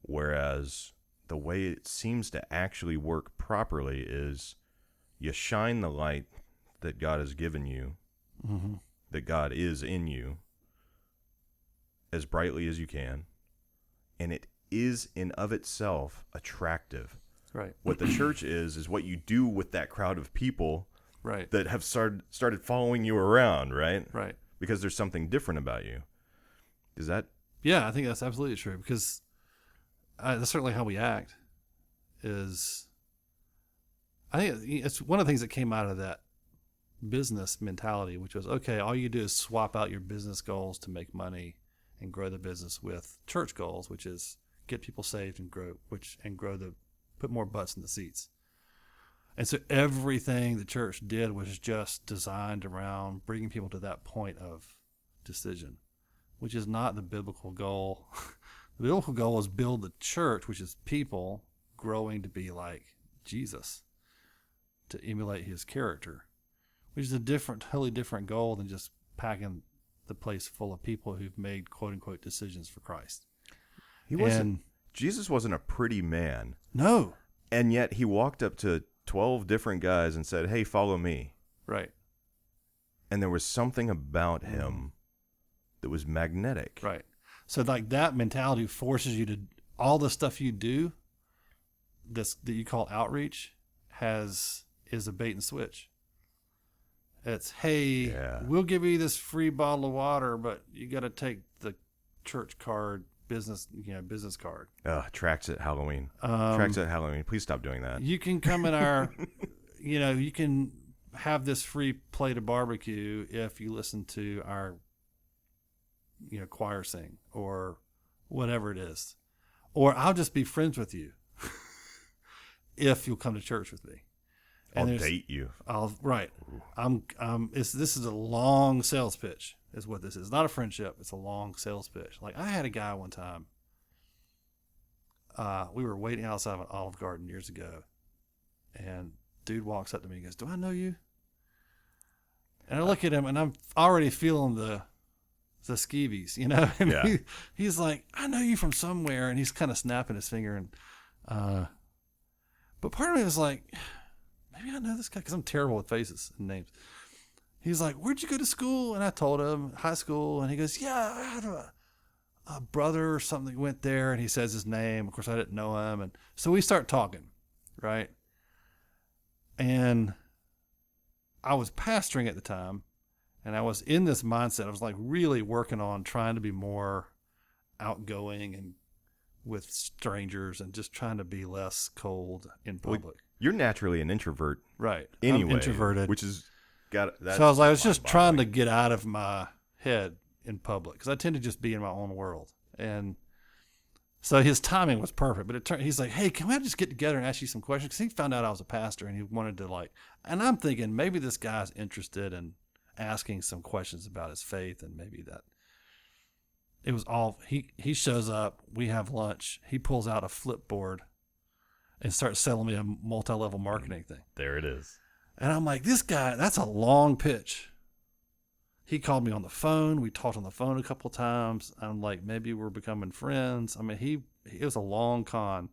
whereas the way it seems to actually work properly is you shine the light that God has given you, that God is in you, as brightly as you can, and it is in of itself attractive. Right. What the church is what you do with that crowd of people Right. that have started following you around, right? Right. Because there's something different about you. Is that? Yeah, I think that's absolutely true, because that's certainly how we act. I think it's one of the things that came out of that business mentality, which was, okay, all you do is swap out your business goals to make money and grow the business with church goals, which is get people saved and put more butts in the seats. And so everything the church did was just designed around bringing people to that point of decision, which is not the biblical goal. The biblical goal is build the church, which is people growing to be like Jesus, to emulate his character, which is totally different goal than just packing the place full of people who've made quote unquote decisions for Christ. Jesus wasn't a pretty man. No. And yet he walked up to 12 different guys and said, "Hey, follow me." Right. And there was something about him that was magnetic. Right. So like that mentality forces you to, all the stuff you do that you call outreach is a bait and switch. It's, hey, we'll give you this free bottle of water, but you got to take the church card, business card. Tracks at Halloween. Tracks at Halloween. Please stop doing that. You can come in our, you can have this free plate of barbecue if you listen to our, choir sing or whatever it is. Or I'll just be friends with you if you'll come to church with me. I'll date you. Right. This is a long sales pitch is what this is. It's not a friendship. It's a long sales pitch. Like I had a guy one time, we were waiting outside of an Olive Garden years ago, and dude walks up to me and goes, "Do I know you?" And I look at him and I'm already feeling the skeevies, and Yeah. he's like, "I know you from somewhere," and he's kind of snapping his finger, and But part of me was like, maybe I know this guy because I'm terrible with faces and names. He's like, where'd you go to school? And I told him, high school. And he goes, yeah, I had a brother or something that went there. And he says his name. Of course, I didn't know him. And so we start talking, right? And I was pastoring at the time. And I was in this mindset. I was like really working on trying to be more outgoing and with strangers and just trying to be less cold in public. Well, you're naturally an introvert. Right. Anyway. I'm introverted. Which is so I was like, I was just trying to get out of my head in public because I tend to just be in my own world. And so his timing was perfect. But he's like, hey, can we just get together and ask you some questions? Because he found out I was a pastor and he wanted to and I'm thinking maybe this guy's interested in asking some questions about his faith and maybe that. It was all, he shows up, we have lunch, he pulls out a Flipboard and starts selling me a multi-level marketing thing. There it is. And I'm like, this guy, that's a long pitch. He called me on the phone. We talked on the phone a couple of times. I'm like, maybe we're becoming friends. I mean, it was a long con.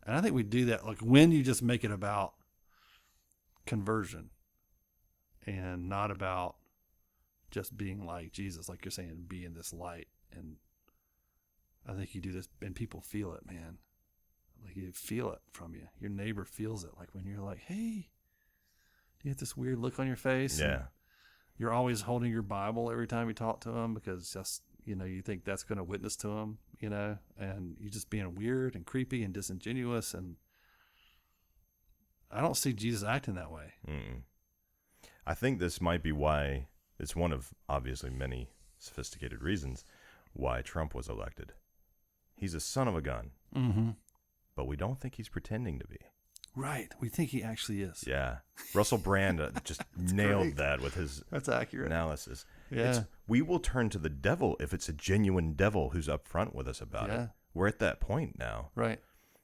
And I think we do that, like when you just make it about conversion and not about just being like Jesus, like you're saying, being this light. And I think you do this and people feel it, man. Like you feel it from you. Your neighbor feels it. Like when you're like, hey, you get this weird look on your face. Yeah. You're always holding your Bible every time you talk to them because just, you think that's going to witness to them, and you're just being weird and creepy and disingenuous. And I don't see Jesus acting that way. Mm-mm. I think this might be why it's one of obviously many sophisticated reasons why Trump was elected. He's a son of a gun, but we don't think he's pretending to be. Right. We think he actually is. Yeah. Russell Brand just nailed that with his That's accurate analysis. Yeah. We will turn to the devil if it's a genuine devil who's up front with us about it. We're at that point now. Right.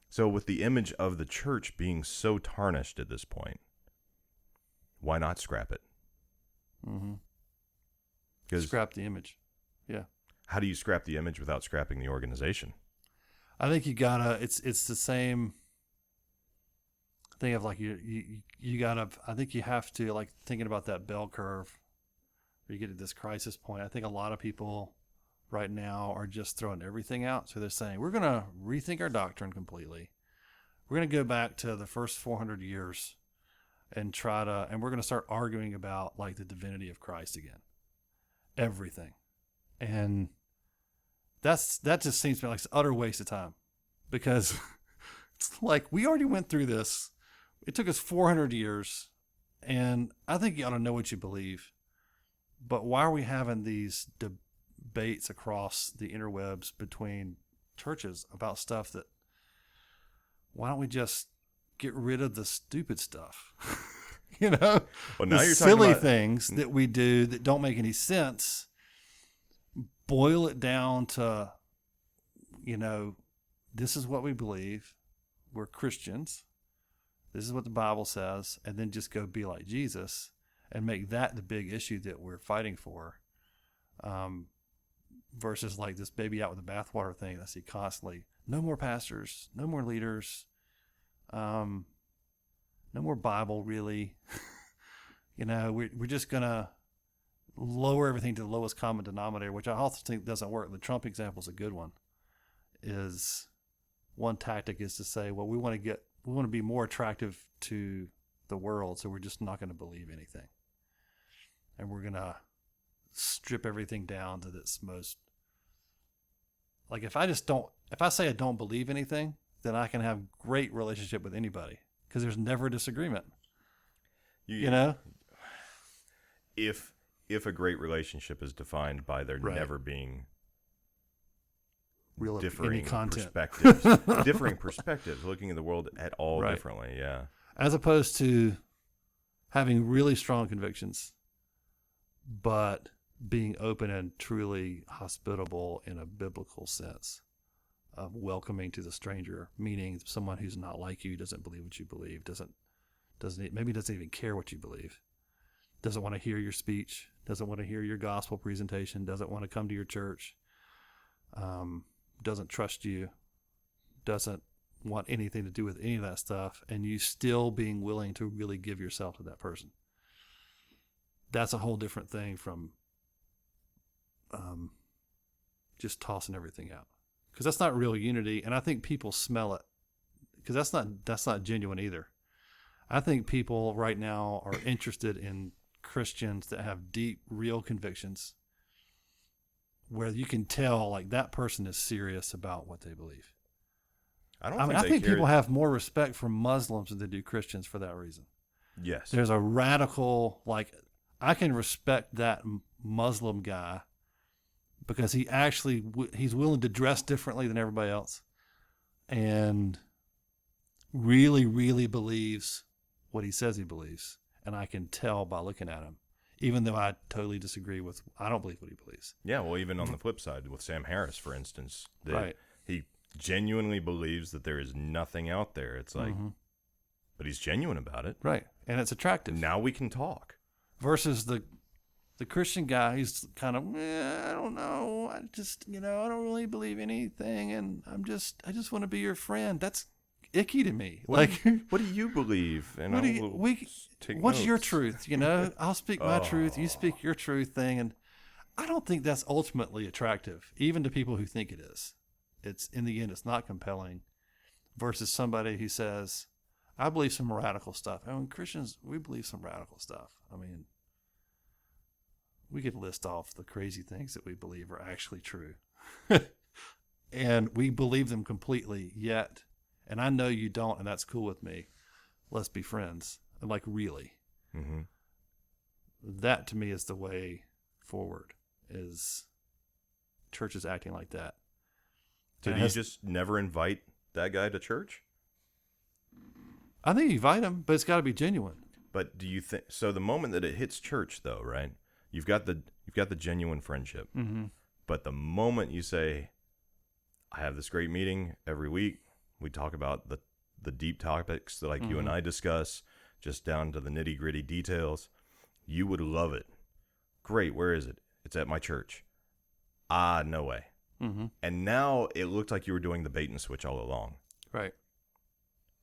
So with the image of the church being so tarnished at this point, why not scrap it? Scrap the image. Yeah. How do you scrap the image without scrapping the organization? I think you gotta, it's the same thing of like you gotta, I think you have to, like thinking about that bell curve where you get to this crisis point. I think a lot of people right now are just throwing everything out. So they're saying, we're going to rethink our doctrine completely. We're going to go back to the first 400 years and and we're going to start arguing about like the divinity of Christ again. Everything. And that just seems to me like it's an utter waste of time because it's like we already went through this. It took us 400 years, and I think you ought to know what you believe. But why are we having these debates across the interwebs between churches about stuff that, why don't we just get rid of the stupid stuff? Well, now the you're silly talking about things that we do that don't make any sense. Boil it down to, this is what we believe. We're Christians. This is what the Bible says. And then just go be like Jesus and make that the big issue that we're fighting for. Versus like this baby out with the bathwater thing I see constantly. No more pastors, no more leaders, no more Bible really. We're just going to lower everything to the lowest common denominator, which I also think doesn't work. The Trump example is a good one. Is one tactic is to say, well, we want to be more attractive to the world, so we're just not going to believe anything. And we're going to strip everything down to this most, like if I say I don't believe anything, then I can have great relationship with anybody because there's never a disagreement. If a great relationship is defined by there never being real differing content. perspectives, differing perspectives, looking at the world at all differently, as opposed to having really strong convictions, but being open and truly hospitable in a biblical sense of welcoming to the stranger, meaning someone who's not like you, doesn't believe what you believe, maybe doesn't even care what you believe, doesn't want to hear your speech, doesn't want to hear your gospel presentation, doesn't want to come to your church, doesn't trust you, doesn't want anything to do with any of that stuff, and you still being willing to really give yourself to that person. That's a whole different thing from just tossing everything out, because that's not real unity, and I think people smell it, because that's not genuine either. I think people right now are interested in Christians that have deep, real convictions, where you can tell like that person is serious about what they believe. I think people have more respect for Muslims than they do Christians for that reason. Yes. There's a radical, like, I can respect that Muslim guy because he actually, he's willing to dress differently than everybody else and really, really believes what he says he believes. And I can tell by looking at him, even though I totally disagree with, I don't believe what he believes. Yeah, well, even on the flip side with Sam Harris, for instance, Right. He genuinely believes that there is nothing out there. It's like, but he's genuine about it. Right. And it's attractive. Now we can talk. Versus the Christian guy, he's kind of, I don't know. I just, I don't really believe anything. And I just want to be your friend. That's icky to me. What do you believe? And what's your truth? I'll speak my truth. You speak your truth thing. And I don't think that's ultimately attractive, even to people who think it is. It's in the end, it's not compelling versus somebody who says, I believe some radical stuff. I mean, Christians, we believe some radical stuff. I mean, we could list off the crazy things that we believe are actually true. And we believe them completely, yet, and I know you don't, and that's cool with me. Let's be friends. And like, really. Mm-hmm. That to me is the way forward, is churches acting like that. Did you just never invite that guy to church? I think you invite him, but it's got to be genuine. But do you think so? The moment that it hits church, though, right? You've got the genuine friendship. Mm-hmm. But the moment you say, "I have this great meeting every week. We talk about the deep topics that like you and I discuss, just down to the nitty gritty details. You would love it. Great. Where is it? It's at my church. No way." Mm-hmm. And now it looked like you were doing the bait and switch all along. Right.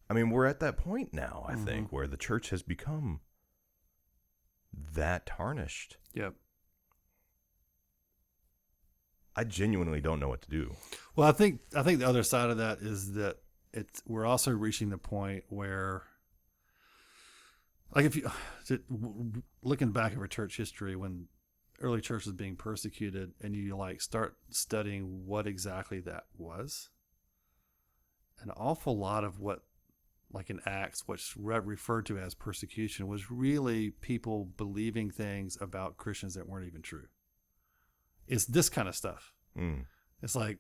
I mean, we're at that point now, I think, where the church has become that tarnished. Yep. I genuinely don't know what to do. Well, I think the other side of that is that we're also reaching the point where, like, if you looking back over church history, when early church was being persecuted, and you like start studying what exactly that was, an awful lot of what, like in Acts, what's referred to as persecution, was really people believing things about Christians that weren't even true. It's this kind of stuff. It's like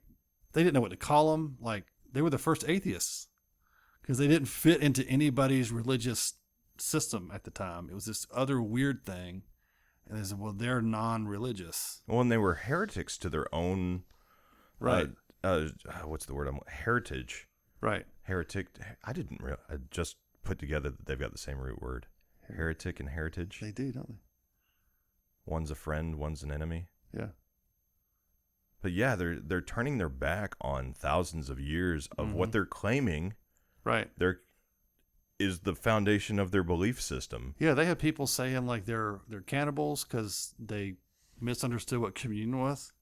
they didn't know what to call them. Like, they were the first atheists because they didn't fit into anybody's religious system at the time. It was this other weird thing. And they said, well, they're non-religious. Well, and they were heretics to their own, right? What's the word? Heritage. Right. Heretic. I didn't realize. I just put together that they've got the same root word. Heretic and heritage. They do, don't they? One's a friend, one's an enemy. Yeah. But yeah, they're turning their back on thousands of years of what they're claiming. Right. Is the foundation of their belief system. Yeah, they have people saying like they're cannibals because they misunderstood what communion was.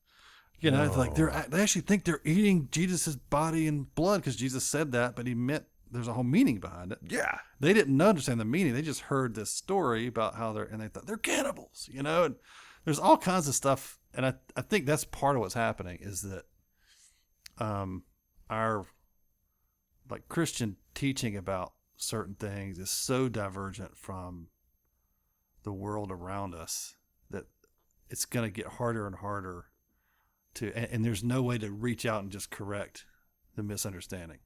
It's like they actually think they're eating Jesus' body and blood because Jesus said that, but he meant there's a whole meaning behind it. Yeah, they didn't understand the meaning. They just heard this story about how they thought they're cannibals. And there's all kinds of stuff, and I think that's part of what's happening is that our like Christian teaching about certain things is so divergent from the world around us that it's going to get harder and harder and there's no way to reach out and just correct the misunderstanding.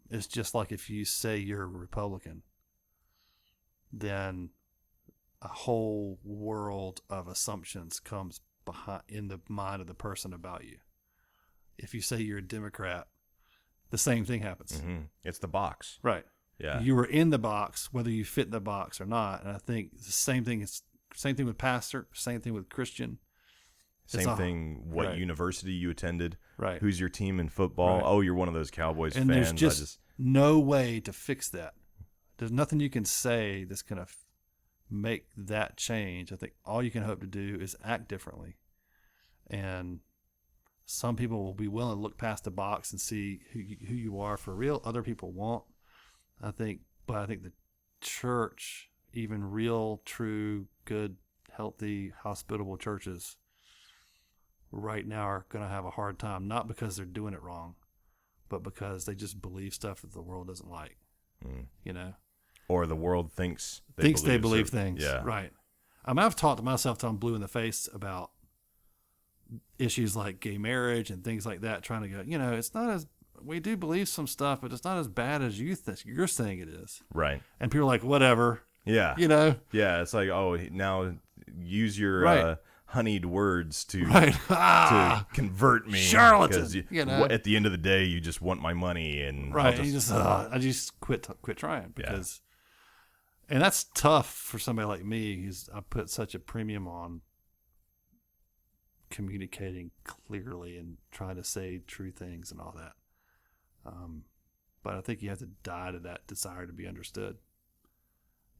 It's just like if you say you're a Republican, then a whole world of assumptions comes behind in the mind of the person about you. If you say you're a Democrat, the same thing happens. It's the box. Right. Yeah. You were in the box, whether you fit in the box or not. And I think the same thing with pastor, same thing with Christian. Same thing. What university you attended? Right. Who's your team in football? Right. Oh, you're one of those Cowboys fans. And there's just no way to fix that. There's nothing you can say that's going to make that change. I think all you can hope to do is act differently. And some people will be willing to look past the box and see who you are for real. Other people won't. I think the church, even real, true, good, healthy, hospitable churches right now are going to have a hard time, not because they're doing it wrong, but because they just believe stuff that the world doesn't like, you know? Or the world thinks they believe things. Yeah. Right. I mean, I've talked to myself till I'm blue in the face about issues like gay marriage and things like that, trying to go, you know, it's not as, we do believe some stuff, but it's not as bad as you're saying it is. Right. And people are like, whatever. Yeah. You know? Yeah. It's like, oh, now use your Right. honeyed words to to convert me. Charlatan. Because You know? at the end of the day, you just want my money. And Right. I just quit trying because, and that's tough for somebody like me who's, I put such a premium on communicating clearly and trying to say true things and all that. But I think you have to die to that desire to be understood.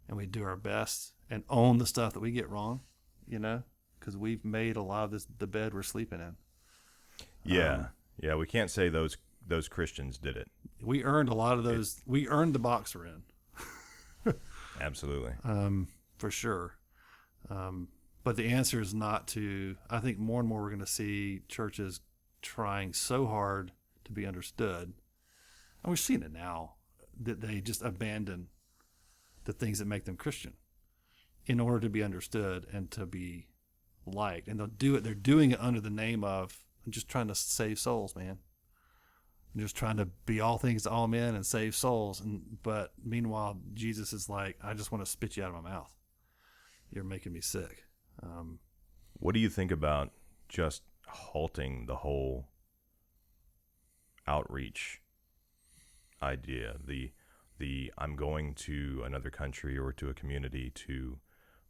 And we do our best and own the stuff that we get wrong, you know, because we've made a lot of this the bed we're sleeping in. Yeah. Yeah. We can't say those Christians did it. We earned a lot of those. We earned the box we're in. Absolutely. For sure. But the answer is not to, I think more and more we're going to see churches trying so hard to be understood. And we're seeing it now, that they just abandon the things that make them Christian in order to be understood and to be liked. And they're doing it under the name of, I'm just trying to save souls, man. I'm just trying to be all things to all men and save souls. But meanwhile, Jesus is like, I just want to spit you out of my mouth. You're making me sick. What do you think about just halting the whole outreach idea? The I'm going to another country or to a community to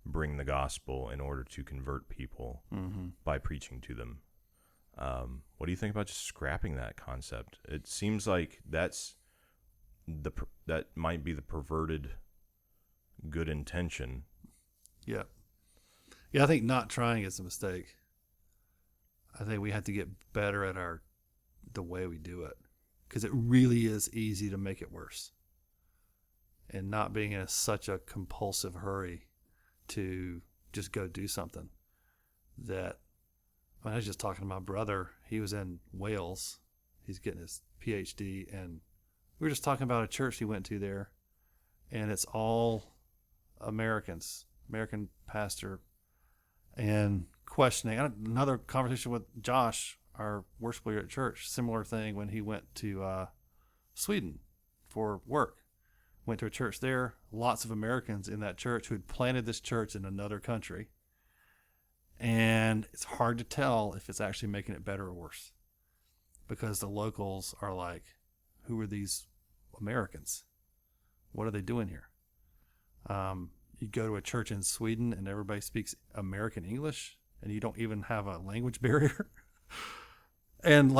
bring the gospel in order to convert people by preaching to them. What do you think about just scrapping that concept? It seems like that might be the perverted good intention. Yeah. Yeah, I think not trying is a mistake. I think we have to get better at the way we do it, because it really is easy to make it worse. And not being in such a compulsive hurry to just go do something. I was just talking to my brother. He was in Wales. He's getting his PhD, and we were just talking about a church he went to there, and it's all Americans, American pastor, and questioning. Another conversation with Josh, our worship leader at church, similar thing when he went to Sweden for work. Went to a church there, lots of Americans in that church who had planted this church in another country. And it's hard to tell if it's actually making it better or worse, because the locals are like, who are these Americans? What are they doing here? You go to a church in Sweden and everybody speaks American English and you don't even have a language barrier. And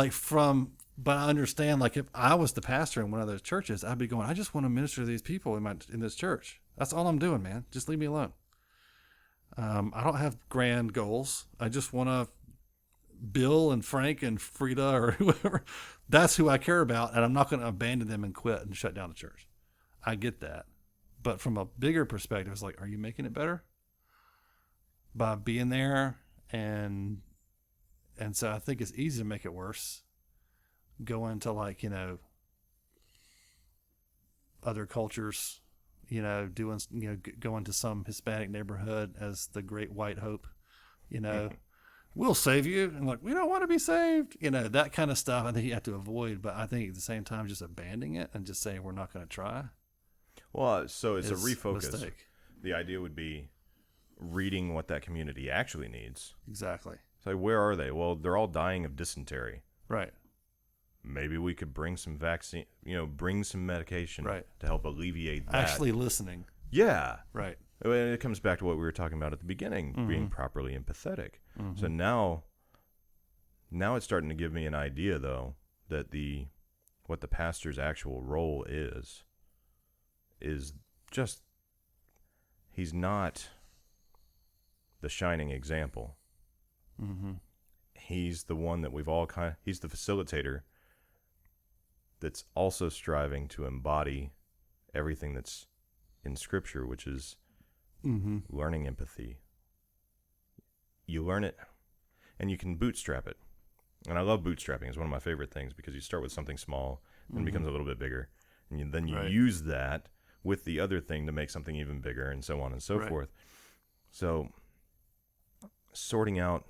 but I understand, like, if I was the pastor in one of those churches, I'd be going, I just want to minister to these people in this church. That's all I'm doing, man. Just leave me alone. I don't have grand goals. I just want to Bill and Frank and Frida or whoever. That's who I care about, and I'm not going to abandon them and quit and shut down the church. I get that. But from a bigger perspective, it's like, are you making it better by being there? And so I think it's easy to make it worse. Go into, like, you know, other cultures, you know, going to some Hispanic neighborhood as the great white hope, you know, we'll save you. And like, we don't want to be saved, you know, that kind of stuff. I think you have to avoid, but I think at the same time, just abandoning it and just saying, we're not going to try. Well, so it's a refocus. Mistake. The idea would be reading what that community actually needs. Exactly. It's like, where are they? Well, they're all dying of dysentery. Right. Maybe we could bring some vaccine, bring some medication right. to help alleviate that. Actually listening. Yeah. Right. It comes back to what we were talking about at the beginning, being properly empathetic. So now Now it's starting to give me an idea, though, that what the pastor's actual role is just, he's not the shining example. Mm-hmm. He's the one that he's the facilitator that's also striving to embody everything that's in Scripture, which is learning empathy. You learn it, and you can bootstrap it. And I love bootstrapping. It's one of my favorite things because you start with something small and it becomes a little bit bigger. And then you use that with the other thing to make something even bigger, and so on and so forth. So sorting out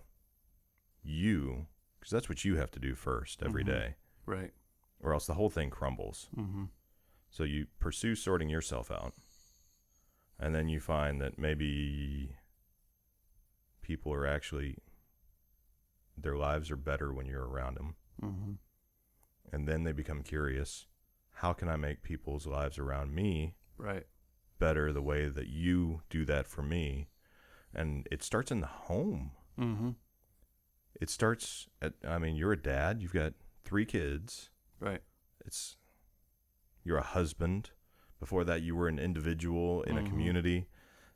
you, because that's what you have to do first every day. Right. Or else the whole thing crumbles. Mm-hmm. So you pursue sorting yourself out. And then you find that maybe people are actually, their lives are better when you're around them. Mm-hmm. And then they become curious. How can I make people's lives around me better the way that you do that for me? And it starts in the home. Mm-hmm. It starts you're a dad. You've got 3 kids. Right. You're a husband. Before that, you were an individual in a community.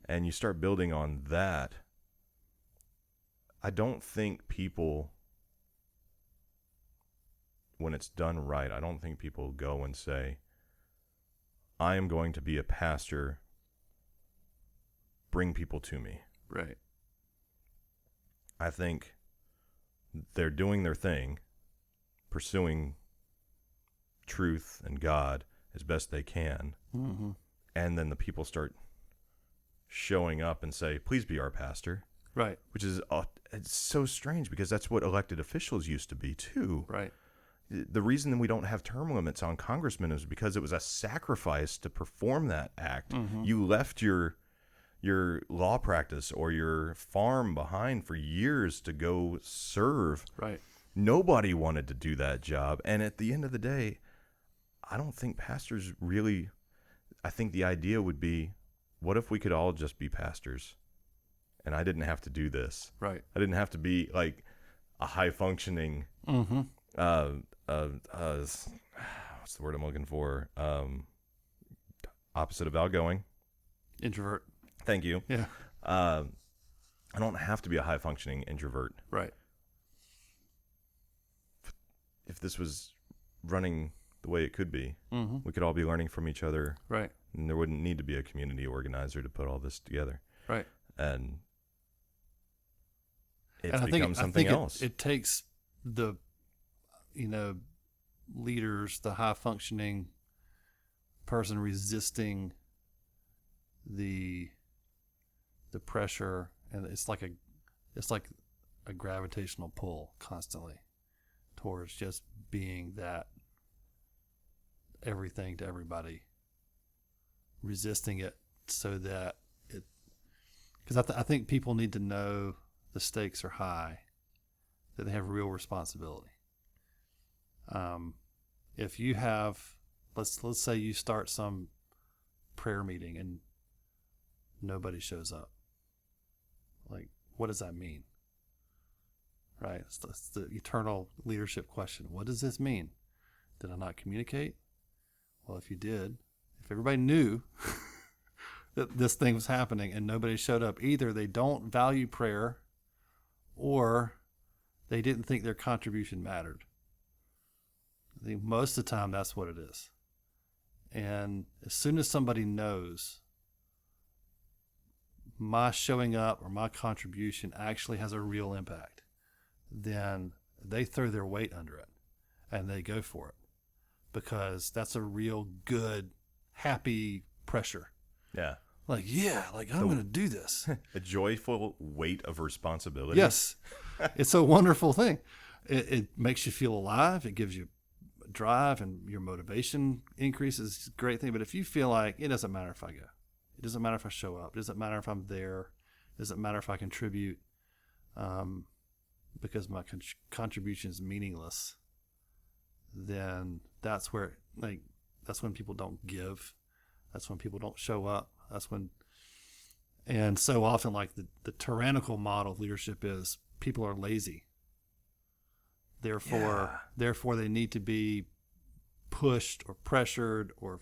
And you start building on that. I don't think people, when it's done right, I don't think people go and say, I am going to be a pastor, bring people to me. Right. I think they're doing their thing, pursuing truth and God as best they can. Mm-hmm. And then the people start showing up and say, please be our pastor. Right. Which is, it's so strange because that's what elected officials used to be too. Right. The reason we don't have term limits on congressmen is because it was a sacrifice to perform that act. Mm-hmm. You left your law practice or your farm behind for years to go serve. Right. Nobody wanted to do that job. And at the end of the day, I don't think pastors really, I think the idea would be, what if we could all just be pastors? And I didn't have to do this. Right. I didn't have to be like a high functioning, what's the word I'm looking for? Opposite of outgoing. Introvert. Thank you. Yeah. I don't have to be a high functioning introvert. Right. If this was running the way it could be, we could all be learning from each other. Right. And there wouldn't need to be a community organizer to put all this together. Right. And it's become something else. It takes the, leaders, the high functioning person resisting the pressure, and it's like a gravitational pull constantly towards just being that everything to everybody, resisting it so that it, because I think people need to know the stakes are high, that they have real responsibility. If you have, let's say you start some prayer meeting and nobody shows up, like, what does that mean? Right? It's the eternal leadership question. What does this mean? Did I not communicate? Well, if you did, if everybody knew that this thing was happening and nobody showed up, either they don't value prayer or they didn't think their contribution mattered. I think most of the time that's what it is. And as soon as somebody knows my showing up or my contribution actually has a real impact, then they throw their weight under it and they go for it, because that's a real good, happy pressure. Yeah. Like, I'm going to do this. A joyful weight of responsibility. Yes. It's a wonderful thing. It makes you feel alive. It gives you drive, and your motivation increases. It's a great thing. But if you feel like it doesn't matter if I go, it doesn't matter if I show up, it doesn't matter if I'm there, it doesn't matter if I contribute, because my contribution is meaningless, then that's where, that's when people don't give. That's when people don't show up. That's when, and so often, like the tyrannical model of leadership is people are lazy. Therefore, they need to be pushed or pressured or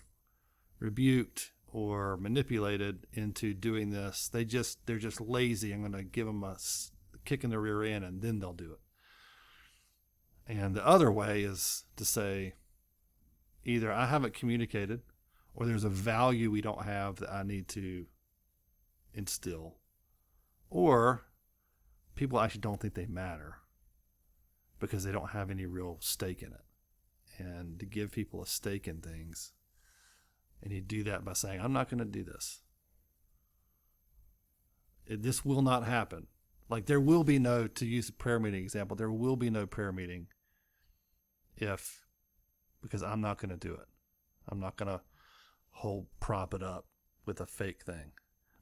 rebuked or manipulated into doing this. They're just lazy. I'm going to give them a kick in the rear end, and then they'll do it. And the other way is to say, either I haven't communicated, or there's a value we don't have that I need to instill, or people actually don't think they matter because they don't have any real stake in it. And to give people a stake in things, and you do that by saying, I'm not going to do this. This will not happen. Like, there will be no, to use a prayer meeting example, there will be no prayer meeting because I'm not going to do it. I'm not going to prop it up with a fake thing.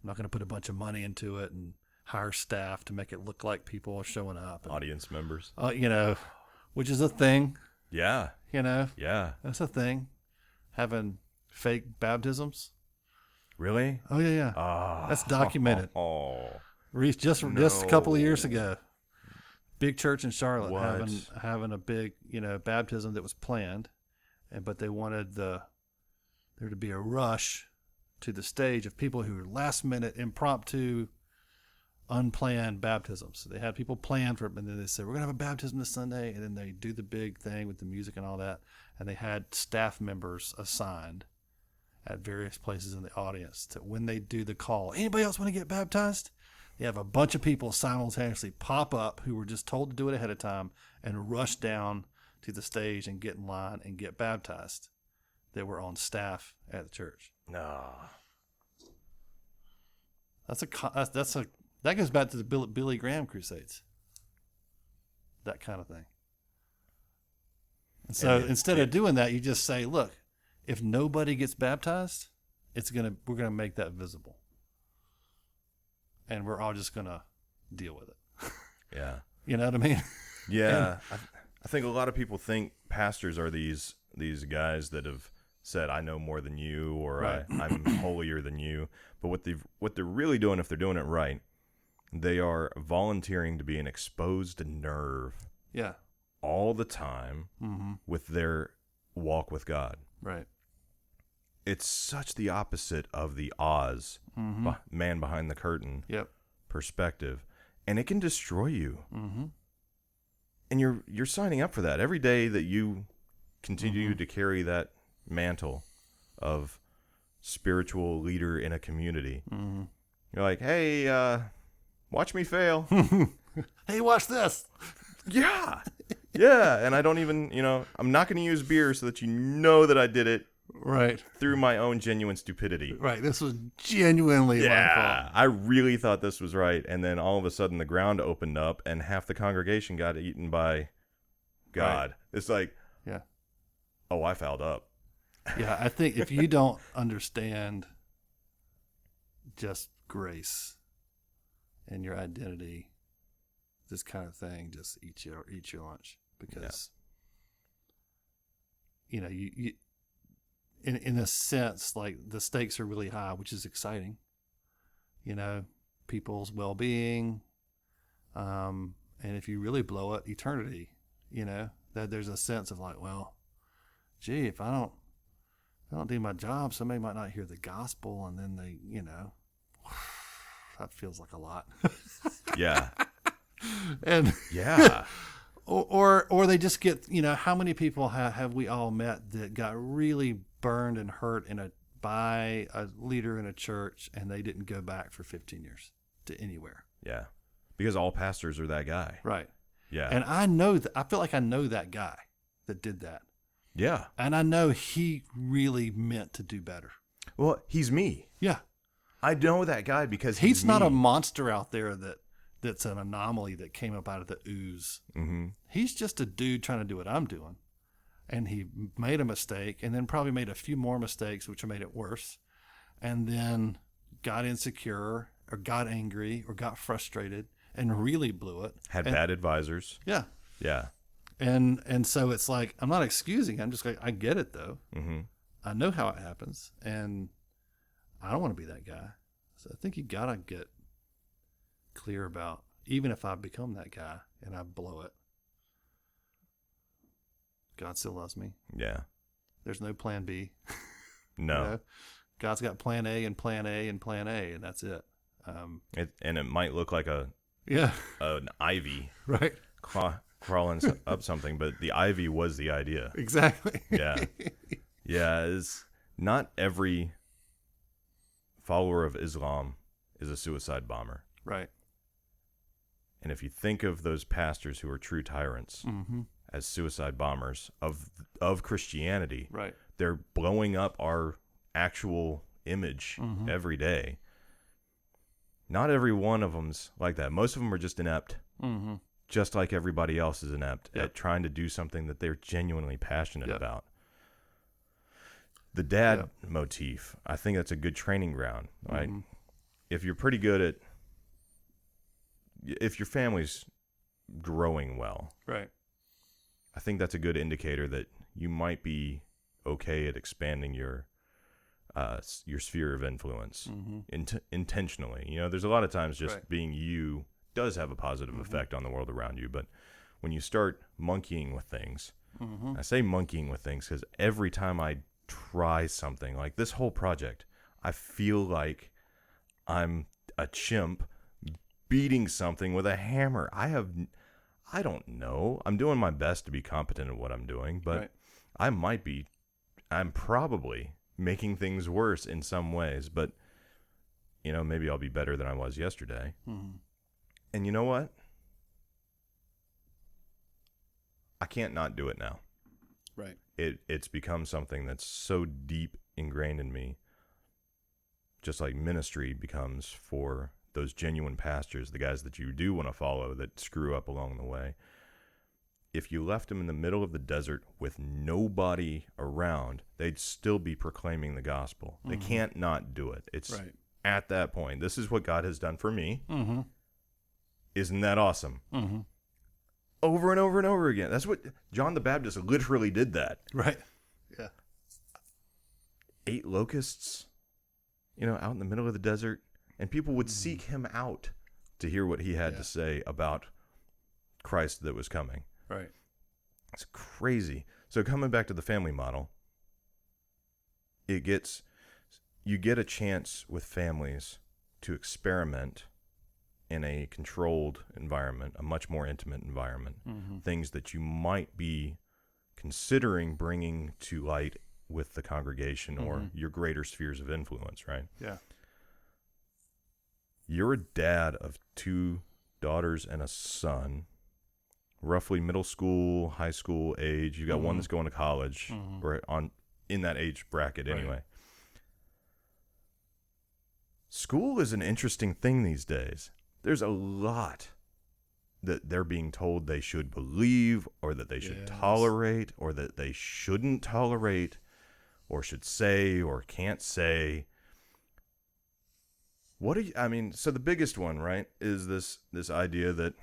I'm not going to put a bunch of money into it and hire staff to make it look like people are showing up. And, audience members. Which is a thing. Yeah. Yeah. That's a thing. Having fake baptisms. Really? Oh, yeah. That's documented. Reese, just a couple of years ago, big church in Charlotte What? having a big, baptism that was planned, but they wanted there to be a rush to the stage of people who were last minute impromptu, unplanned baptisms. So they had people planned for it, and then they said, we're going to have a baptism this Sunday, and then they do the big thing with the music and all that, and they had staff members assigned at various places in the audience to, when they do the call, anybody else want to get baptized? They have a bunch of people simultaneously pop up who were just told to do it ahead of time and rush down to the stage and get in line and get baptized that were on staff at the church. No. That goes back to the Billy Graham crusades. That kind of thing. And so instead of doing that, you just say, look, if nobody gets baptized, we're gonna make that visible. And we're all just going to deal with it. Yeah. You know what I mean? Yeah. I think a lot of people think pastors are these guys that have said, I know more than you, or right. I'm holier than you. But what they're really doing, if they're doing it right, they are volunteering to be an exposed nerve. Yeah. All the time with their walk with God. Right. It's such the opposite of the Oz, man behind the curtain perspective, and it can destroy you. And you're signing up for that every day that you continue to carry that mantle of spiritual leader in a community. You're like, hey, watch me fail. Hey, watch this. Yeah, and I don't even, I'm not going to use beer so that you know that I did it. Right. Through my own genuine stupidity. Right. This was genuinely my fault. I really thought this was right. And then all of a sudden the ground opened up and half the congregation got eaten by God. Right. It's like, oh, I fouled up. Yeah. I think if you don't understand just grace and your identity, this kind of thing, just eat your lunch, because, you in a sense, like, the stakes are really high, which is exciting. People's well-being, and if you really blow it, eternity. That there's a sense of like, well, gee, if I don't do my job, somebody might not hear the gospel, and then they, that feels like a lot. Yeah. And yeah. Or they just get, how many people have we all met that got really burned and hurt by a leader in a church, and they didn't go back for 15 years to anywhere. Yeah. Because all pastors are that guy. Right. Yeah. And I feel like I know that guy that did that. Yeah. And I know he really meant to do better. Well, he's me. Yeah. I know that guy because he's not a monster out there that's an anomaly that came up out of the ooze. He's just a dude trying to do what I'm doing. And he made a mistake, and then probably made a few more mistakes, which made it worse. And then got insecure, or got angry, or got frustrated, and really blew it. Had bad advisors. Yeah. Yeah. And so it's like, I'm not excusing. I'm just like, I get it, though. I know how it happens, and I don't want to be that guy. So I think you got to get clear about, even if I become that guy and I blow it, God still loves me. Yeah. There's no plan B. No. God's got plan A and plan A and plan A, and that's it. And it might look like an ivy right, crawling up something, but the ivy was the idea. Exactly. Yeah. Is not every follower of Islam is a suicide bomber. Right. And if you think of those pastors who are true tyrants as suicide bombers of Christianity, right, they're blowing up our actual image every day. Not every one of them's like that. Most of them are just inept, just like everybody else is inept at trying to do something that they're genuinely passionate about. The dad motif, I think that's a good training ground, right? If you're pretty good at, if your family's growing well, right, I think that's a good indicator that you might be okay at expanding your sphere of influence intentionally. You know, there's a lot of times just being you does have a positive effect on the world around you, but when you start monkeying with things, I say monkeying with things because every time I try something like this whole project, I feel like I'm a chimp beating something with a hammer. I don't know. I'm doing my best to be competent at what I'm doing, but I'm probably making things worse in some ways, but you know, maybe I'll be better than I was yesterday. And you know what? I can't not do it now. right, It's become something that's so deep ingrained in me, just like ministry becomes for those genuine pastors, the guys that you do want to follow that screw up along the way. If you left them in the middle of the desert with nobody around, they'd still be proclaiming the gospel. They can't not do it. It's at that point. This is what God has done for me. Isn't that awesome? Over and over and over again. That's what John the Baptist literally did that. Right. Yeah. 8 locusts, you know, out in the middle of the desert, and people would seek him out to hear what he had to say about Christ that was coming. Right. It's crazy. So coming back to the family model, you get a chance with families to experiment in a controlled environment, a much more intimate environment, things that you might be considering bringing to light with the congregation or your greater spheres of influence, right? Yeah. You're a dad of 2 daughters and a son, roughly middle school, high school age. You got one that's going to college or in that age bracket anyway. School is an interesting thing these days. There's a lot that they're being told they should believe or that they should tolerate or that they shouldn't tolerate or should say or can't say. So the biggest one, right, is this idea that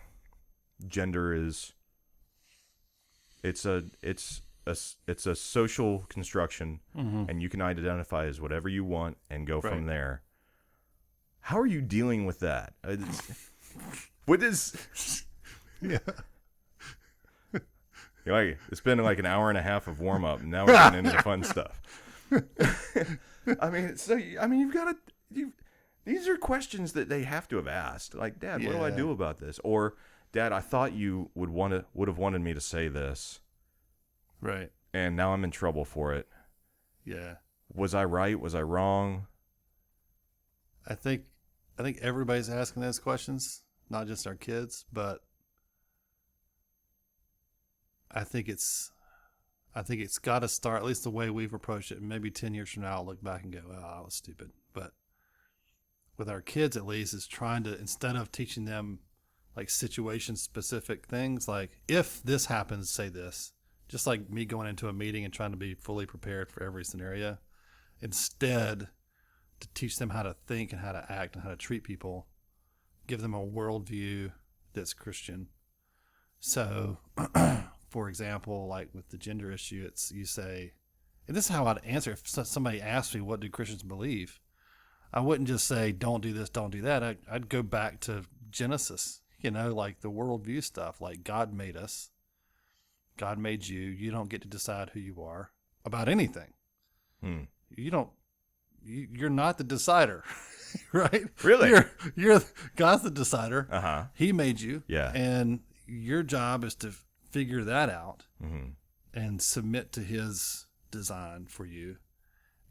gender is it's a social construction and you can identify as whatever you want and go from there. How are you dealing with that? What is like it's been like an hour and a half of warm up and now we're getting into the fun stuff. You've got to these are questions that they have to have asked. Like, Dad, what do I do about this? Or, Dad, I thought you would have wanted me to say this. Right. And now I'm in trouble for it. Yeah. Was I right? Was I wrong? I think everybody's asking those questions, not just our kids, but I think it's got to start, at least the way we've approached it. Maybe 10 years from now, I'll look back and go, oh, I was stupid. But with our kids, at least, is trying to, instead of teaching them like situation specific things, like if this happens, say this, just like me going into a meeting and trying to be fully prepared for every scenario, instead to teach them how to think and how to act and how to treat people, give them a worldview that's Christian. So, for example, like with the gender issue, it's you say, and this is how I'd answer if somebody asked me, what do Christians believe? I wouldn't just say, don't do this, don't do that. I'd go back to Genesis, like the worldview stuff, like God made us. God made you. You don't get to decide who you are about anything. You're not the decider, right? Really? You're God's the decider. Uh-huh. He made you. Yeah. And your job is to figure that out Mm-hmm. and submit to his design for you.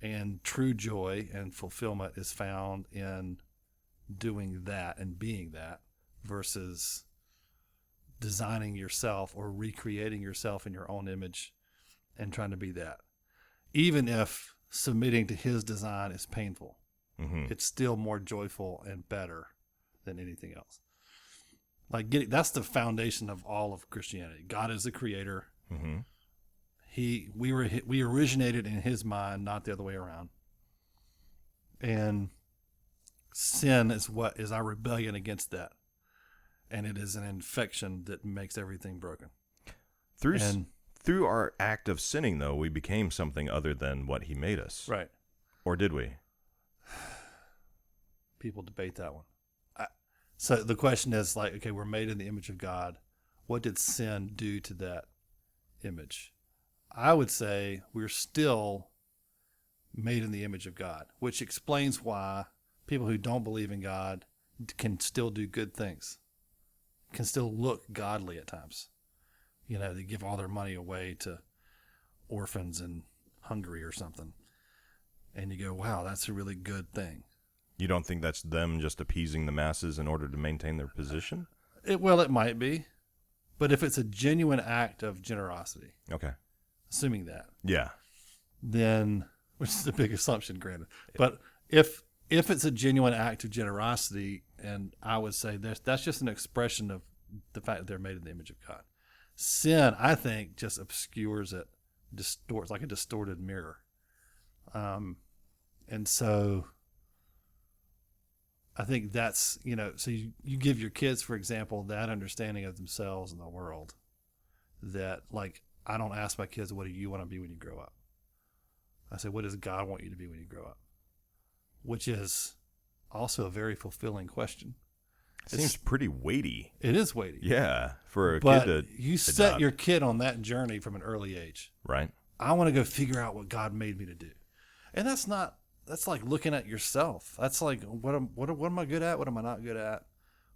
And true joy and fulfillment is found in doing that and being that versus designing yourself or recreating yourself in your own image and trying to be that. Even if submitting to his design is painful, it's still more joyful and better than anything else. Like that's the foundation of all of Christianity. God is the creator. Mm-hmm. We originated in his mind, not the other way around. And sin is our rebellion against that. And it is an infection that makes everything broken. Through our act of sinning, though, we became something other than what he made us. Right. Or did we? People debate that one. So the question is like, okay, we're made in the image of God. What did sin do to that image? I would say we're still made in the image of God, which explains why people who don't believe in God can still do good things, can still look godly at times. You know, they give all their money away to orphans in Hungary or something. And you go, wow, that's a really good thing. You don't think that's them just appeasing the masses in order to maintain their position? Well, it might be. But if it's a genuine act of generosity, Okay. assuming that, Yeah. then, which is a big assumption, granted, but if it's a genuine act of generosity, and I would say that's just an expression of the fact that they're made in the image of God. Sin, I think, just obscures it, distorts, like a distorted mirror. And so I think that's, so you give your kids, for example, that understanding of themselves and the world that, like, I don't ask my kids, what do you want to be when you grow up? I say, what does God want you to be when you grow up? Which is also a very fulfilling question. It seems pretty weighty. It is weighty. Yeah, for a but kid to you set adopt. your kid on that journey from an early age. Right. I want to go figure out what God made me to do. And that's like looking at yourself. That's like, what am I good at? What am I not good at?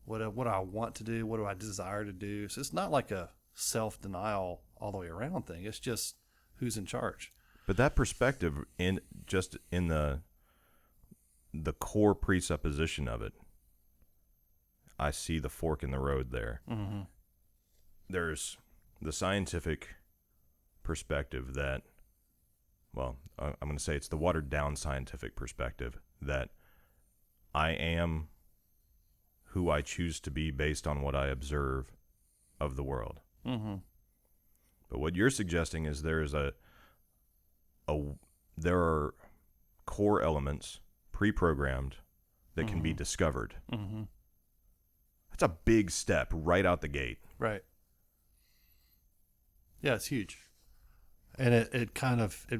What do I want to do? What do I desire to do? So it's not like a self-denial all the way around thing. It's just who's in charge. But that perspective in the core presupposition of it, I see the fork in the road there. Mm-hmm. There's the scientific perspective that, well, I'm going to say it's the watered down scientific perspective that I am who I choose to be based on what I observe of the world. Mm-hmm. But what you're suggesting is there are core elements pre-programmed that can be discovered. Mm-hmm. That's a big step right out the gate. Right. Yeah, it's huge. And it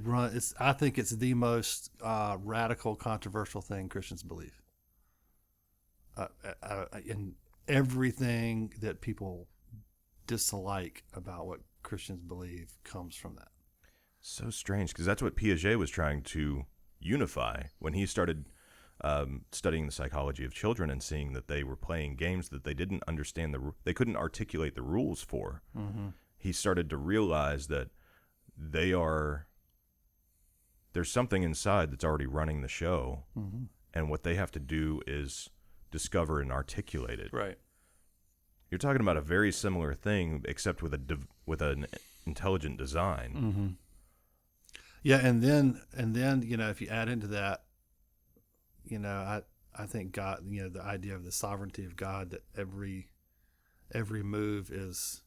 runs. I think it's the most radical, controversial thing Christians believe. And everything that people dislike about what Christians believe comes from that. So strange, because that's what Piaget was trying to unify when he started studying the psychology of children and seeing that they were playing games that they didn't understand they couldn't articulate the rules for. Mm-hmm. He started to realize that there's something inside that's already running the show, mm-hmm. and what they have to do is discover and articulate it. Right. You're talking about a very similar thing, except with an intelligent design. Mm-hmm. Yeah, and then if you add into that, I think God, the idea of the sovereignty of God, that every move is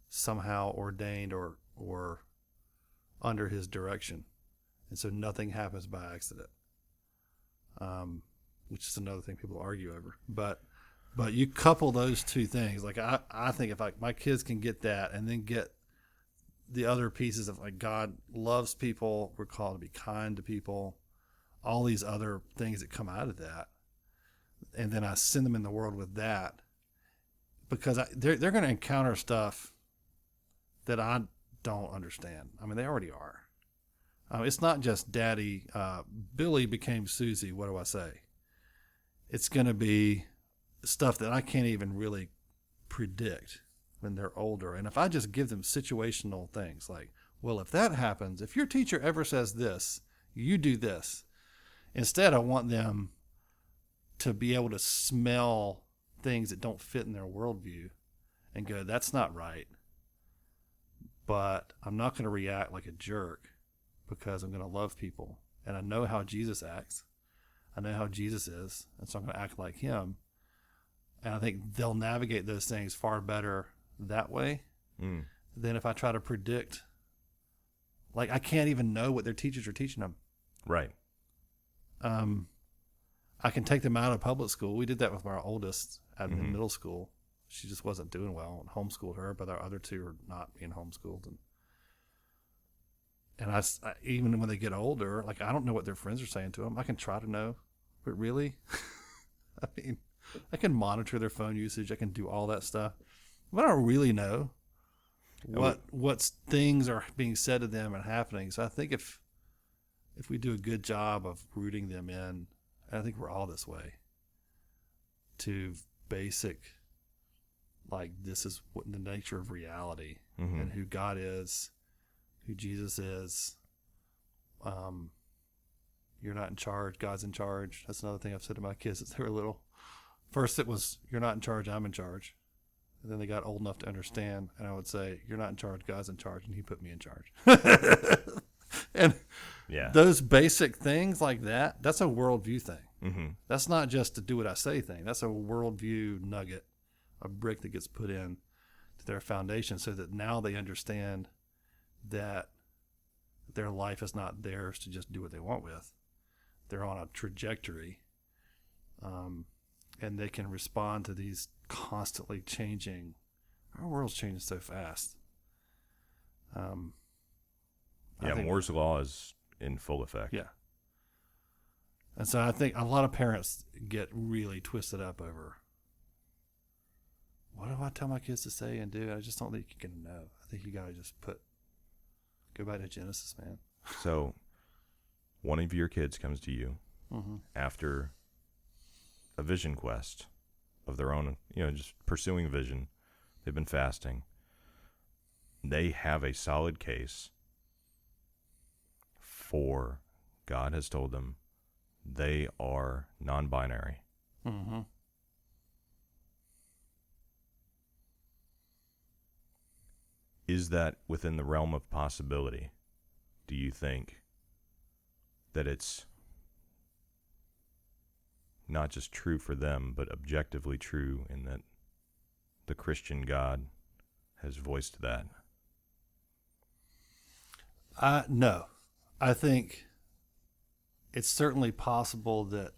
somehow ordained or under his direction, and so nothing happens by accident. Which is another thing people argue over. But you couple those two things, like I think if my kids can get that, and then get the other pieces of, like, God loves people, we're called to be kind to people, all these other things that come out of that, and then I send them in the world with that, because they're going to encounter stuff that I don't understand. I mean, they already are. It's not just Daddy, Billy became Susie. What do I say? It's going to be stuff that I can't even really predict when they're older. And if I just give them situational things like, well, if that happens, if your teacher ever says this, you do this. Instead, I want them to be able to smell things that don't fit in their worldview and go, that's not right. But I'm not going to react like a jerk because I'm going to love people. And I know how Jesus acts. I know how Jesus is. And so I'm going to act like him. And I think they'll navigate those things far better that way than if I try to predict. Like, I can't even know what their teachers are teaching them. Right. I can take them out of public school. We did that with our oldest in middle school. She just wasn't doing well and homeschooled her, but our other two are not being homeschooled. And I even when they get older, like, I don't know what their friends are saying to them. I can try to know, but really, I mean, I can monitor their phone usage. I can do all that stuff, but I don't really know what things are being said to them and happening. So I think if we do a good job of rooting them in, and I think we're all this way, to basic, like, this is what the nature of reality and who God is, who Jesus is. You're not in charge, God's in charge. That's another thing I've said to my kids since they were little. First it was, you're not in charge, I'm in charge. And then they got old enough to understand, and I would say, you're not in charge, God's in charge, and he put me in charge. And those basic things like that, that's a worldview thing. That's not just to do what I say thing. That's a worldview nugget, a brick that gets put in to their foundation so that now they understand that their life is not theirs to just do what they want with. They're on a trajectory, and they can respond to these constantly changing. Our world's changing so fast. Moore's law is in full effect. Yeah. And so I think a lot of parents get really twisted up over, what do I tell my kids to say and do? I just don't think you can know. I think you got to just go back to Genesis, man. So one of your kids comes to you after a vision quest of their own, just pursuing vision. They've been fasting. They have a solid case for God has told them they are non-binary. Is that within the realm of possibility? Do you think that it's not just true for them, but objectively true in that the Christian God has voiced that? No. I think it's certainly possible that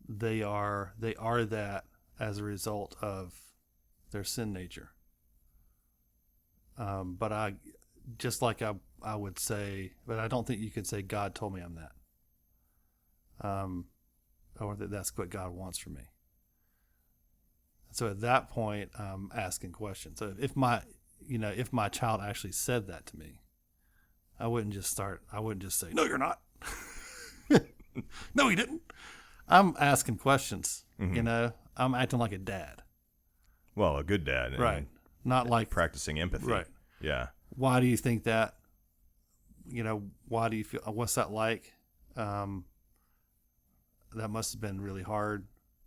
they are that as a result of their sin nature. But I would say, but I don't think you could say God told me I'm that. Or that that's what God wants from me. So at that point, I'm asking questions. So if my child actually said that to me, I wouldn't just say, no, you're not. No, he didn't. I'm asking questions, I'm acting like a dad. Well, a good dad. Right. Not like practicing empathy. Right. Yeah. Why do you think that? Why do you feel, what's that like? That must have been really hard.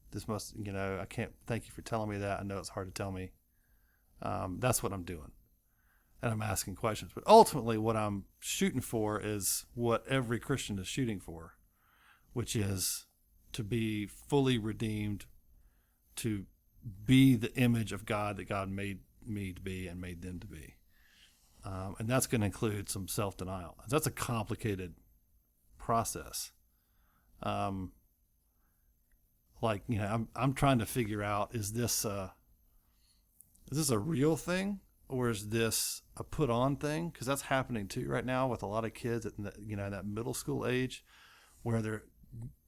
This must, I can't, thank you for telling me that. I know it's hard to tell me. That's what I'm doing. And I'm asking questions. But ultimately what I'm shooting for is what every Christian is shooting for, which is to be fully redeemed, to be the image of God that God made me to be and made them to be. And that's going to include some self-denial. That's a complicated process. I'm trying to figger out, is this a real thing, or is this a put on thing? Because that's happening too right now with a lot of kids at that middle school age, where they're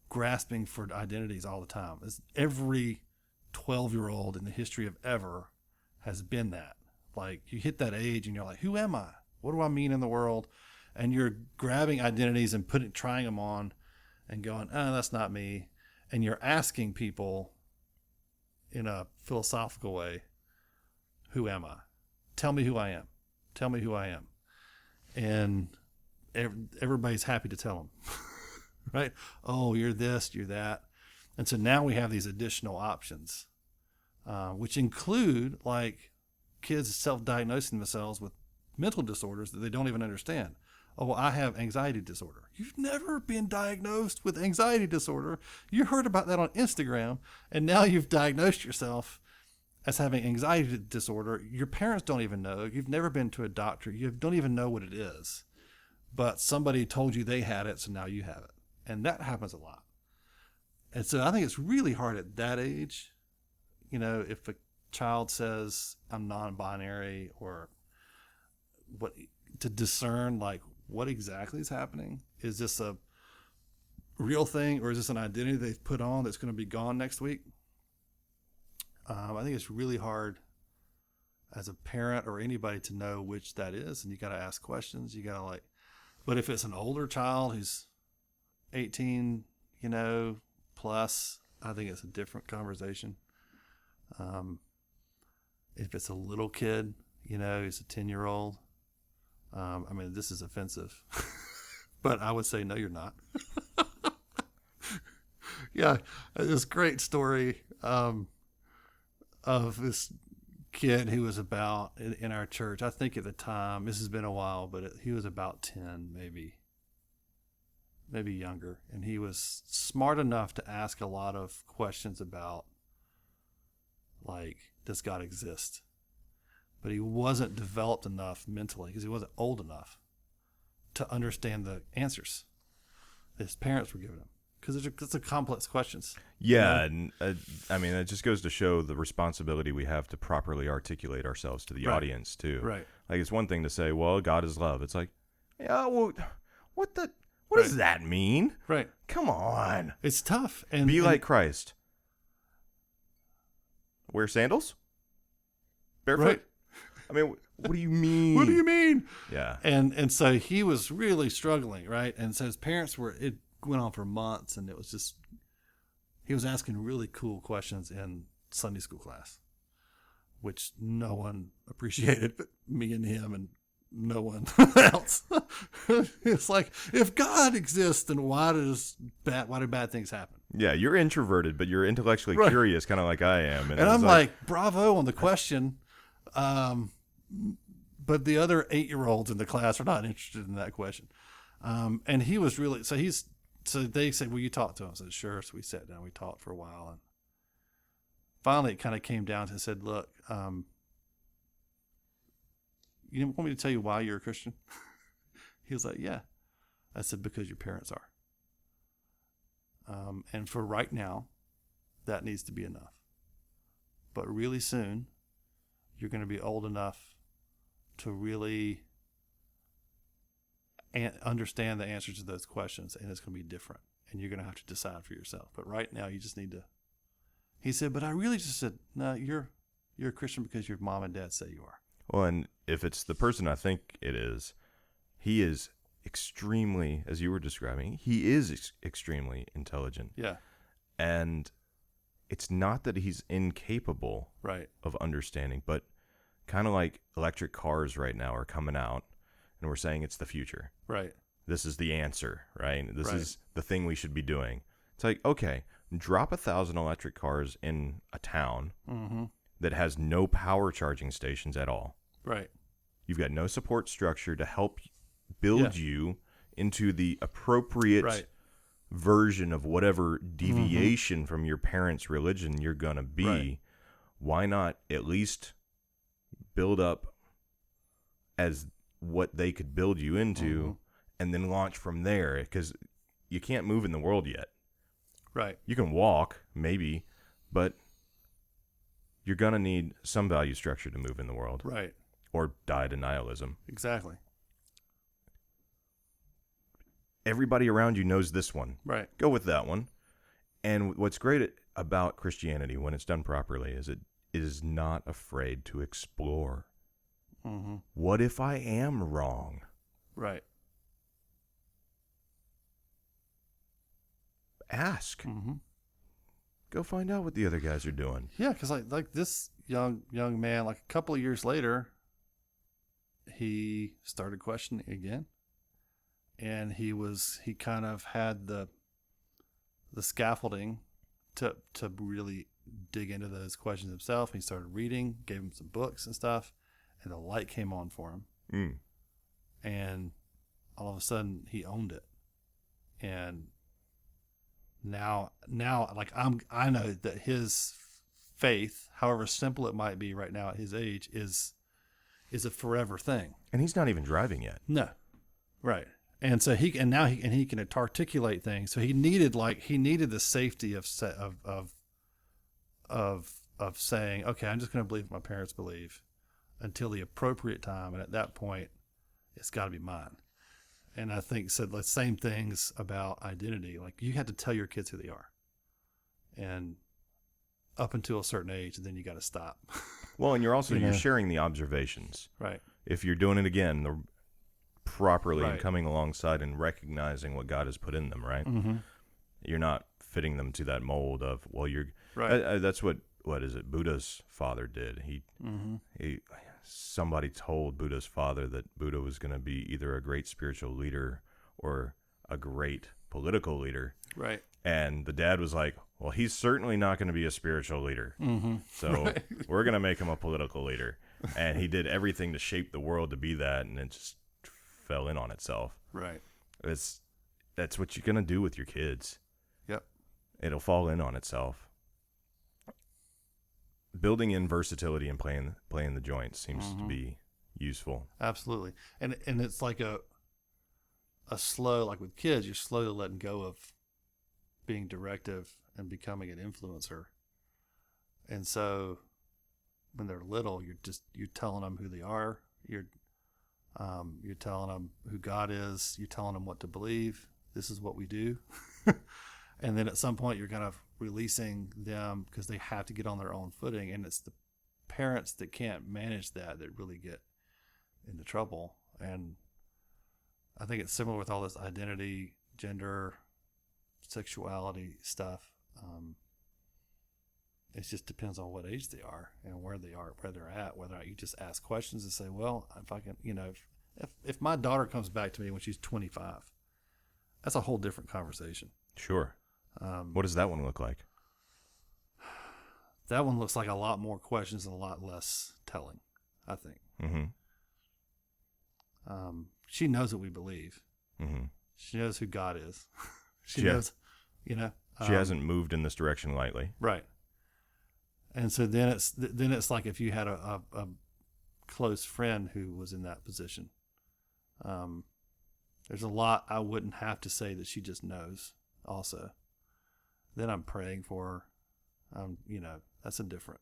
grasping for identities all the time. Every 12-year-old in the history of ever has been that. Like you hit that age and you're like, who am I? What do I mean in the world? And you're grabbing identities and trying them on and going, oh, that's not me. And you're asking people in a philosophical way, who am I? Tell me who I am. Tell me who I am. And everybody's happy to tell them, right? Oh, you're this, you're that. And so now we have these additional options, which include like kids self-diagnosing themselves with mental disorders that they don't even understand. Oh, well, I have anxiety disorder. You've never been diagnosed with anxiety disorder. You heard about that on Instagram, and now you've diagnosed yourself as having anxiety disorder. Your parents don't even know. You've never been to a doctor. You don't even know what it is. But somebody told you they had it, so now you have it. And that happens a lot. And so I think it's really hard at that age, you know, if a child says, I'm non-binary, or what, to discern, like, what exactly is happening. Is this a real thing, or is this an identity they've put on that's going to be gone next week? I think it's really hard as a parent or anybody to know which that is. And you got to ask questions. You got to but if it's an older child who's 18, you know, plus, I think it's a different conversation. If it's a little kid, you know, he's a 10-year-old. I mean, this is offensive, but I would say, no, you're not. Yeah. This great story, of this kid who was about in our church. I think at the time, this has been a while, but he was about 10, maybe younger. And he was smart enough to ask a lot of questions about, like, does God exist? But he wasn't developed enough mentally, because he wasn't old enough to understand the answers that his parents were giving him. Because it's a complex questions. Yeah, you know? And I mean, it just goes to show the responsibility we have to properly articulate ourselves to the audience too. Right. Like, it's one thing to say, "Well, God is love." It's like, yeah, well, what does that mean? Right. Come on. It's tough. And be like Christ. Wear sandals? Barefoot? Right. I mean, what do you mean? What do you mean? Yeah. And so he was really struggling, right? And so his parents it went on for months, and it was just, he was asking really cool questions in Sunday school class, which no one appreciated but me and him, and no one else. It's like, if God exists, then why do bad things happen? Yeah, you're introverted, but you're intellectually curious, kind of like I am. And I'm like, bravo on the question. But the other 8-year-olds in the class are not interested in that question. And he was really, so they said, will you talk to him? I said, sure. So we sat down, we talked for a while. And finally it kind of came down to, said, look, you want me to tell you why you're a Christian? He was like, yeah. I said, because your parents are. And for right now, that needs to be enough. But really soon, you're going to be old enough to really understand the answers to those questions, and it's going to be different, and you're going to have to decide for yourself. But right now, you just need to. He said, but I really just said, no, you're a Christian because your mom and dad say you are. Well, and if it's the person I think it is, he is extremely, as you were describing, he is extremely intelligent. Yeah. And it's not that he's incapable of understanding, but kind of like electric cars right now are coming out, and we're saying it's the future. Right. This is the answer, right? This is the thing we should be doing. It's like, okay, drop 1,000 electric cars in a town that has no power charging stations at all. Right. You've got no support structure to help build you into the appropriate version of whatever deviation from your parents' religion you're going to be. Right. Why not at least build up as what they could build you into and then launch from there? Because you can't move in the world yet. Right. You can walk, maybe, but you're going to need some value structure to move in the world. Right. Or die to nihilism. Exactly. Everybody around you knows this one. Right. Go with that one. And what's great about Christianity when it's done properly is it is not afraid to explore Mm-hmm. What if I am wrong? Right. Ask. Mm-hmm. Go find out what the other guys are doing. Yeah, because like this young man, like a couple of years later, he started questioning again, and he kind of had the scaffolding to really dig into those questions himself. He started reading, gave him some books and stuff, and the light came on for him. And all of a sudden he owned it. And now like I know that his faith, however simple it might be right now at his age, is a forever thing. And he's not even driving yet. No. Right. And so he can articulate things. So he needed the safety of saying, okay, I'm just going to believe what my parents believe until the appropriate time, and at that point, it's got to be mine. And I think said the same things about identity. Like, you have to tell your kids who they are, and up until a certain age, and then you got to stop. Well, and you're sharing the observations. Right. If you're doing it again properly Right. and coming alongside and recognizing what God has put in them, right? Mm-hmm. You're not fitting them to that mold of, well, you're Right. that's what is it? Buddha's father did. Somebody told Buddha's father that Buddha was going to be either a great spiritual leader or a great political leader. Right. And the dad was like, well, he's certainly not going to be a spiritual leader. Mm-hmm. So we're going to make him a political leader. And he did everything to shape the world to be that, and it just fell in on itself. Right. That's what you're going to do with your kids. Yep. It'll fall in on itself. Building in versatility and playing the joints seems to be useful. Absolutely. And it's like a slow, like with kids, you're slowly letting go of being directive and becoming an influencer. And so when they're little, you're telling them who they are. You're telling them who God is. You're telling them what to believe. This is what we do. And then at some point you're kind of releasing them because they have to get on their own footing. And it's the parents that can't manage that really get into trouble. And I think it's similar with all this identity, gender, sexuality stuff. It just depends on what age they are and where they are, where they're at, whether or not you just ask questions and say, well, if I can, if my daughter comes back to me when she's 25, that's a whole different conversation. Sure. What does that one look like? That one looks like a lot more questions and a lot less telling, I think. Mm-hmm. She knows what we believe. Mm-hmm. She knows who God is. She knows, She hasn't moved in this direction lightly. Right. And so then it's like if you had a close friend who was in that position. There's a lot I wouldn't have to say that she just knows also. Then I'm praying for her. That's a different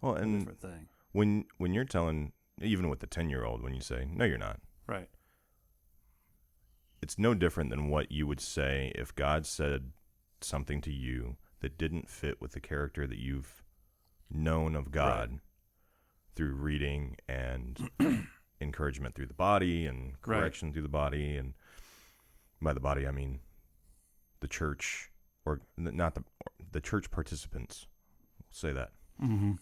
thing. When you're telling, even with the 10-year-old, when you say, no, you're not. Right. It's no different than what you would say if God said something to you that didn't fit with the character that you've known of God through reading and encouragement through the body and correction through the body. And by the body, I mean the church, or not the church participants. We'll say that. Mm-hmm.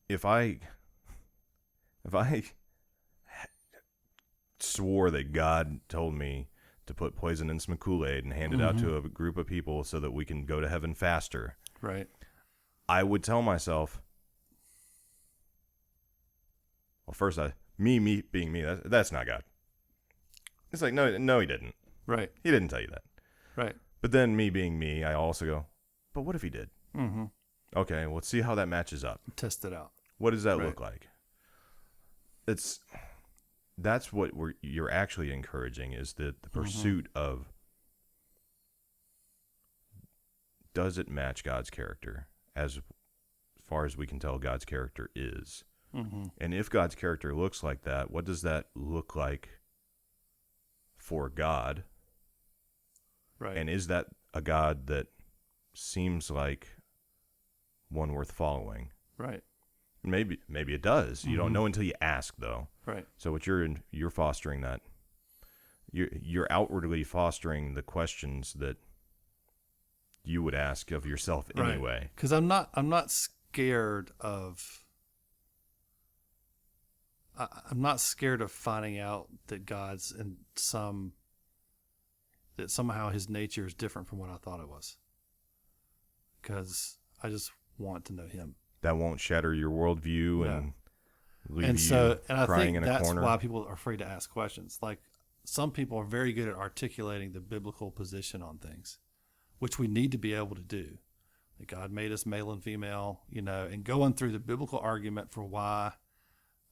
If I swore that God told me to put poison in some Kool-Aid and hand it out to a group of people so that we can go to heaven faster, right, I would tell myself, well, first, me being me, that's not God. It's like, no, he didn't. Right. He didn't tell you that. Right. But then me being me, I also go, but what if he did? Mm-hmm. Okay, well, let's see how that matches up. Test it out. What does that look like? That's what you're actually encouraging, is the pursuit of, does it match God's character? As far as we can tell, God's character is. Mm-hmm. And if God's character looks like that, what does that look like for God? Right. And is that a God that seems like one worth following? Right. Maybe it does. You don't know until you ask, though. Right. So what you're fostering that. You're outwardly fostering the questions that you would ask of yourself anyway. Because I'm not scared of. I'm not scared of finding out that God's that somehow his nature is different from what I thought it was. Because I just want to know him. That won't shatter your worldview and leave and you I crying think in a that's corner. why people are afraid to ask questions. Like, some people are very good at articulating the biblical position on things, which we need to be able to do. That God made us male and female, and going through the biblical argument for why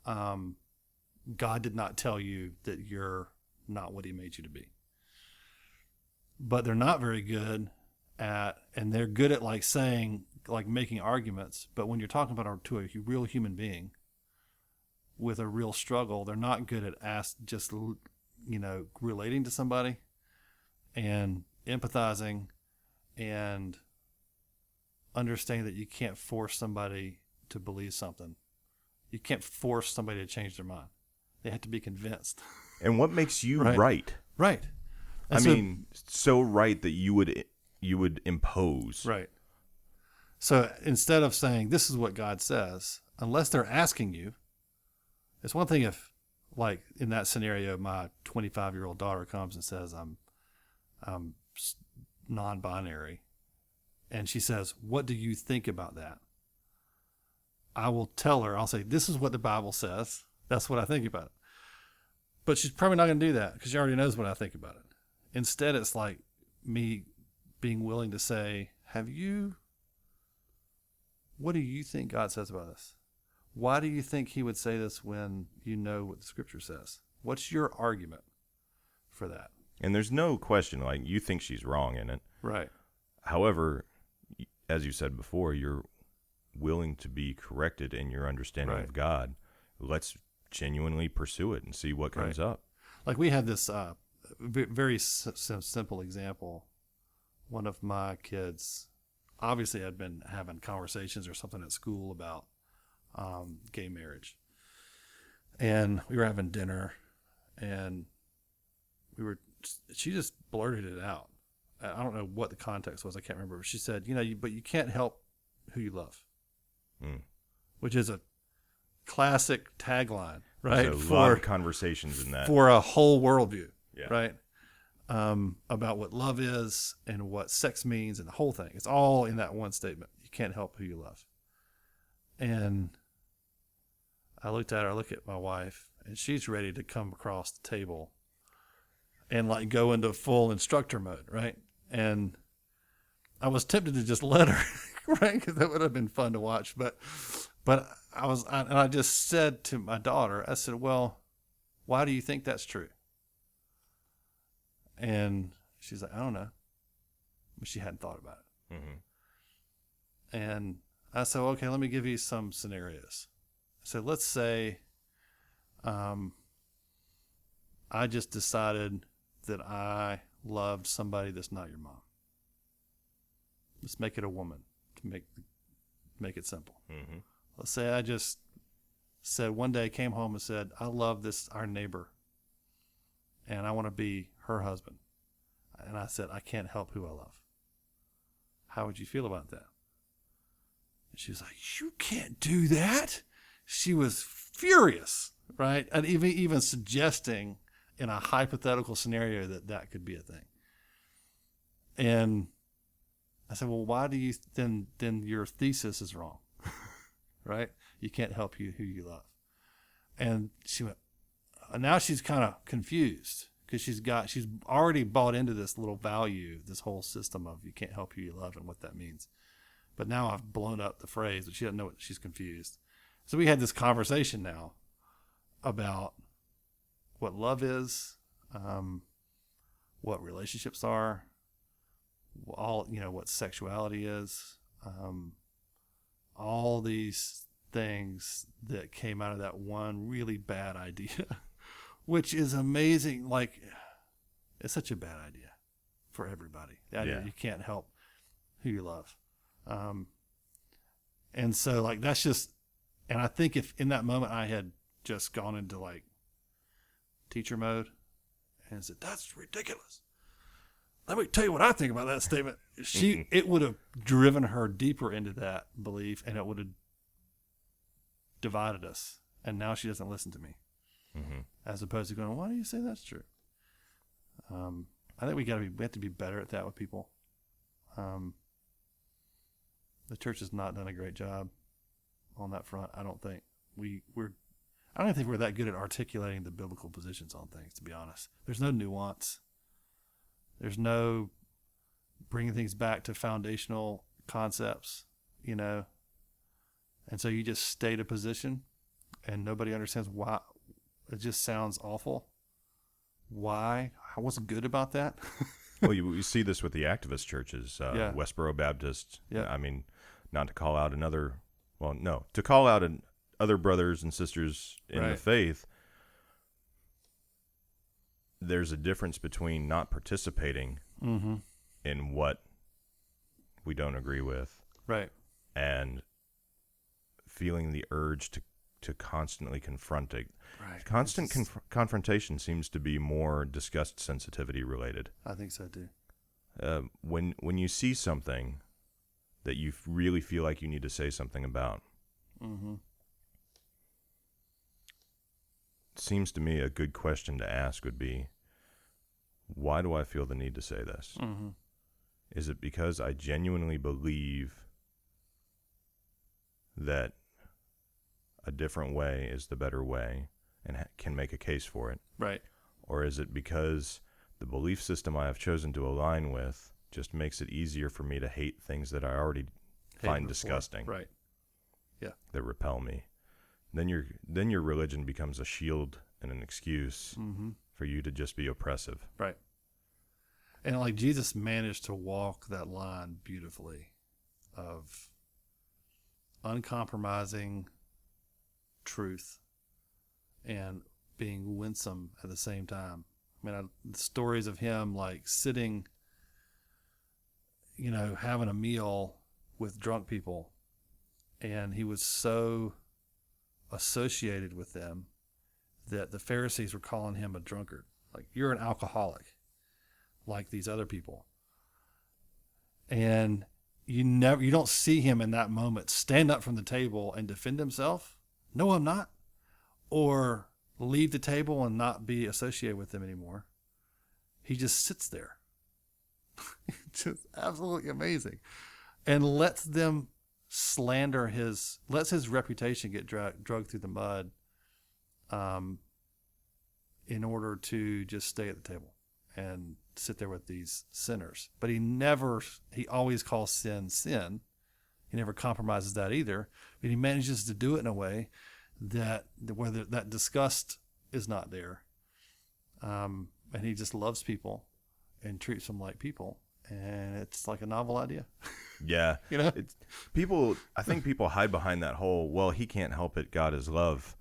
God did not tell you that you're not what he made you to be. But they're not very good at, and they're good at making arguments. But when you're talking about to a real human being with a real struggle, they're not good at relating to somebody and empathizing and understanding that you can't force somebody to believe something. You can't force somebody to change their mind. They have to be convinced. And what makes you right? Right. So right that you would impose. Right. So instead of saying, this is what God says, unless they're asking you, it's one thing if, like in that scenario, my 25-year-old daughter comes and says, I'm non-binary. And she says, what do you think about that? I will tell her, I'll say, this is what the Bible says. That's what I think about it. But she's probably not going to do that because she already knows what I think about it. Instead, it's like me being willing to say, what do you think God says about this? Why do you think he would say this when you know what the scripture says? What's your argument for that? And there's no question, like, you think she's wrong in it. Right. However, as you said before, you're willing to be corrected in your understanding of God. Let's genuinely pursue it and see what comes up. Like, we had this very simple example. One of my kids obviously had been having conversations or something at school about gay marriage. And we were having dinner, and she just blurted it out. I don't know what the context was. I can't remember. But she said, but you can't help who you love, which is a classic tagline, right? There's a lot of conversations in that. For a whole worldview, right? About what love is and what sex means and the whole thing. It's all in that one statement. You can't help who you love. And I look at my wife, and she's ready to come across the table and like go into full instructor mode, right? And I was tempted to just let her, right? Because that would have been fun to watch. But I just said to my daughter, I said, well, why do you think that's true? And she's like, I don't know. But she hadn't thought about it. Mm-hmm. And I said, okay, let me give you some scenarios. I said, let's say I just decided that I loved somebody that's not your mom. Let's make it a woman to make it simple. Mm-hmm. Let's say I just said one day, came home and said, I love our neighbor, and I want to be her husband. And I said, I can't help who I love. How would you feel about that? And she was like, you can't do that. She was furious, right? And even suggesting in a hypothetical scenario that could be a thing. And I said, well, why do you then your thesis is wrong, right? You can't help who you love. And she went, now she's kind of confused because she's already bought into this little value, this whole system of you can't help who you love and what that means. But now I've blown up the phrase, but she doesn't know it. She's confused. So we had this conversation now about what love is, what relationships are, what sexuality is, all these things that came out of that one really bad idea, which is amazing. Like, it's such a bad idea for everybody. The idea you can't help who you love. And so like, that's just, and I think if in that moment I had just gone into like teacher mode and said, that's ridiculous. Let me tell you what I think about that statement. It would have driven her deeper into that belief, and it would have divided us. And now she doesn't listen to me, as opposed to going, "Why do you say that's true?" I think we have to be better at that with people. The church has not done a great job on that front. I don't think I don't think we're that good at articulating the biblical positions on things, to be honest. There's no nuance. There's no bringing things back to foundational concepts, you know. And so you just state a position and nobody understands why. It just sounds awful. Why? What's good about that? Well, you see this with the activist churches, Westboro Baptist. Yeah. I mean, not to call out to call out other brothers and sisters in the faith. There's a difference between not participating in what we don't agree with, right, and feeling the urge to constantly confront it. Right. Constant confrontation seems to be more disgust sensitivity related. I think so too. When you see something that you really feel like you need to say something about, it seems to me a good question to ask would be, why do I feel the need to say this? Is it because I genuinely believe that a different way is the better way and can make a case for it? Right. Or is it because the belief system I have chosen to align with just makes it easier for me to hate things that I already find disgusting? Right. Yeah. That repel me. Then your religion becomes a shield and an excuse for you to just be oppressive. Right. And like Jesus managed to walk that line beautifully of uncompromising truth and being winsome at the same time. I mean, the stories of him like sitting, having a meal with drunk people, and he was so associated with them that the Pharisees were calling him a drunkard. Like, you're an alcoholic, like these other people. And you don't see him in that moment stand up from the table and defend himself. No, I'm not. Or leave the table and not be associated with them anymore. He just sits there. Just absolutely amazing. And lets them lets his reputation get dragged through the mud in order to just stay at the table and sit there with these sinners. But he always calls sin. He never compromises that either. But he manages to do it in a way that whether that disgust is not there. And he just loves people and treats them like people. And it's like a novel idea. Yeah. I think people hide behind that whole, well, he can't help it, God is love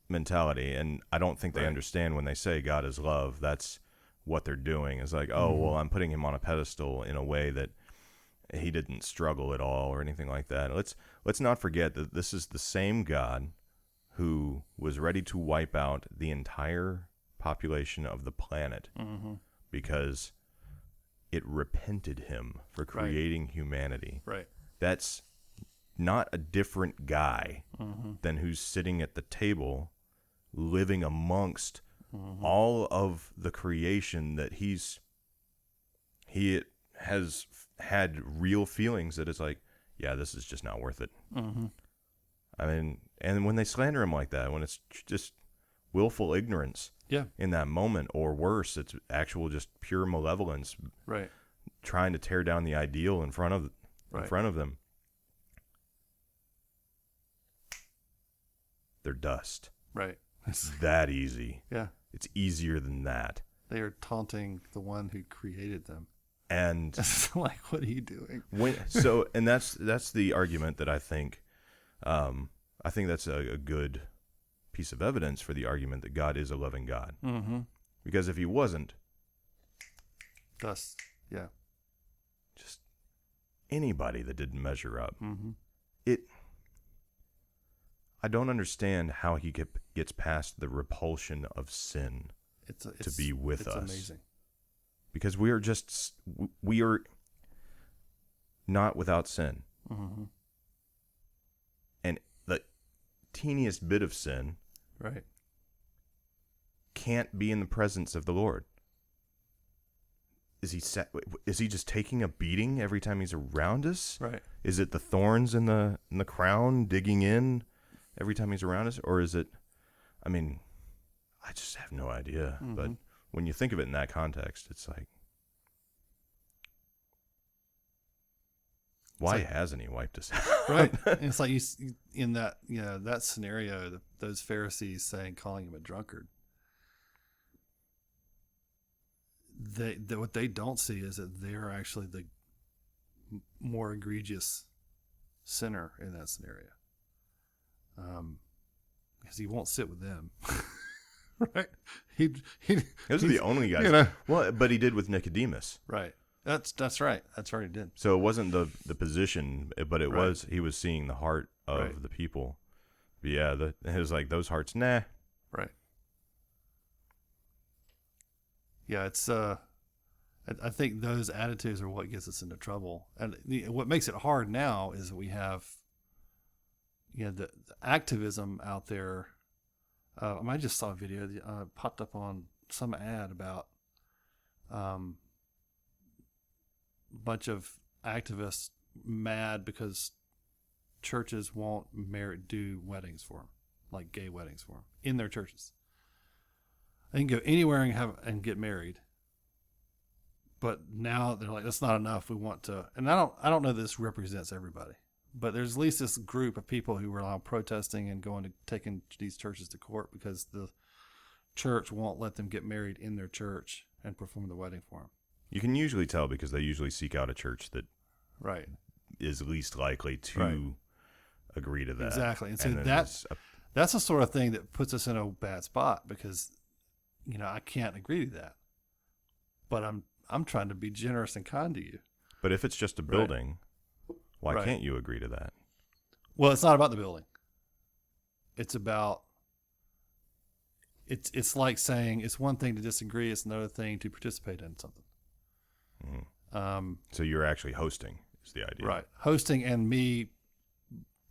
mentality. And I don't think they understand when they say God is love, that's what they're doing. It's like, oh, well, I'm putting him on a pedestal in a way that he didn't struggle at all or anything like that. Let's not forget that this is the same God who was ready to wipe out the entire population of the planet because it repented him for creating humanity. Right. That's not a different guy than who's sitting at the table living amongst all of the creation that he has had real feelings that it's like, yeah, this is just not worth it. I mean, and when they slander him like that, when it's just willful ignorance in that moment, or worse, it's actual just pure malevolence, right, trying to tear down the ideal in front of them. They're dust. Right. It's that easy. Yeah. It's easier than that. They are taunting the one who created them. And it's like, what are you doing? And that's the argument that I think that's a good piece of evidence for the argument that God is a loving God. Because if he wasn't, dust. Yeah. Just anybody that didn't measure up, I don't understand how he gets past the repulsion of sin to be with us. It's amazing. Because we are not without sin. Mm-hmm. And the teeniest bit of sin can't be in the presence of the Lord. Is he just taking a beating every time he's around us? Right. Is it the thorns in the crown digging in every time he's around us? Or is it, I mean, I just have no idea. Mm-hmm. But when you think of it in that context, it's like, why hasn't he wiped us out? Right. And it's like in that, that scenario, those Pharisees calling him a drunkard. What they don't see is that they're actually the more egregious sinner in that scenario. Because he won't sit with them. Right. Those are the only guys. Well, but he did with Nicodemus. Right. That's right. That's right. He did. So it wasn't the position, but it was, he was seeing the heart of the people. But yeah, it was like those hearts, nah. Right. Yeah, it's I think those attitudes are what gets us into trouble. And what makes it hard now is we have the activism out there. I just saw a video popped up on some ad about a bunch of activists mad because churches won't do weddings for them, like gay weddings for them in their churches. They can go anywhere and get married, but now they're like, that's not enough. We want to, and I don't know this represents everybody, but there's at least this group of people who are now protesting and taking these churches to court because the church won't let them get married in their church and perform the wedding for them. You can usually tell because they usually seek out a church that is least likely to agree to that. Exactly, and so that's the sort of thing that puts us in a bad spot because. I can't agree to that, but I'm trying to be generous and kind to you. But if it's just a building, why can't you agree to that? Well, it's not about the building. It's about it's like saying it's one thing to disagree, it's another thing to participate in something. Mm-hmm. So you're actually hosting is the idea, right? Hosting and me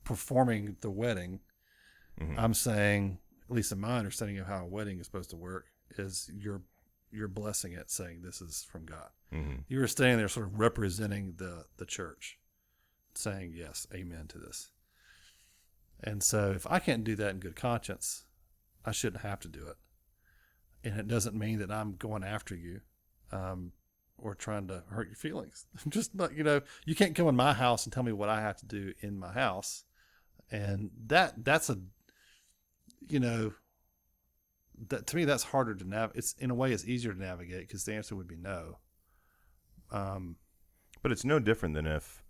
performing the wedding. Mm-hmm. I'm saying, at least in my understanding of how a wedding is supposed to work. Is you're blessing it, saying this is from God. Mm-hmm. You were standing there sort of representing the church, saying yes, amen to this. And so if I can't do that in good conscience, I shouldn't have to do it. And it doesn't mean that I'm going after you or trying to hurt your feelings. Just not, you can't come in my house and tell me what I have to do in my house. And that's a, that to me, that's harder to navigate. It's in a way, it's easier to navigate because the answer would be no. But it's no different than if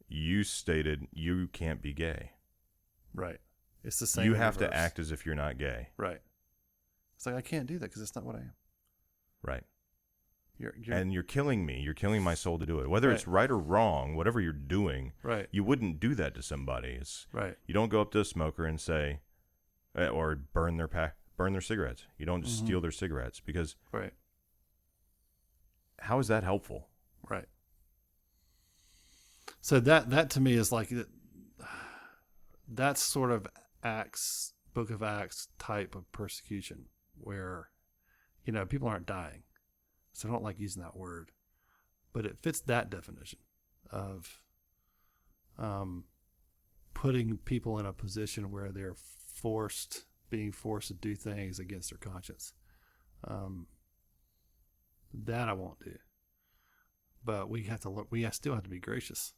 you stated you can't be gay. Right. It's the same. You have to act as if you're not gay. Right. It's like I can't do that because it's not what I am. Right. And you're killing me. You're killing my soul to do it. Whether it's right or wrong, whatever you're doing, you wouldn't do that to somebody. You don't go up to a smoker and say, or burn their cigarettes. You don't just steal their cigarettes because how is that helpful? Right. So that to me is like that's sort of Book of Acts type of persecution where people aren't dying. So I don't like using that word, but it fits that definition of putting people in a position where they're being forced to do things against their conscience. That I won't do. But we still have to be gracious.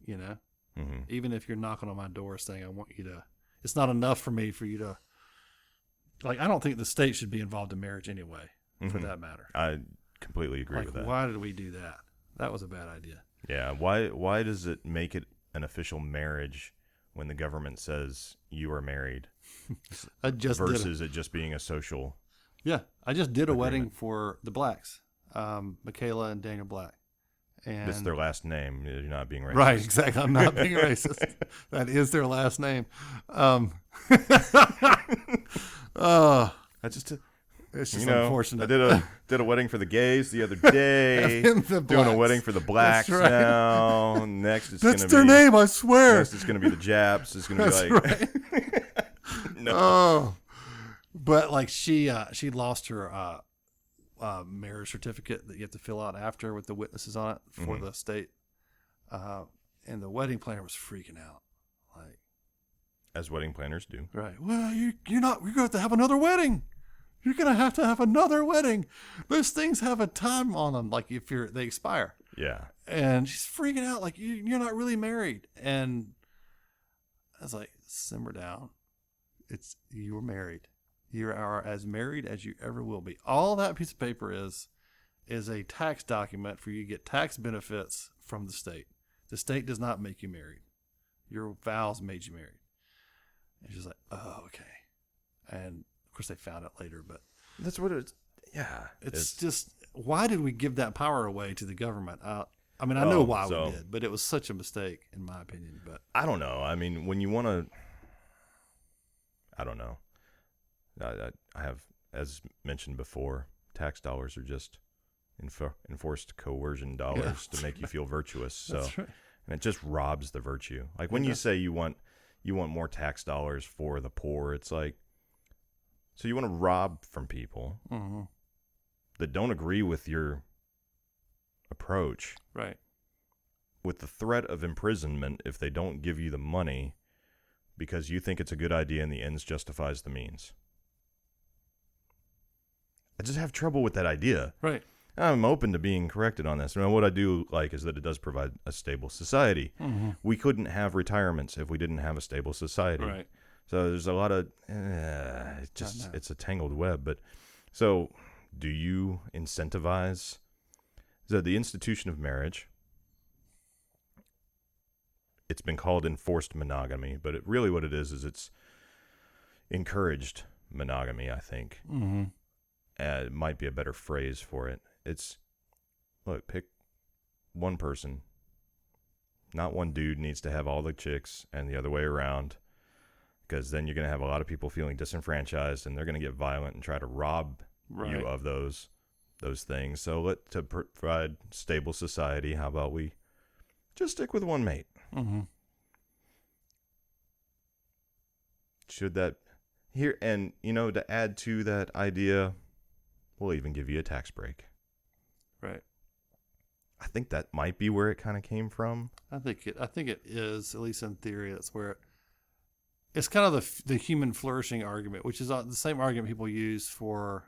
Mm-hmm. Even if you're knocking on my door saying, I want you to, it's not enough for you to, I don't think the state should be involved in marriage anyway, for that matter. I completely agree with that. Why did we do that? That was a bad idea. Yeah. Why does it make it an official marriage when the government says you are married versus it just being a social? Yeah. I just did a wedding for the Blacks, Michaela and Daniel Black. And It's their last name. You're not being racist. Right, exactly. I'm not being racist. That is their last name. That's just It's just unfortunate. I did a wedding for the gays the other day. Doing a wedding for the blacks now. Next, it's that's their name. I swear. Next, it's gonna be the Japs. It's gonna be like right. No. Oh, but like she lost her marriage certificate that you have to fill out after with the witnesses on it for the state, and the wedding planner was freaking out, like as wedding planners do. Right. Well, you're going to have another wedding. You're going to have another wedding. Those things have a time on them, like if they expire. Yeah. And she's freaking out, like you're not really married. And I was like, simmer down. You were married. You are as married as you ever will be. All that piece of paper is a tax document for you to get tax benefits from the state. The state does not make you married. Your vows made you married. And she's like, oh, okay. And of course, they found out later, but that's what it's. Yeah, it's just why did we give that power away to the government? I mean, I know why we did, but it was such a mistake, in my opinion. But I don't know. I mean, when you want to, I don't know. I have, as mentioned before, tax dollars are just enforced coercion dollars to make you feel virtuous. So, right. And it just robs the virtue. Like when you say you want more tax dollars for the poor, it's like. So you want to rob from people that don't agree with your approach. Right. With the threat of imprisonment if they don't give you the money because you think it's a good idea and the ends justifies the means. I just have trouble with that idea. Right. I'm open to being corrected on this. What I do like is that it does provide a stable society. We couldn't have retirements if we didn't have a stable society. Right. So there's a lot of it's a tangled web. But so do you incentivize the institution of marriage? It's been called enforced monogamy, but really what it is it's encouraged monogamy, I think. It might be a better phrase for it. It's, look, pick one person. Not one dude needs to have all the chicks and the other way around. Because then you're going to have a lot of people feeling disenfranchised, and they're going to get violent and try to rob you of those things. So to provide stable society, how about we just stick with one mate? Should that here and to add to that idea, we'll even give you a tax break. Right. I think that might be where it kind of came from. I think it is, at least in theory. That's where it's kind of the human flourishing argument, which is the same argument people use for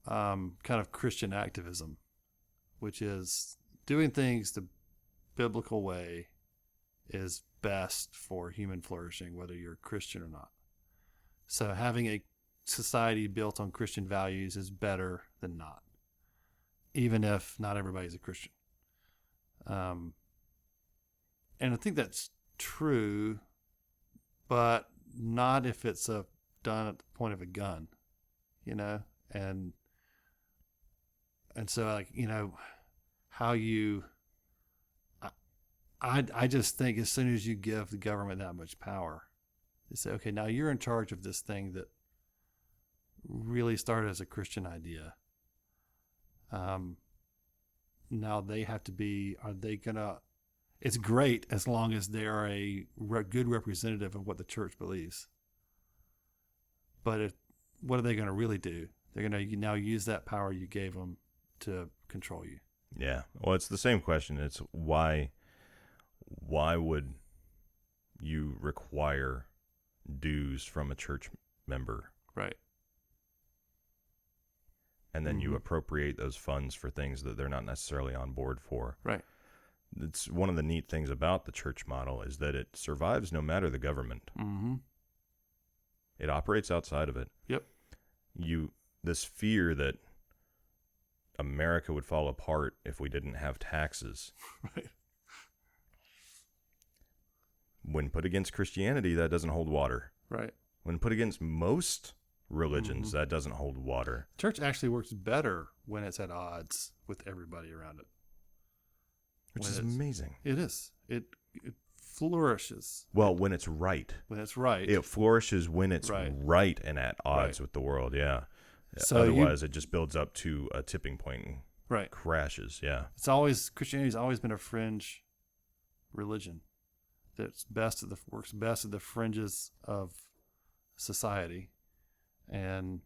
kind of Christian activism, which is doing things the biblical way is best for human flourishing, whether you're a Christian or not. So having a society built on Christian values is better than not, even if not everybody's a Christian. And I think that's true, but not if it's done at the point of a gun, and so how you. I just think as soon as you give the government that much power, they say, okay, now you're in charge of this thing that really started as a Christian idea. Now they have to be, are they going to, it's great as long as they are a good representative of what the church believes. But what are they going to really do? They're going to now use that power you gave them to control you. Yeah. Well, it's the same question. It's why would you require dues from a church member? Right. And then you appropriate those funds for things that they're not necessarily on board for. Right. It's one of the neat things about the church model is that it survives no matter the government. It operates outside of it. Yep. This fear that America would fall apart if we didn't have taxes. Right. When put against Christianity, that doesn't hold water. Right. When put against most religions, that doesn't hold water. Church actually works better when it's at odds with everybody around it. Which is amazing. It is. It flourishes. Well, when it's right. When it's right. It flourishes when it's right and at odds with the world, yeah. So otherwise, it just builds up to a tipping point and crashes, yeah. Christianity's always been a fringe religion that's works best at the fringes of society. And,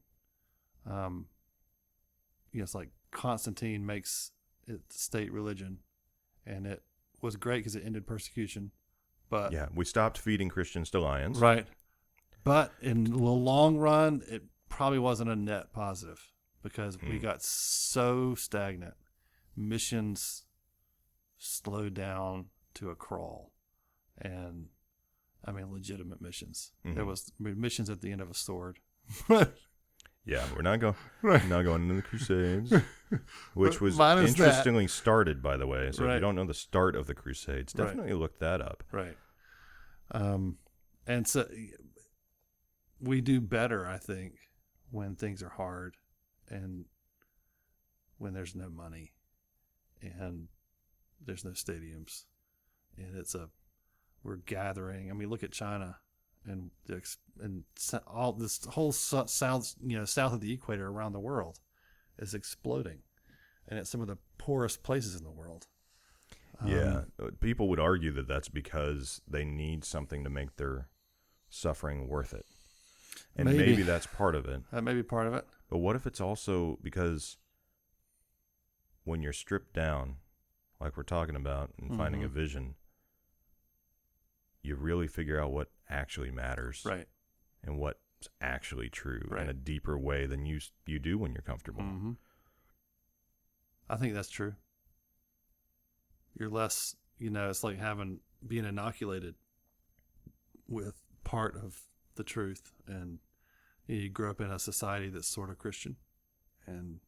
it's like Constantine makes it the state religion, and it was great because it ended persecution. But yeah, we stopped feeding Christians to lions. Right. But in the long run, it probably wasn't a net positive because we got so stagnant. Missions slowed down to a crawl. And, I mean, legitimate missions. There was missions at the end of a sword. Yeah, we're not going into the Crusades, which was interestingly started, by the way. So if you don't know the start of the Crusades, definitely look that up. Right. And so we do better, I think, when things are hard and when there's no money and there's no stadiums, and we're gathering. I mean, look at China. And all this whole south of the equator around the world is exploding, and it's some of the poorest places in the world. Yeah, people would argue that that's because they need something to make their suffering worth it, and maybe that's part of it. That may be part of it. But what if it's also because when you're stripped down, like we're talking about, and finding a vision, you really figure out what actually matters, right, and what's actually true in a deeper way than you do when you're comfortable. I think that's true. You're less, it's like being inoculated with part of the truth, and you grow up in a society that's sort of Christian, and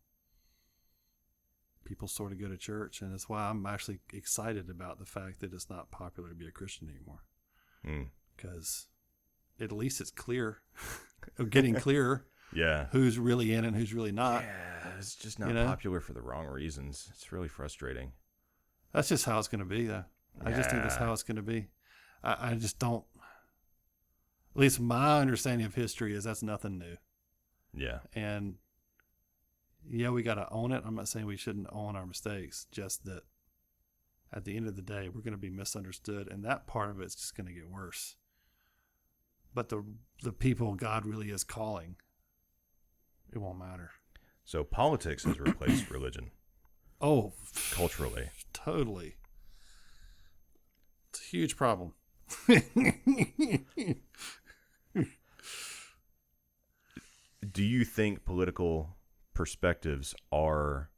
people sort of go to church, and that's why I'm actually excited about the fact that it's not popular to be a Christian anymore. Because at least it's clear, getting clearer. Yeah, who's really in and who's really not. Yeah, it's just not popular for the wrong reasons. It's really frustrating. That's just how it's going to be, though. I just think that's how it's going to be. I just don't. At least my understanding of history is that's nothing new. Yeah, and we got to own it. I'm not saying we shouldn't own our mistakes. Just that at the end of the day, we're going to be misunderstood, and that part of it's just going to get worse. But the people God really is calling, it won't matter. So politics has replaced religion. Oh, culturally. Totally. It's a huge problem. Do you think political perspectives are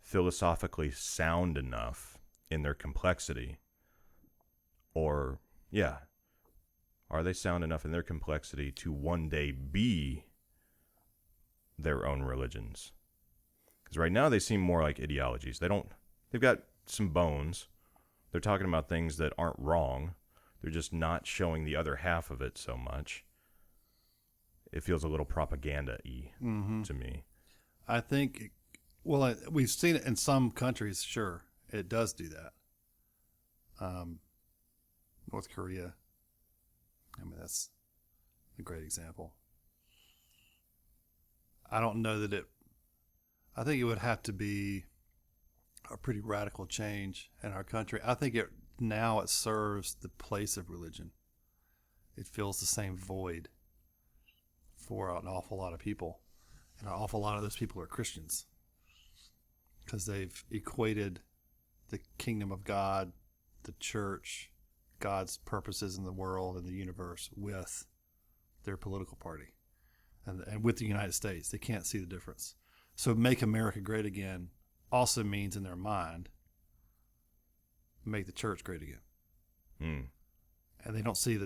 philosophically sound enough in their complexity? Or, are they sound enough in their complexity to one day be their own religions? Because right now they seem more like ideologies. They've got some bones. They're talking about things that aren't wrong. They're just not showing the other half of it so much. It feels a little propaganda-y to me. I think, we've seen it in some countries, sure. It does do that. North Korea. I mean, that's a great example. I don't know that I think it would have to be a pretty radical change in our country. I think it serves the place of religion. It fills the same void for an awful lot of people. And an awful lot of those people are Christians. Because they've equated the kingdom of God, the church, God's purposes in the world and the universe with their political party and with the United States. They can't see the difference. So make America great again also means in their mind, make the church great again. And they don't see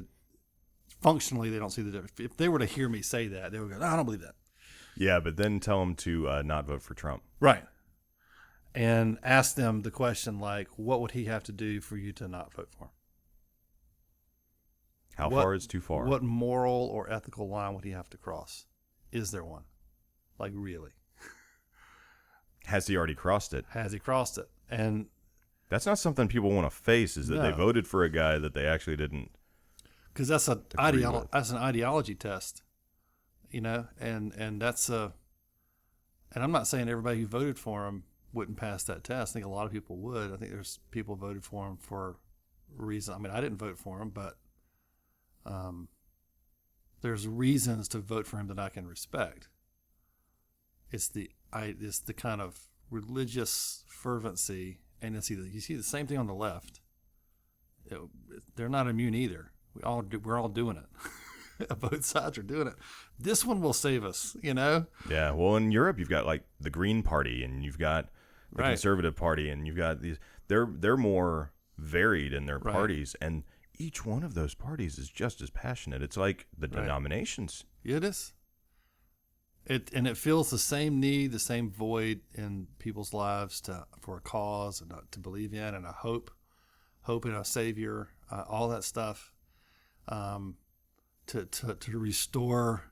functionally, they don't see the difference. If they were to hear me say that, they would go, no, I don't believe that. Yeah, but then tell them to not vote for Trump. Right. And ask them the question like, what would he have to do for you to not vote for him? How far is too far? What moral or ethical line would he have to cross? Is there one? Like, really? Has he already crossed it? Has he crossed it? And That's not something people want to face, is that they voted for a guy that they actually didn't. Because that's an ideology test, and that's and I'm not saying everybody who voted for him wouldn't pass that test. I think a lot of people would. I think there's people voted for him for a reason. I mean, I didn't vote for him, but there's reasons to vote for him that I can respect. It's the kind of religious fervency, and you see the same thing on the left. They're not immune either. We're all doing it. Both sides are doing it. This one will save us, Yeah. Well, in Europe, you've got like the Green Party, and you've got the Conservative Party, and you've got these. They're more varied in their parties, and each one of those parties is just as passionate. It's like the denominations. Yeah, it is. It fills the same need, the same void in people's lives for a cause and to believe in, and a hope in a savior, all that stuff. To restore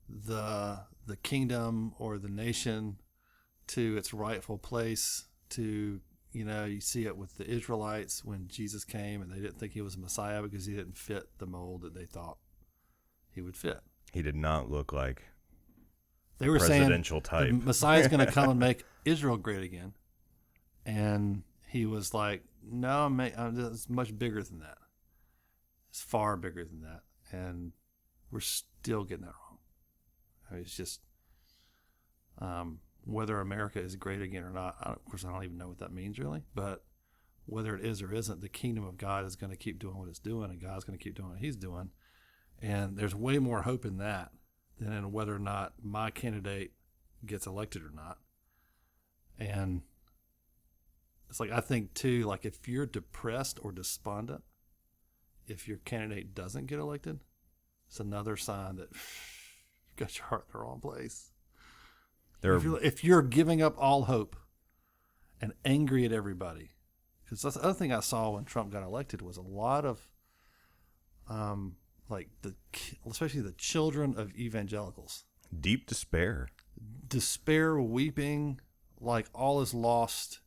the kingdom or the nation to its rightful place. You see it with the Israelites when Jesus came, and they didn't think he was a Messiah because he didn't fit the mold that they thought he would fit. He did not look like they were presidential saying type. The Messiah's going to come and make Israel great again, and he was like, "No, it's much bigger than that. It's far bigger than that." And we're still getting that wrong. I mean, it's just whether America is great again or not. Of course, I don't even know what that means really. But whether it is or isn't, the kingdom of God is going to keep doing what it's doing, and God's going to keep doing what He's doing. And there's way more hope in that than in whether or not my candidate gets elected or not. And it's like, I think too, like if you're depressed or despondent, if your candidate doesn't get elected, it's another sign that you've got your heart in the wrong place. If you're giving up all hope and angry at everybody, because that's the other thing I saw when Trump got elected was a lot of, especially the children of evangelicals. Deep despair. Despair, weeping, like all is lost.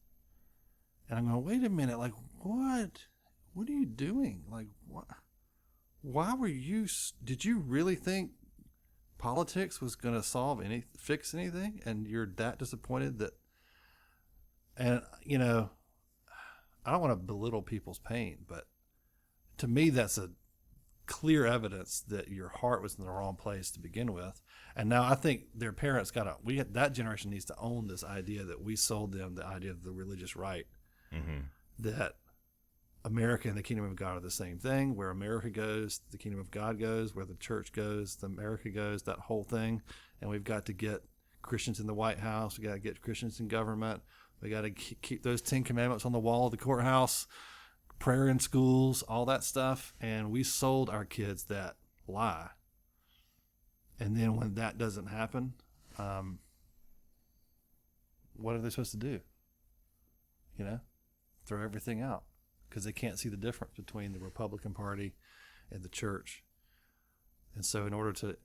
And I'm going, wait a minute, like what? What are you doing? Like, what? Why were you? Did you really think politics was going to fix anything? And you're that disappointed that? And I don't want to belittle people's pain, but to me, that's a clear evidence that your heart was in the wrong place to begin with. And now I think their parents that generation needs to own this idea that we sold them the idea of the religious right, that America and the kingdom of God are the same thing. Where America goes, the kingdom of God goes. Where the church goes, the America goes, that whole thing. And we've got to get Christians in the White House. We got to get Christians in government. We got to keep those 10 commandments on the wall of the courthouse, prayer in schools, all that stuff. And we sold our kids that lie. And then when that doesn't happen, what are they supposed to do? Throw everything out. Because they can't see the difference between the Republican Party and the church. And so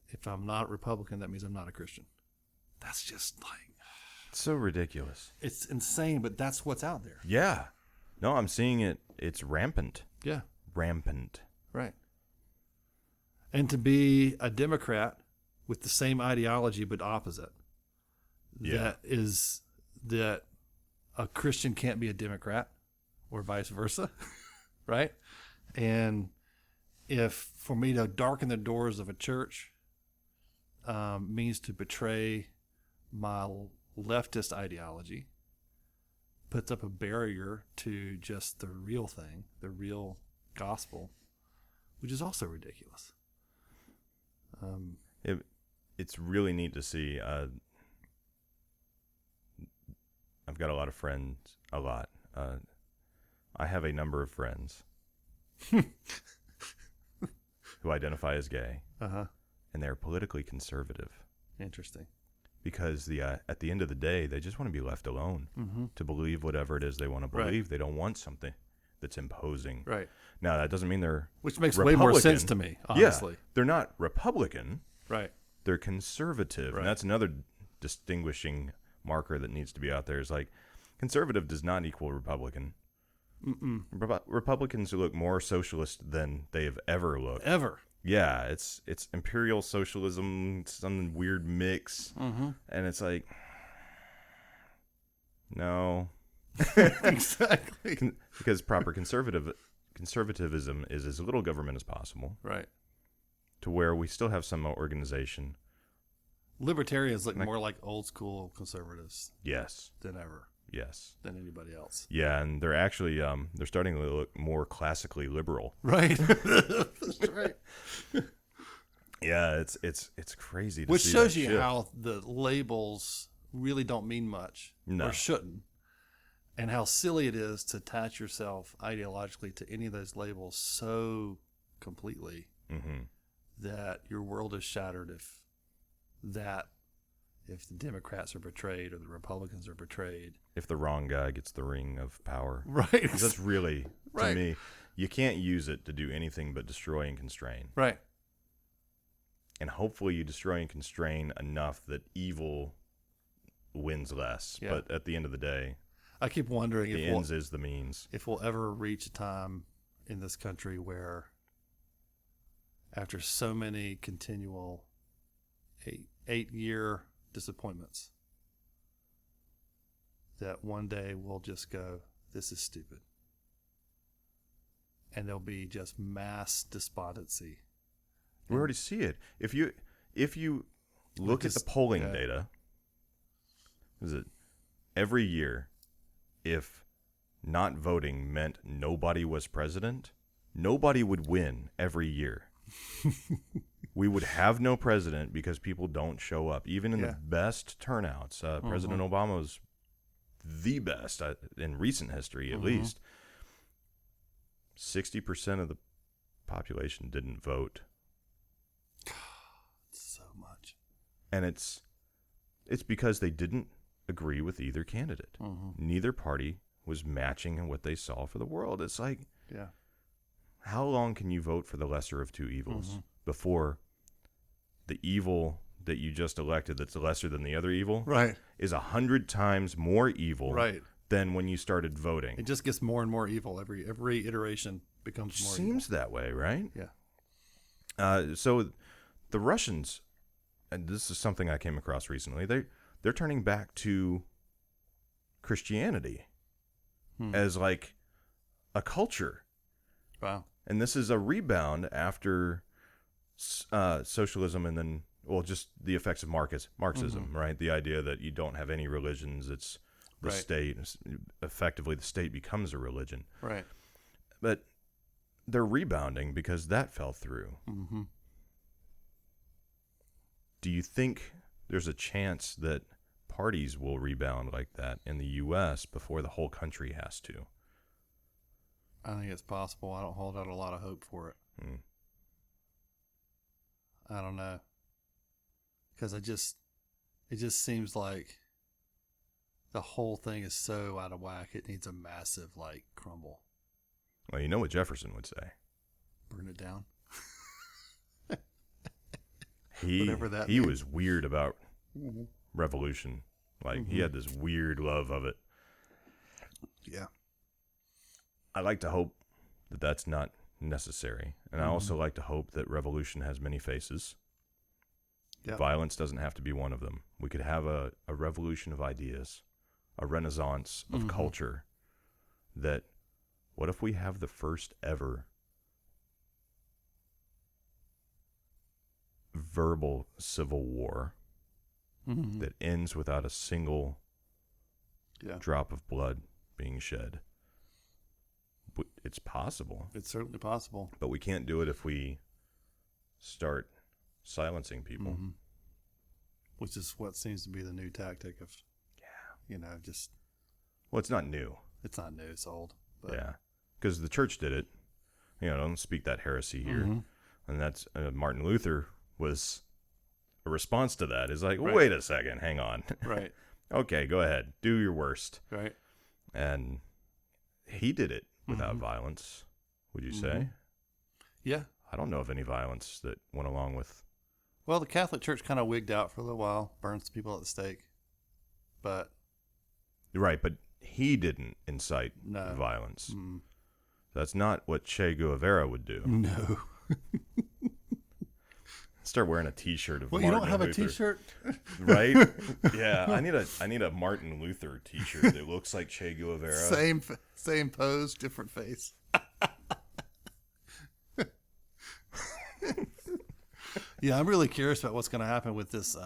if I'm not Republican, that means I'm not a Christian. That's just like... It's so ridiculous. It's insane, but that's what's out there. Yeah. No, I'm seeing it. It's rampant. Yeah. Rampant. Right. And to be a Democrat with the same ideology but opposite. Yeah. That a Christian can't be a Democrat. Or vice versa, right? And if for me to darken the doors of a church means to betray my leftist ideology, puts up a barrier to just the real thing, the real gospel, which is also ridiculous. It's really neat to see. I've got a lot of friends, I have a number of friends who identify as gay, and they're politically conservative. Interesting. Because at the end of the day, they just want to be left alone to believe whatever it is they want to believe. Right. They don't want something that's imposing. Right. Now, that doesn't mean they're Which makes Republican. way more sense to me, honestly. Yeah, they're not Republican. Right. They're conservative. Right. And that's another distinguishing marker that needs to be out there is like conservative does not equal Republican. Republicans look more socialist than they have ever looked. Ever. Yeah, it's imperial socialism, some weird mix, and it's like, no, Exactly. because proper conservatism is as little government as possible, Right. to where we still have some organization. Libertarians look more like old school conservatives Yes, than ever, yes, than anybody else. yeah, and they're actually they're starting to look more classically liberal. Right. That's right. Yeah, it's crazy to Which see shows that you shift. how the labels really don't mean much No. or shouldn't, and how silly it is to attach yourself ideologically to any of those labels so completely that your world is shattered if the Democrats are betrayed or the Republicans are betrayed. If the wrong guy gets the ring of power. Right. 'Cause that's really, to Right. me, you can't use it to do anything but destroy and constrain. Right. And hopefully you destroy and constrain enough that evil wins less. Yeah. But at the end of the day, I keep wondering the ends is the means. if we'll ever reach a time in this country where, after so many continual 8-year disappointments, that one day we'll just go, this is stupid. And there'll be just mass despondency. We already see it. If you look at the polling data, is it every year, if not voting meant nobody was president, nobody would win every year. We would have no president because people don't show up. Even in the best turnouts, President Obama was the best in recent history, at least. 60% of the population didn't vote. So much. And it's because they didn't agree with either candidate. Neither party was matching what they saw for the world. It's like, Yeah. how long can you vote for the lesser of two evils before the evil that you just elected that's lesser than the other evil Right. is 100 times more evil Right. than when you started voting? It just gets more and more evil. Every iteration becomes more Seems that way, right? Yeah. So the Russians, and this is something I came across recently, they're turning back to Christianity as like a culture. Wow. And this is a rebound after socialism and then, well, just the effects of Marxism, right? The idea that you don't have any religions, it's the state. Effectively, the state becomes a religion. Right. But they're rebounding because that fell through. Do you think there's a chance that parties will rebound like that in the U.S. before the whole country has to? I think it's possible. I don't hold out a lot of hope for it. I don't know. Because it just seems like the whole thing is so out of whack. It needs a massive, crumble. Well, you know what Jefferson would say. Burn it down. He that he means. was weird about revolution. He had this weird love of it. Yeah. I like to hope that that's not necessary. And I also like to hope that revolution has many faces. Yep. Violence doesn't have to be one of them. We could have a revolution of ideas, a renaissance of culture. That, what if we have the first ever verbal civil war that ends without a single drop of blood being shed? It's possible. It's certainly possible. But we can't do it if we start silencing people. Which is what seems to be the new tactic of, just... Well, it's not new. It's not new. It's old. But Yeah. Because the church did it. Don't speak that heresy here. And that's Martin Luther was a response to that. Is like, wait a second, hang on. Right. Okay, go ahead. Do your worst. Right. And he did it without violence, would you say? Yeah. I don't know of any violence that went along with... Well, the Catholic Church kind of wigged out for a little while, burned some people at the stake. But... Right, but he didn't incite violence. That's not what Che Guevara would do. No. Start wearing a T-shirt of Well, Martin you don't have Luther. a T-shirt, Right? Yeah, I need a Martin Luther T-shirt that looks like Che Guevara. Same pose, different face. Yeah, I'm really curious about what's going to happen with this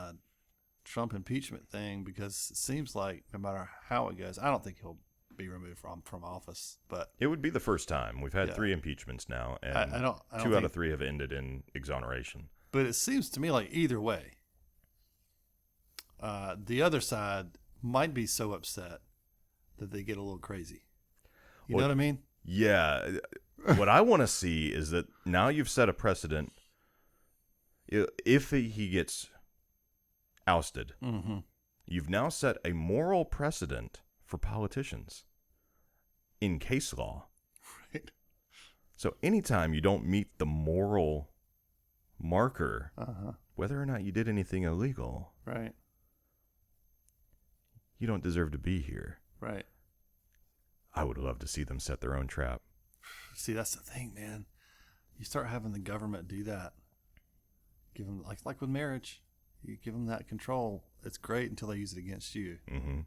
Trump impeachment thing, because it seems like no matter how it goes, I don't think he'll be removed from office. But it would be the first time. We've had 3 impeachments now, and I don't 2 out of 3 have ended in exoneration. But it seems to me like either way, the other side might be so upset that they get a little crazy. You know what I mean? Yeah. What I want to see is that now you've set a precedent. If he gets ousted, you've now set a moral precedent for politicians in case law. Right. So anytime you don't meet the moral marker, whether or not you did anything illegal, right, you don't deserve to be here. Right. I would love to see them set their own trap. See, that's the thing, man. You start having the government do that. Give them like with marriage, you give them that control. It's great until they use it against you, and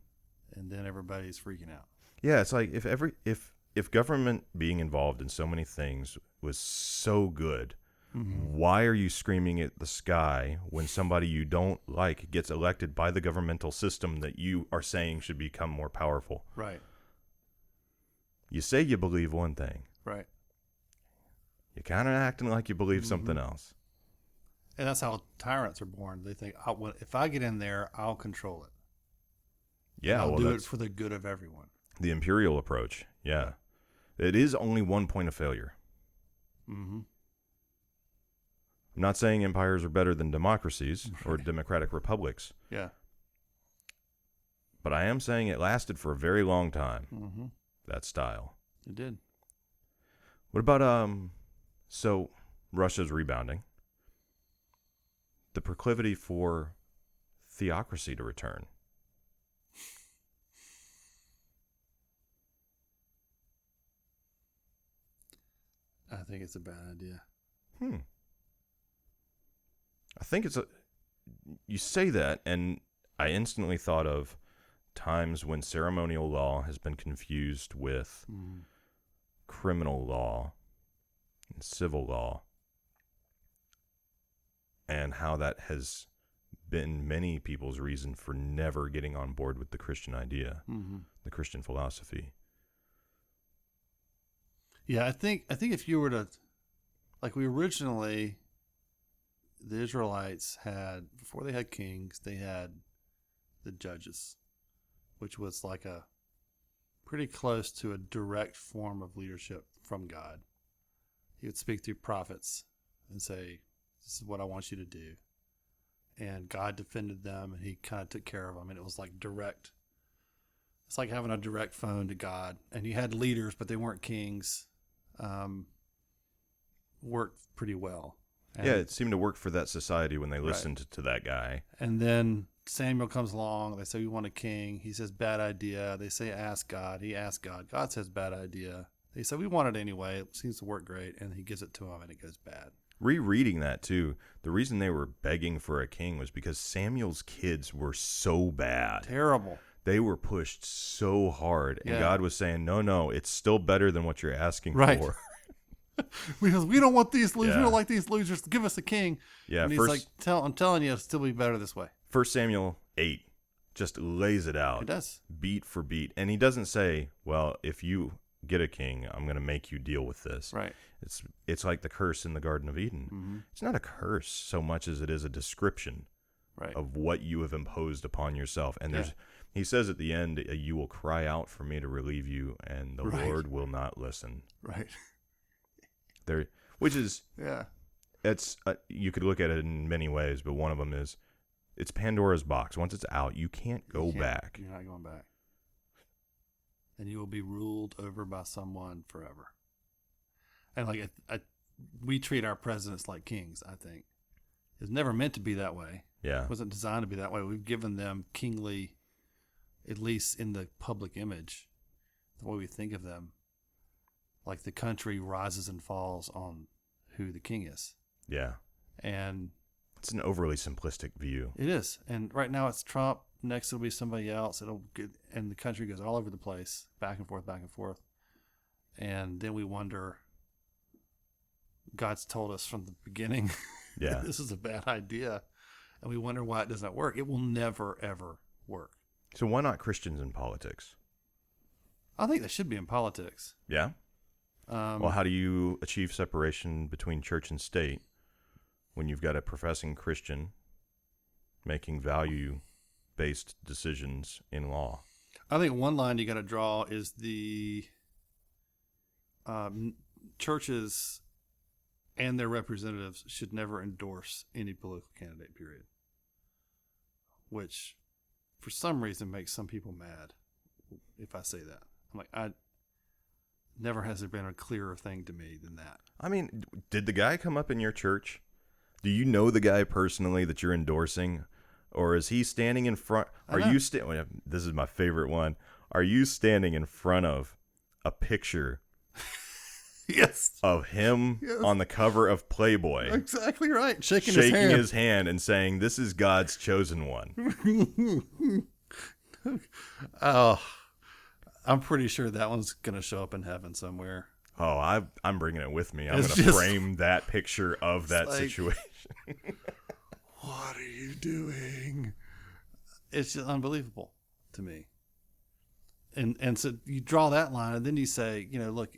then everybody's freaking out. Yeah, it's like if government being involved in so many things was so good, why are you screaming at the sky when somebody you don't like gets elected by the governmental system that you are saying should become more powerful? Right. You say you believe one thing. Right. You're kind of acting like you believe something else. And that's how tyrants are born. They think, if I get in there, I'll control it. Yeah, I'll do it for the good of everyone. The imperial approach. Yeah. It is only one point of failure. I'm not saying empires are better than democracies or democratic republics. Yeah. But I am saying it lasted for a very long time. That style. It did. What about so Russia's rebounding. The proclivity for theocracy to return. I think it's a bad idea. I think you say that, and I instantly thought of times when ceremonial law has been confused with criminal law and civil law, and how that has been many people's reason for never getting on board with the Christian idea, the Christian philosophy. Yeah, I think if you were to, like we originally, the Israelites had, before they had kings, they had the judges, which was like a pretty close to a direct form of leadership from God. He would speak through prophets and say, this is what I want you to do. And God defended them, and he kind of took care of them. And it was like direct. It's like having a direct phone to God. And you had leaders, but they weren't kings. Worked pretty well. And, yeah, it seemed to work for that society when they listened to that guy. And then Samuel comes along. They say, we want a king. He says, bad idea. They say, ask God. He asks God. God says, bad idea. They say, we want it anyway. It seems to work great. And he gives it to him, and it goes bad. Rereading that, too, the reason they were begging for a king was because Samuel's kids were so bad. Terrible. They were pushed so hard. And God was saying, no, it's still better than what you're asking for. Because we don't want these losers. We don't like these losers. Give us a king. Yeah, and he's like, I'm telling you, it'll still be better this way. 1 Samuel 8 just lays it out. It does. Beat for beat. And he doesn't say, well, if you get a king, I'm going to make you deal with this. Right. It's like the curse in the Garden of Eden. It's not a curse so much as it is a description of what you have imposed upon yourself. And he says at the end, you will cry out for me to relieve you, and the Lord will not listen. Right. Which is, it's you could look at it in many ways, but one of them is, it's Pandora's box. Once it's out, you can't go back. You're not going back. And you will be ruled over by someone forever. And like we treat our presidents like kings, I think. It's never meant to be that way. Yeah. It wasn't designed to be that way. We've given them kingly at least in the public image, the way we think of them, like the country rises and falls on who the king is. Yeah. And it's an overly simplistic view. It is. And right now it's Trump. Next it'll be somebody else. And the country goes all over the place, back and forth, back and forth. And then we wonder, God's told us from the beginning, this is a bad idea. And we wonder why it doesn't work. It will never, ever work. So why not Christians in politics? I think they should be in politics. Yeah? Well, how do you achieve separation between church and state when you've got a professing Christian making value-based decisions in law? I think one line you got to draw is the churches and their representatives should never endorse any political candidate, period. Which, for some reason, makes some people mad if I say that. I'm like, never has there been a clearer thing to me than that. I mean, did the guy come up in your church? Do you know the guy personally that you're endorsing? Or is he standing in front? This is my favorite one. Are you standing in front of a picture of him on the cover of Playboy? Exactly right. Shaking his hand and saying, "This is God's chosen one." Oh, I'm pretty sure that one's going to show up in heaven somewhere. Oh, I'm bringing it with me. I'm going to frame that picture of that situation. What are you doing? It's just unbelievable to me. And so you draw that line, and then you say, look,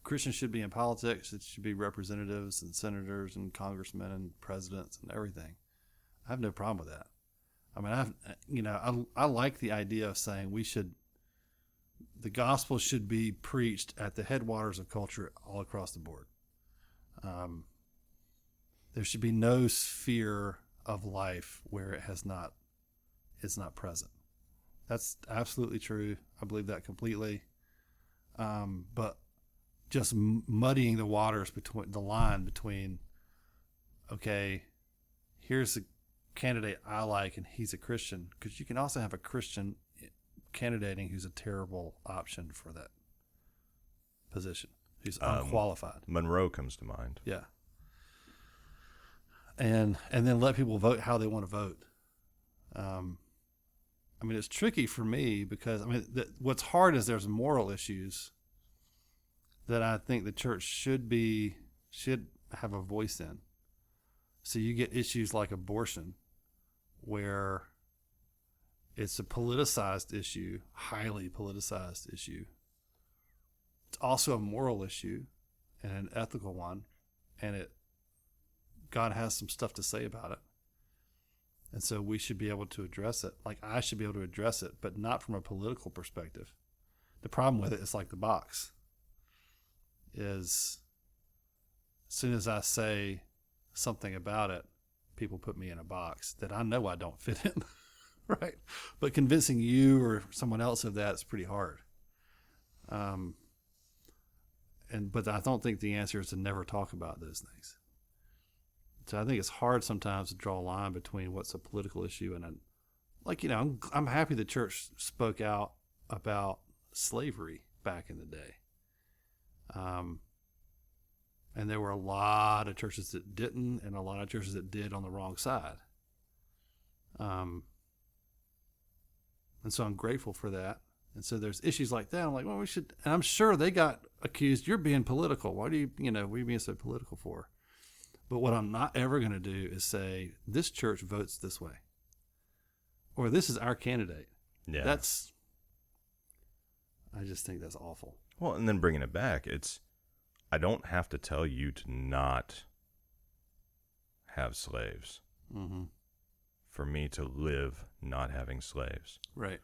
Christians should be in politics. It should be representatives and senators and congressmen and presidents and everything. I have no problem with that. I mean, I like the idea of saying the gospel should be preached at the headwaters of culture all across the board. There should be no sphere of life where it's not present. That's absolutely true. I believe that completely. But just muddying the waters between, okay, here's a candidate I like and he's a Christian, because you can also have a Christian candidating who's a terrible option for that position, who's unqualified. Monroe comes to mind. Yeah. And then let people vote how they want to vote. I mean, it's tricky for me because, what's hard is there's moral issues that I think the church should have a voice in. So you get issues like abortion, where it's a politicized issue, highly politicized issue. It's also a moral issue and an ethical one, and God has some stuff to say about it. And so we should be able to address it. Like, I should be able to address it, but not from a political perspective. The problem with it is like the box. Is as soon as I say something about it, people put me in a box that I know I don't fit in. Right? But convincing you or someone else of that is pretty hard. But I don't think the answer is to never talk about those things. So I think it's hard sometimes to draw a line between what's a political issue and I'm happy the church spoke out about slavery back in the day. And there were a lot of churches that didn't, and a lot of churches that did on the wrong side. And so I'm grateful for that. And so there's issues like that. I'm like, well, we should, and I'm sure they got accused, you're being political. Why do you, what are you being so political for? But what I'm not ever going to do is say, this church votes this way, or this is our candidate. Yeah. I just think that's awful. Well, and then bringing it back, I don't have to tell you to not have slaves. Mm-hmm. For me to live not having slaves. Right.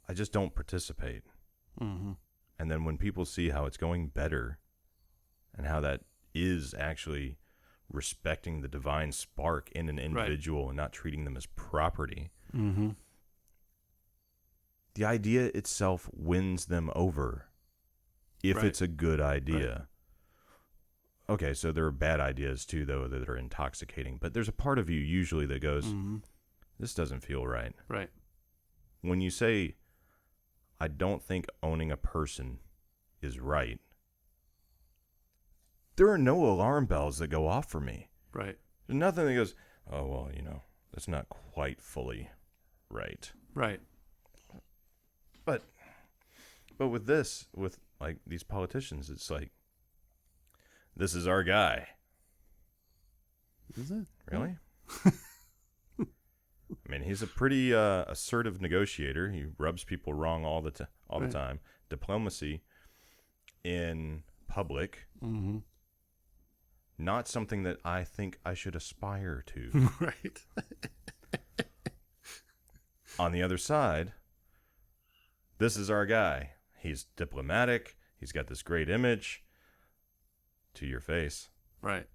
I just don't participate. Mm-hmm. And then when people see how it's going better and how that is actually respecting the divine spark in an individual, right, and not treating them as property, mm-hmm, the idea itself wins them over if right, it's a good idea. Right. Okay, so there are bad ideas too, though, that are intoxicating. But there's a part of you usually that goes, mm-hmm, this doesn't feel right. Right. When you say, I don't think owning a person is right, there are no alarm bells that go off for me. Right. There's nothing that goes, oh, well, that's not quite fully right. Right. But with this, with like these politicians, it's like, this is our guy. Is it? Really? I mean, he's a pretty assertive negotiator. He rubs people wrong all the time. Diplomacy in public, mm-hmm. not something that I think I should aspire to. Right. On the other side, this is our guy. He's diplomatic. He's got this great image. To your face. Right.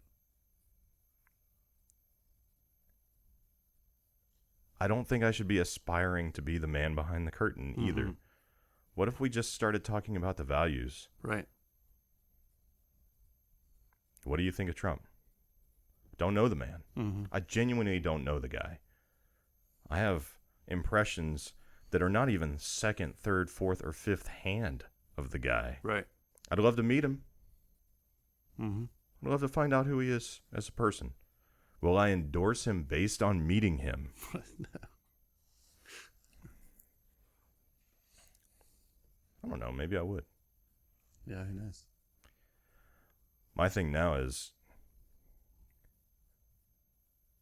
I don't think I should be aspiring to be the man behind the curtain either. Mm-hmm. What if we just started talking about the values? Right. What do you think of Trump? Don't know the man. Mm-hmm. I genuinely don't know the guy. I have impressions that are not even second, third, fourth, or fifth hand of the guy. Right. I'd love to meet him. Mm-hmm. I'd love to find out who he is as a person. Will I endorse him based on meeting him? No. I don't know. Maybe I would. Yeah, who knows? My thing now is,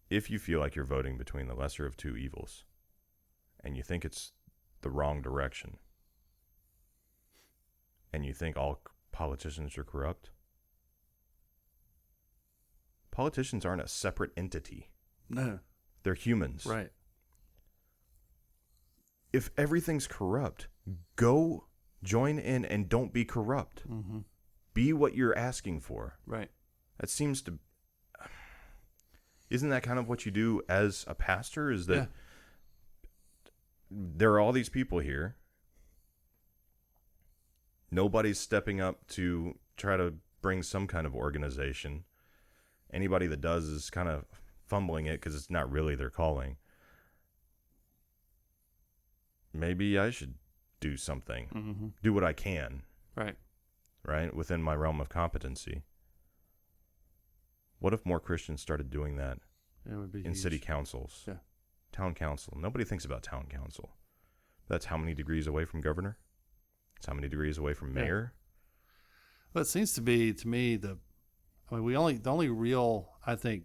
if you feel like you're voting between the lesser of two evils, and you think it's the wrong direction, and you think all politicians are corrupt, politicians aren't a separate entity. No. They're humans. Right. If everything's corrupt, go join in and don't be corrupt. Mm-hmm. Be what you're asking for. Right. That seems to... Isn't that kind of what you do as a pastor? Is that there are all these people here. Nobody's stepping up to try to bring some kind of organization. Anybody that does is kind of fumbling it because it's not really their calling. Maybe I should do something. Mm-hmm. Do what I can. Right. Within my realm of competency. What if more Christians started doing that It would be in huge. city councils? Yeah. Town council. Nobody thinks about town council. That's how many degrees away from governor? It's how many degrees away from mayor? Well, it seems to be, to me, the only real, I think,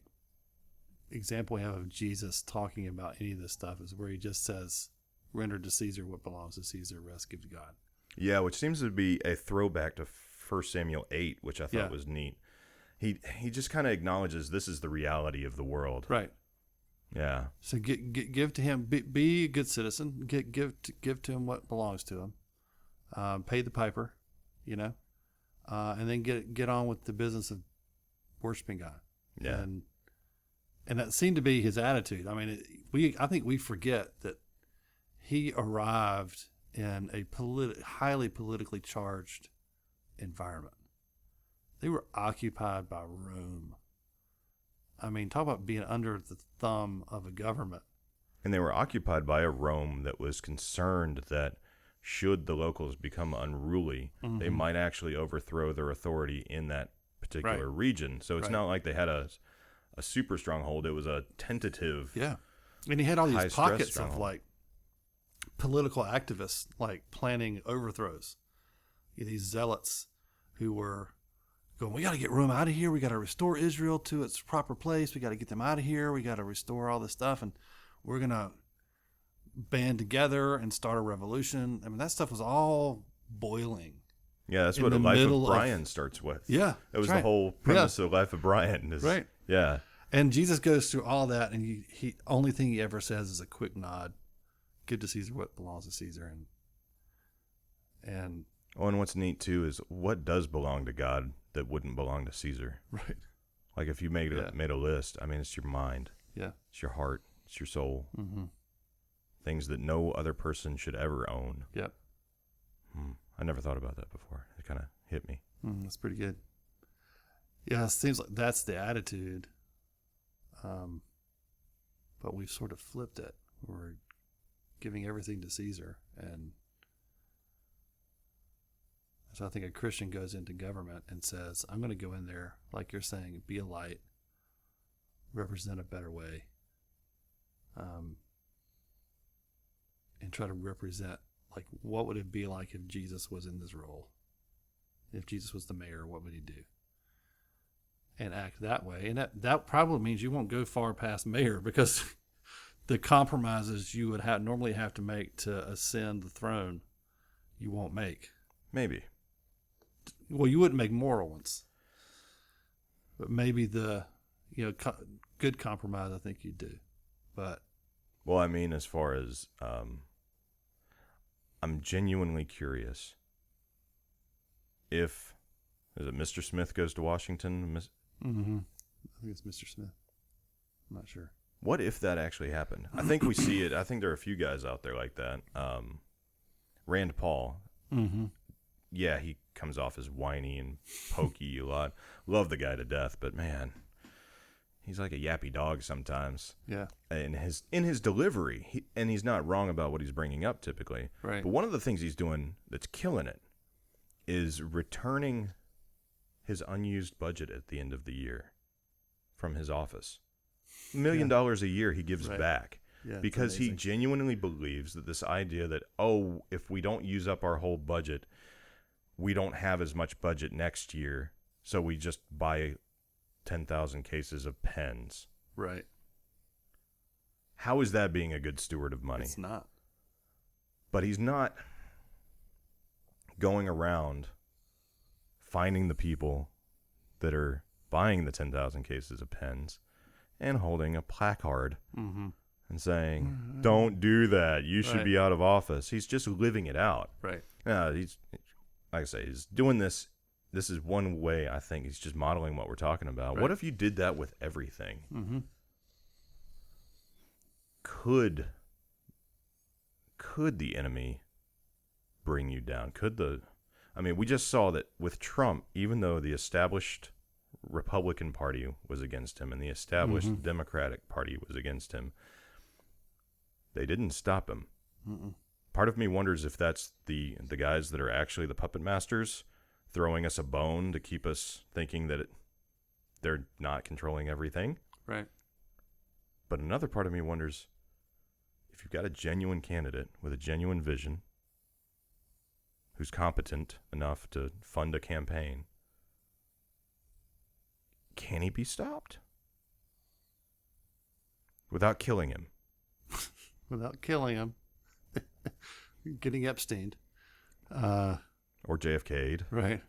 example we have of Jesus talking about any of this stuff is where he just says, render to Caesar what belongs to Caesar, rest give to God. Yeah, which seems to be a throwback to 1 Samuel 8, which I thought was neat. He just kind of acknowledges this is the reality of the world. Right. Yeah. So give to him, be a good citizen, give to him what belongs to him, pay the piper, and then get on with the business of worshiping God. Yeah. And that seemed to be his attitude. I mean, I think we forget that he arrived in a highly politically charged environment. They were occupied by Rome. I mean, talk about being under the thumb of a government. And they were occupied by a Rome that was concerned that should the locals become unruly, they might actually overthrow their authority in that particular region. So it's not like they had a super stronghold. It was a tentative. Yeah. And he had all these pockets of stronghold. like political activists like planning overthrows. These zealots who were going, we got to get Rome out of here. We got to restore Israel to its proper place. We got to get them out of here. We got to restore all this stuff. And we're going to band together and start a revolution. I mean, that stuff was all boiling. Yeah, that's what the Life of Brian starts with. Yeah. It was the whole premise of Life of Brian. Right. Yeah. And Jesus goes through all that, and he only thing he ever says is a quick nod. Give to Caesar what belongs to Caesar. And what's neat, too, is what does belong to God that wouldn't belong to Caesar? Right. Like if you made a list, I mean, it's your mind. Yeah. It's your heart. It's your soul. Mm-hmm. Things that no other person should ever own. Yep. I never thought about that before. It kind of hit me. That's pretty good. Yeah, it seems like that's the attitude. But we've sort of flipped it, We're giving everything to Caesar. And so I think a Christian goes into government and says, I'm going to go in there, like you're saying, be a light, represent a better way, and try to represent, like, what would it be like if Jesus was in this role? If Jesus was the mayor, what would he do? And act that way. And that probably means you won't go far past mayor, because the compromises you would normally have to make to ascend the throne, you won't make. Maybe. Well, you wouldn't make moral ones, but maybe the good compromise, I think you do. But well, I mean, as far as I'm genuinely curious if is it Mr. Smith goes to Washington? Mm-hmm. I think it's Mr. Smith. I'm not sure. What if that actually happened? I think we see it. I think there are a few guys out there like that. Rand Paul. Mm-hmm. Yeah, he comes off as whiny and pokey a lot. Love the guy to death, but man, he's like a yappy dog sometimes. Yeah. In his delivery, he's not wrong about what he's bringing up typically. Right. But one of the things he's doing that's killing it is returning his unused budget at the end of the year from his office. $1 million a year he gives back. Yeah, because he genuinely believes that this idea that, if we don't use up our whole budget, we don't have as much budget next year, so we just buy 10,000 cases of pens. Right. How is that being a good steward of money? It's not. But he's not going around finding the people that are buying the 10,000 cases of pens and holding a placard and saying, don't do that. You should be out of office. He's just living it out. Right. He's, like I say, he's doing this. This is one way, I think, he's just modeling what we're talking about. Right. What if you did that with everything? Mm-hmm. Could the enemy bring you down? We just saw that with Trump, even though the established Republican Party was against him and the established Democratic Party was against him, they didn't stop him. Mm-mm. Part of me wonders if that's the guys that are actually the puppet masters throwing us a bone to keep us thinking that they're not controlling everything. Right. But another part of me wonders if you've got a genuine candidate with a genuine vision who's competent enough to fund a campaign, can he be stopped? Without killing him. Without killing him. Getting Epsteined. Or JFK'd. Right.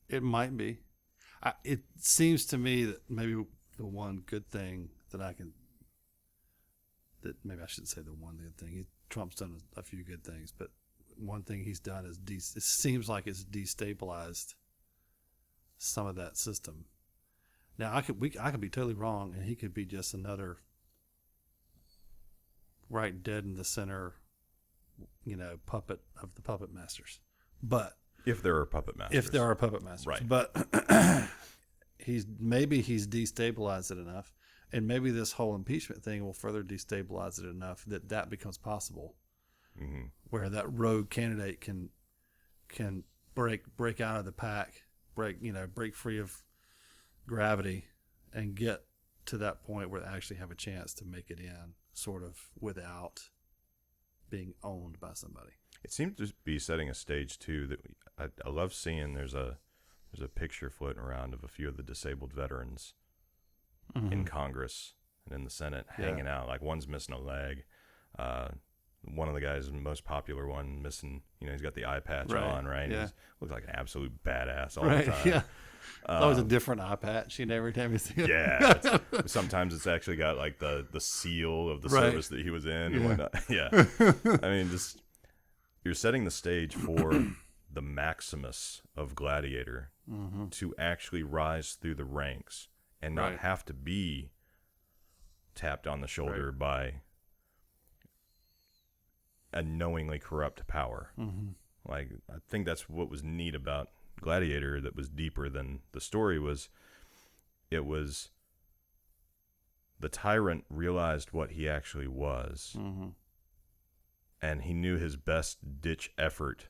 It might be. It seems to me that maybe the one good thing that maybe I shouldn't say the one good thing. Trump's done a few good things, but one thing he's done is it seems like it's destabilized some of that system. Now I could be totally wrong, and he could be just another right dead in the center, puppet of the puppet masters. But if there are puppet masters, right? But he's destabilized it enough, and maybe this whole impeachment thing will further destabilize it enough that becomes possible, where that rogue candidate can break out of the pack, break free of gravity, and get to that point where they actually have a chance to make it in, sort of without being owned by somebody. It seems to be setting a stage too that I love seeing. There's a picture floating around of a few of the disabled veterans in Congress and in the Senate hanging out. Like one's missing a leg. One of the guys, the most popular one, missing. He's got the eye patch on, right? Yeah. He looks like an absolute badass all the time. Yeah. It's always a different eye patch, every time you see it. Yeah. Sometimes it's actually got like the seal of the service that he was in and whatnot. Yeah. I mean, just you're setting the stage for the Maximus of Gladiator to actually rise through the ranks and not have to be tapped on the shoulder by a knowingly corrupt power. Like, I think that's what was neat about Gladiator that was deeper than the story was. It was the tyrant realized what he actually was, and he knew his best ditch effort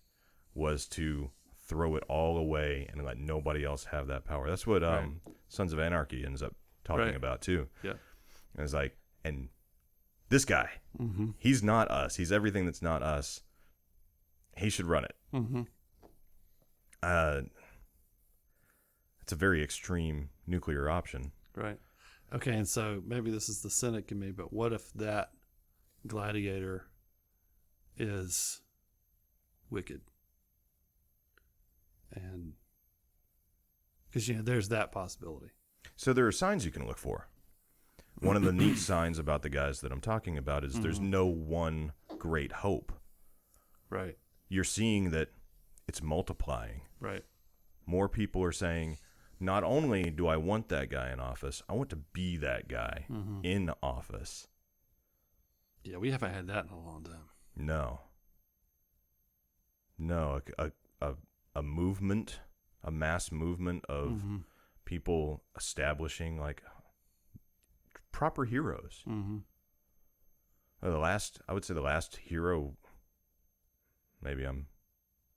was to throw it all away and let nobody else have that power. That's what Sons of Anarchy ends up talking about too. Yeah. And it's like, and this guy, he's not us. He's everything that's not us. He should run it. It's a very extreme nuclear option. Right. Okay, and so maybe this is the cynic in me, but what if that gladiator is wicked? And because there's that possibility. So there are signs you can look for. One of the neat signs about the guys that I'm talking about is there's no one great hope. Right. You're seeing that it's multiplying. Right. More people are saying, not only do I want that guy in office, I want to be that guy in office. Yeah, we haven't had that in a long time. No, a movement, a mass movement of people establishing like proper heroes. I would say the last hero, maybe I'm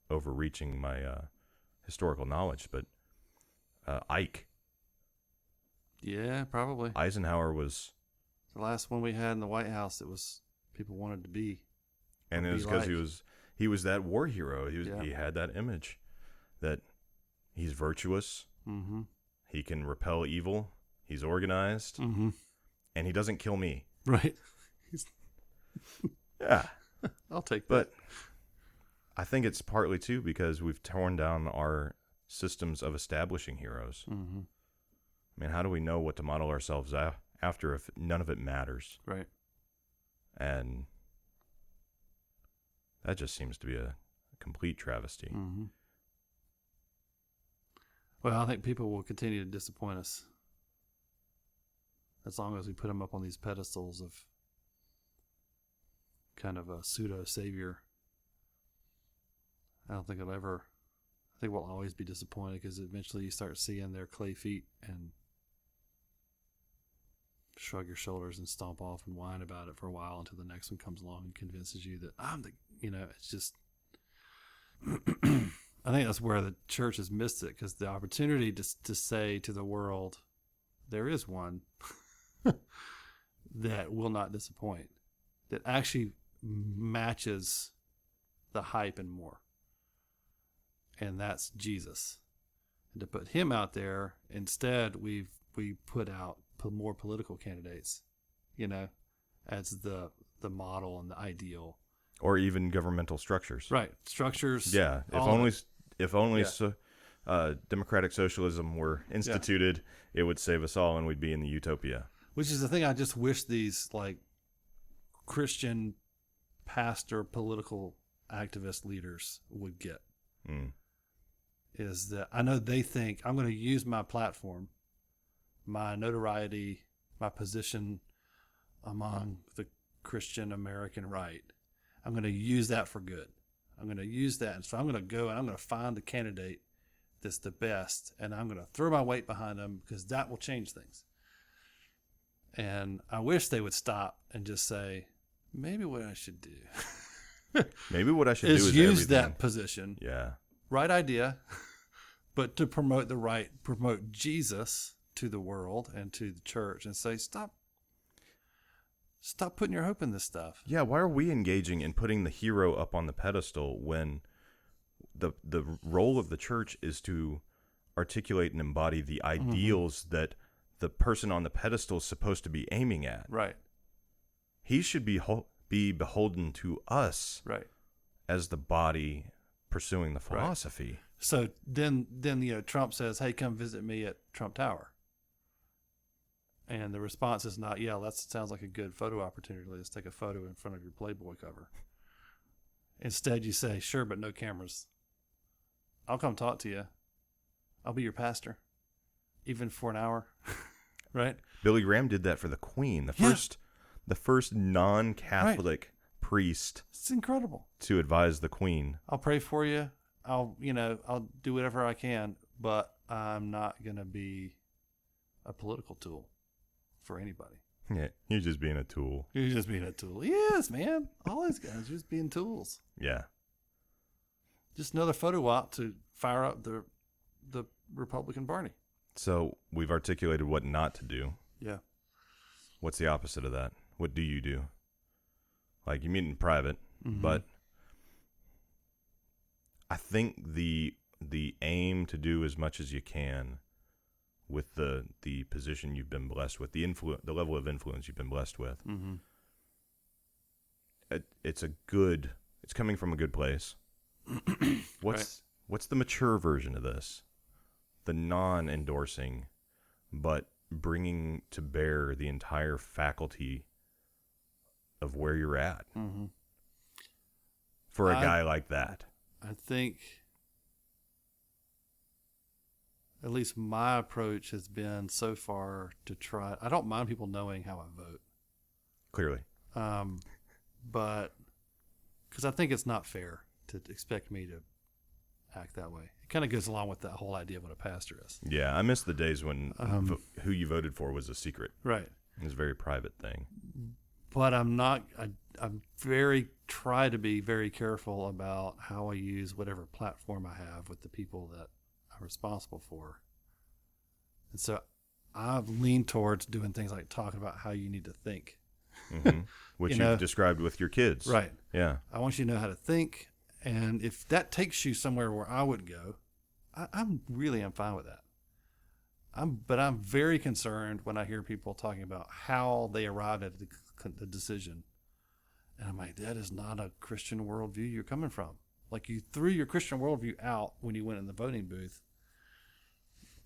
overreaching my historical knowledge, but Ike. Yeah, probably. Eisenhower was the last one we had in the White House that was people wanted to be. And it was because he was that war hero. He had that image that he's virtuous. He can repel evil. He's organized. And he doesn't kill me. Right. Yeah. I'll take that. But I think it's partly too because we've torn down our systems of establishing heroes. I mean, how do we know what to model ourselves after if none of it matters? Right. And that just seems to be a complete travesty. Well, I think people will continue to disappoint us as long as we put them up on these pedestals of kind of a pseudo savior. I think we'll always be disappointed because eventually you start seeing their clay feet and shrug your shoulders and stomp off and whine about it for a while until the next one comes along and convinces you that it's just, I think that's where the church has missed it, because the opportunity to say to the world, there is one that will not disappoint, that actually matches the hype and more. And that's Jesus. And to put him out there, instead we put out more political candidates, as the model and the ideal. Or even governmental structures. Right. Structures. Yeah. If only democratic socialism were instituted, it would save us all and we'd be in the utopia. Which is the thing I just wish these like Christian pastor political activist leaders would get. Is that I know they think I'm going to use my platform, my notoriety, my position among the Christian American right. I'm going to use that for good. I'm going to use that. And so I'm going to go and I'm going to find the candidate that's the best, and I'm going to throw my weight behind them because that will change things. And I wish they would stop and just say, maybe what I should do. Maybe what I should do is use that position. Yeah. Right idea, but to promote Jesus to the world and to the church and say, stop putting your hope in this stuff. Yeah, why are we engaging in putting the hero up on the pedestal when the role of the church is to articulate and embody the ideals that the person on the pedestal is supposed to be aiming at? Right. He should be beholden to us, right, as the body pursuing the philosophy. Right. So then Trump says, "Hey, come visit me at Trump Tower." And the response is not, "Yeah, that sounds like a good photo opportunity. Let's take a photo in front of your Playboy cover." Instead, you say, "Sure, but no cameras. I'll come talk to you. I'll be your pastor, even for an hour." Right? Billy Graham did that for the Queen, the first non-Catholic priest. It's incredible. To advise the Queen. I'll pray for you. I'll do whatever I can, but I'm not going to be a political tool for anybody. Yeah, you're just being a tool. You're just being a tool. Yes, man. All these guys are just being tools. Yeah. Just another photo op to fire up the Republican Party. So we've articulated what not to do. Yeah. What's the opposite of that? What do you do? Like, you meet in private, but I think the aim to do as much as you can with the position you've been blessed with, the level of influence you've been blessed with. It's coming from a good place. What's the mature version of this? The non-endorsing, but bringing to bear the entire faculty of where you're at for a guy like that. I think at least my approach has been so far to try. I don't mind people knowing how I vote. Clearly. But because I think it's not fair to expect me to act that way. It kind of goes along with that whole idea of what a pastor is. Yeah, I miss the days when who you voted for was a secret. Right. It was a very private thing. But I'm try to be very careful about how I use whatever platform I have with the people that I'm responsible for. And so I've leaned towards doing things like talking about how you need to think. Which you've described with your kids. Right. Yeah. I want you to know how to think. And if that takes you somewhere where I would go, I'm fine with that. But I'm very concerned when I hear people talking about how they arrived at the decision. And I'm like, that is not a Christian worldview you're coming from. Like, you threw your Christian worldview out when you went in the voting booth.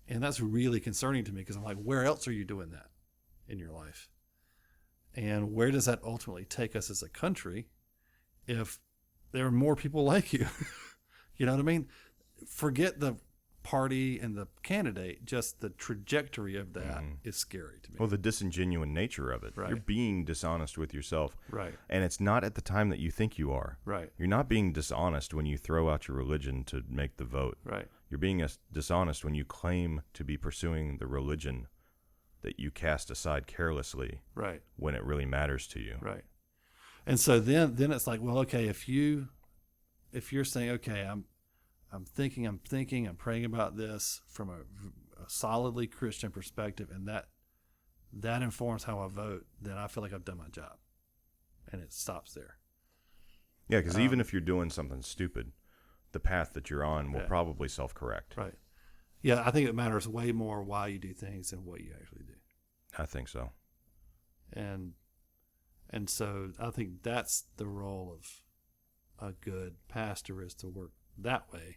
And that's really concerning to me because I'm like, where else are you doing that in your life? And where does that ultimately take us as a country if there are more people like you? You know what I mean? Forget the party and the candidate, just the trajectory of that is scary to me. Well, the disingenuous nature of it. Right. You're being dishonest with yourself. Right. And it's not at the time that you think you are. Right. You're not being dishonest when you throw out your religion to make the vote. Right. You're being dishonest when you claim to be pursuing the religion that you cast aside carelessly. Right. When it really matters to you. Right. And so then it's like, well, okay, if you're saying, okay, I'm thinking, I'm praying about this from a solidly Christian perspective, and that informs how I vote, then I feel like I've done my job. And it stops there. Yeah, because even if you're doing something stupid, the path that you're on will probably self-correct. Right. Yeah, I think it matters way more why you do things than what you actually do. I think so. And so I think that's the role of a good pastor, is to work that way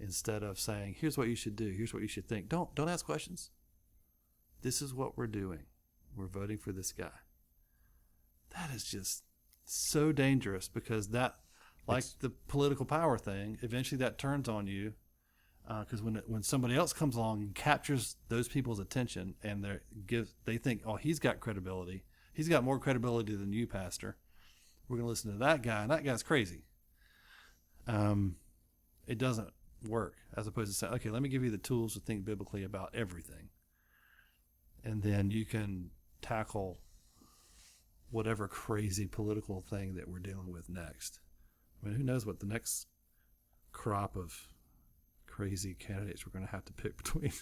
instead of saying, here's what you should do, here's what you should think. Don't ask questions. This is what we're doing. We're voting for this guy. That is just so dangerous, because that, like the political power thing, eventually that turns on you, because when somebody else comes along and captures those people's attention and they think, oh, he's got credibility. He's got more credibility than you, pastor. We're going to listen to that guy, and that guy's crazy. It doesn't work, as opposed to saying, okay, let me give you the tools to think biblically about everything. And then you can tackle whatever crazy political thing that we're dealing with next. I mean, who knows what the next crop of crazy candidates we're going to have to pick between.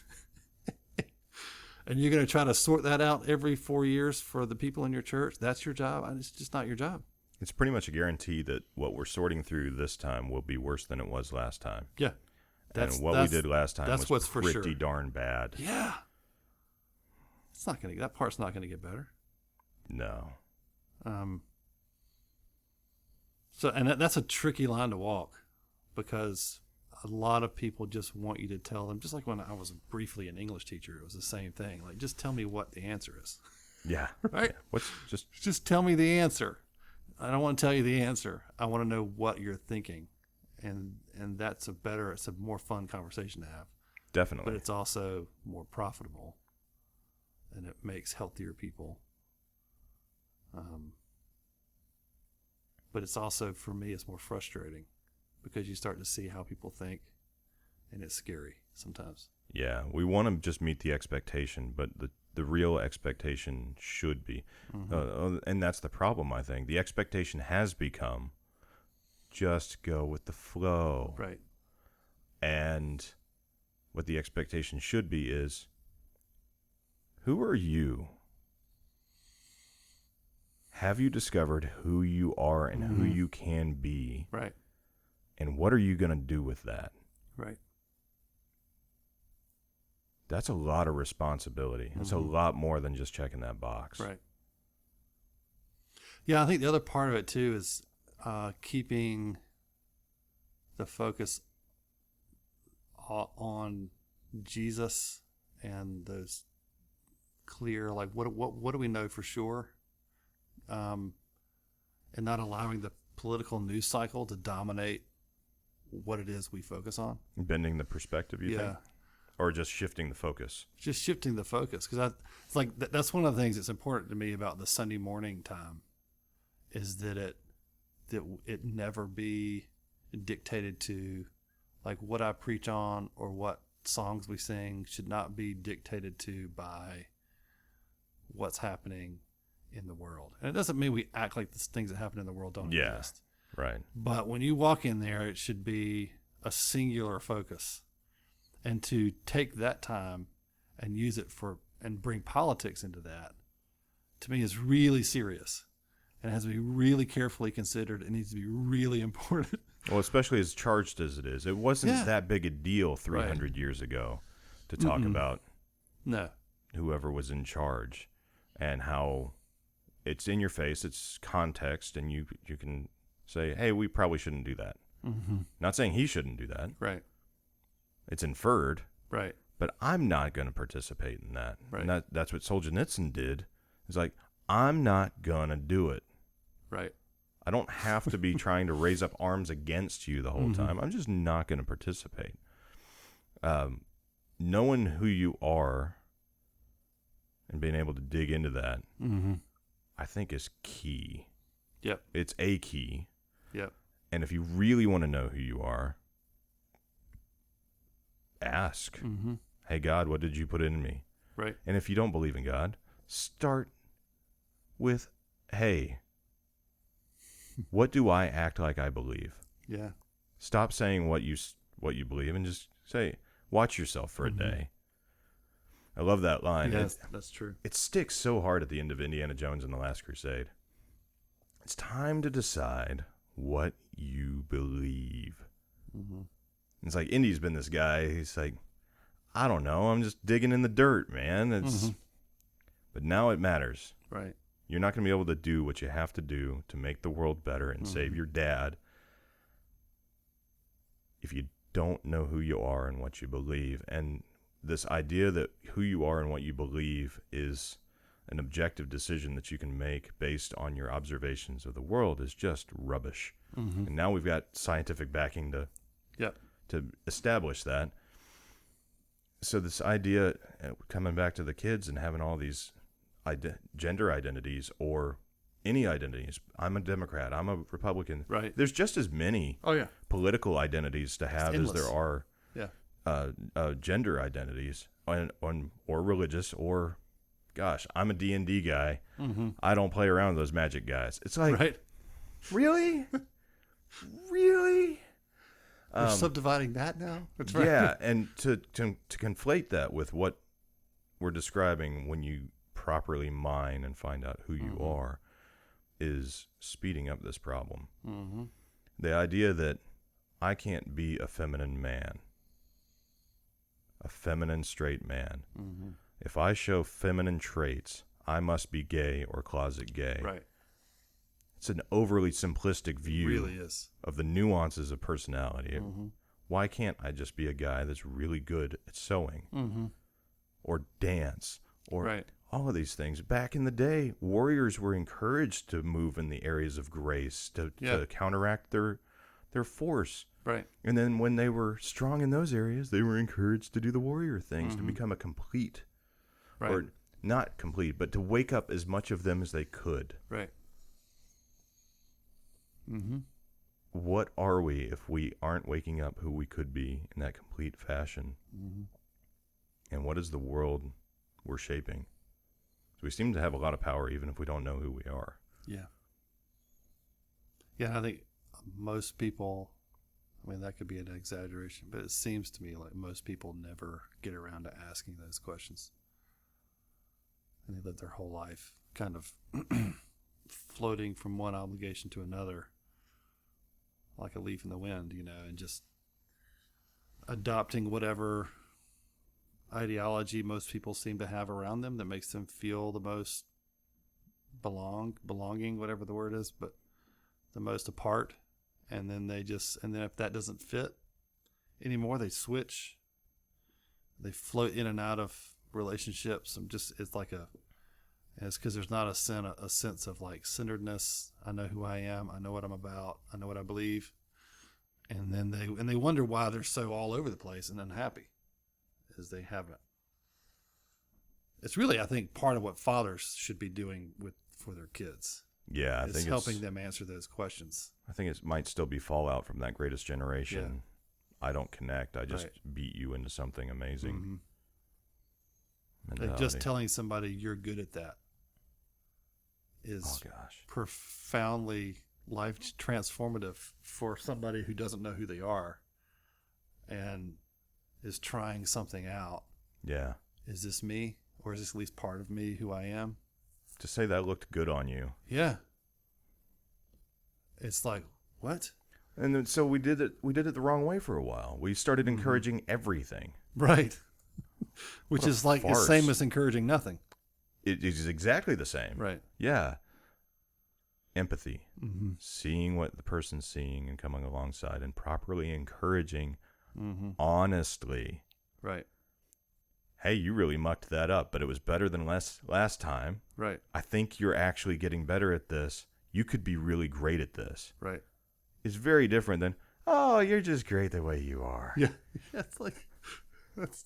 And you're going to try to sort that out every 4 years for the people in your church? That's your job? It's just not your job. It's pretty much a guarantee that what we're sorting through this time will be worse than it was last time. Yeah. And what we did last time was what's for pretty sure. darn bad. Yeah. That part's not going to get better. No. And that's a tricky line to walk, because a lot of people just want you to tell them, just like when I was briefly an English teacher, it was the same thing. Like, just tell me what the answer is. Yeah. Right? Just tell me the answer. I don't want to tell you the answer. I want to know what you're thinking. And it's a more fun conversation to have. Definitely. But it's also more profitable, and it makes healthier people. But it's also, for me, it's more frustrating, because you start to see how people think, and it's scary sometimes. Yeah, we want to just meet the expectation, but the real expectation should be. And that's the problem, I think. The expectation has become just go with the flow. Right. And what the expectation should be is, who are you? Have you discovered who you are and who you can be? Right. And what are you going to do with that? Right. That's a lot of responsibility. It's a lot more than just checking that box. Right. Yeah, I think the other part of it too is keeping the focus on Jesus and those clear, like what do we know for sure, and not allowing the political news cycle to dominate what it is we focus on. Bending the perspective, you think? Or just shifting the focus? Just shifting the focus, because it's like that's one of the things that's important to me about the Sunday morning time, is that it never be dictated to, like, what I preach on or what songs we sing should not be dictated to by what's happening in the world. And it doesn't mean we act like the things that happen in the world don't exist. Right. But when you walk in there, it should be a singular focus. And to take that time and use it and bring politics into that, to me, is really serious. And it has to be really carefully considered. It needs to be really important. Well, especially as charged as it is. It wasn't that big a deal 300 years ago to talk about whoever was in charge and how it's in your face, it's context, and you can say, hey, we probably shouldn't do that. Not saying he shouldn't do that. Right. It's inferred. Right. But I'm not going to participate in that. Right. And that's what Solzhenitsyn did. It's like, I'm not going to do it. Right. I don't have to be trying to raise up arms against you the whole time. I'm just not going to participate. Knowing who you are and being able to dig into that, I think is key. Yep. It's a key. Yep. And if you really want to know who you are, ask, hey, God, what did you put in me? Right. And if you don't believe in God, start with, hey, what do I act like I believe? Yeah. Stop saying what you believe and just say, watch yourself for a day. I love that line. Yes, that's true. It sticks so hard at the end of Indiana Jones and the Last Crusade. It's time to decide what you believe. It's like, Indy's been this guy. He's like, I don't know. I'm just digging in the dirt, man. But now it matters. Right. You're not going to be able to do what you have to do to make the world better and save your dad if you don't know who you are and what you believe. And this idea that who you are and what you believe is an objective decision that you can make based on your observations of the world is just rubbish. And now we've got scientific backing to establish that. So this idea, coming back to the kids and having all these gender identities or any identities. I'm a Democrat. I'm a Republican. Right. There's just as many political identities to have as there are gender identities or religious or, gosh, I'm a D&D guy. I don't play around with those magic guys. It's like, really? Really? We're subdividing that now? That's right. Yeah, and to conflate that with what we're describing when you properly mine and find out who you are is speeding up this problem. The idea that I can't be a feminine man, a feminine straight man. If I show feminine traits, I must be gay or closet gay. Right. It's an overly simplistic view really is. Of the nuances of personality. Why can't I just be a guy that's really good at sewing or dance or all of these things? Back in the day, warriors were encouraged to move in the areas of grace to counteract their force. Right. And then when they were strong in those areas, they were encouraged to do the warrior things to become a complete, or not complete, but to wake up as much of them as they could. Right. What are we if we aren't waking up who we could be in that complete fashion? And what is the world we're shaping? So we seem to have a lot of power even if we don't know who we are. Yeah. Yeah, I think most people, I mean, that could be an exaggeration, but it seems to me like most people never get around to asking those questions. And they live their whole life kind of floating from one obligation to another like a leaf in the wind, and just adopting whatever ideology most people seem to have around them that makes them feel the most belonging, whatever the word is, but the most apart. And then and then if that doesn't fit anymore, they switch. They float in and out of relationships. It's because there's not a sense of like centeredness. I know who I am. I know what I'm about. I know what I believe. And then they wonder why they're so all over the place and unhappy, as they haven't. It's really, I think, part of what fathers should be doing for their kids. Yeah, I think helping them answer those questions. I think it might still be fallout from that greatest generation. Yeah. I don't connect. I just beat you into something amazing. Mm-hmm. Like just telling somebody you're good at that is profoundly life transformative for somebody who doesn't know who they are and is trying something out. Yeah. Is this me? Or is this at least part of me, who I am? To say that looked good on you. Yeah. It's like, what? And then, so we did it the wrong way for a while. We started encouraging everything. Right. Which is like the same as encouraging nothing. It is exactly the same. Right. Yeah. Empathy. Mm-hmm. Seeing what the person's seeing and coming alongside and properly encouraging honestly. Right. Hey, you really mucked that up, but it was better than last time. Right. I think you're actually getting better at this. You could be really great at this. Right. It's very different than, oh, you're just great the way you are. Yeah. It's like, that's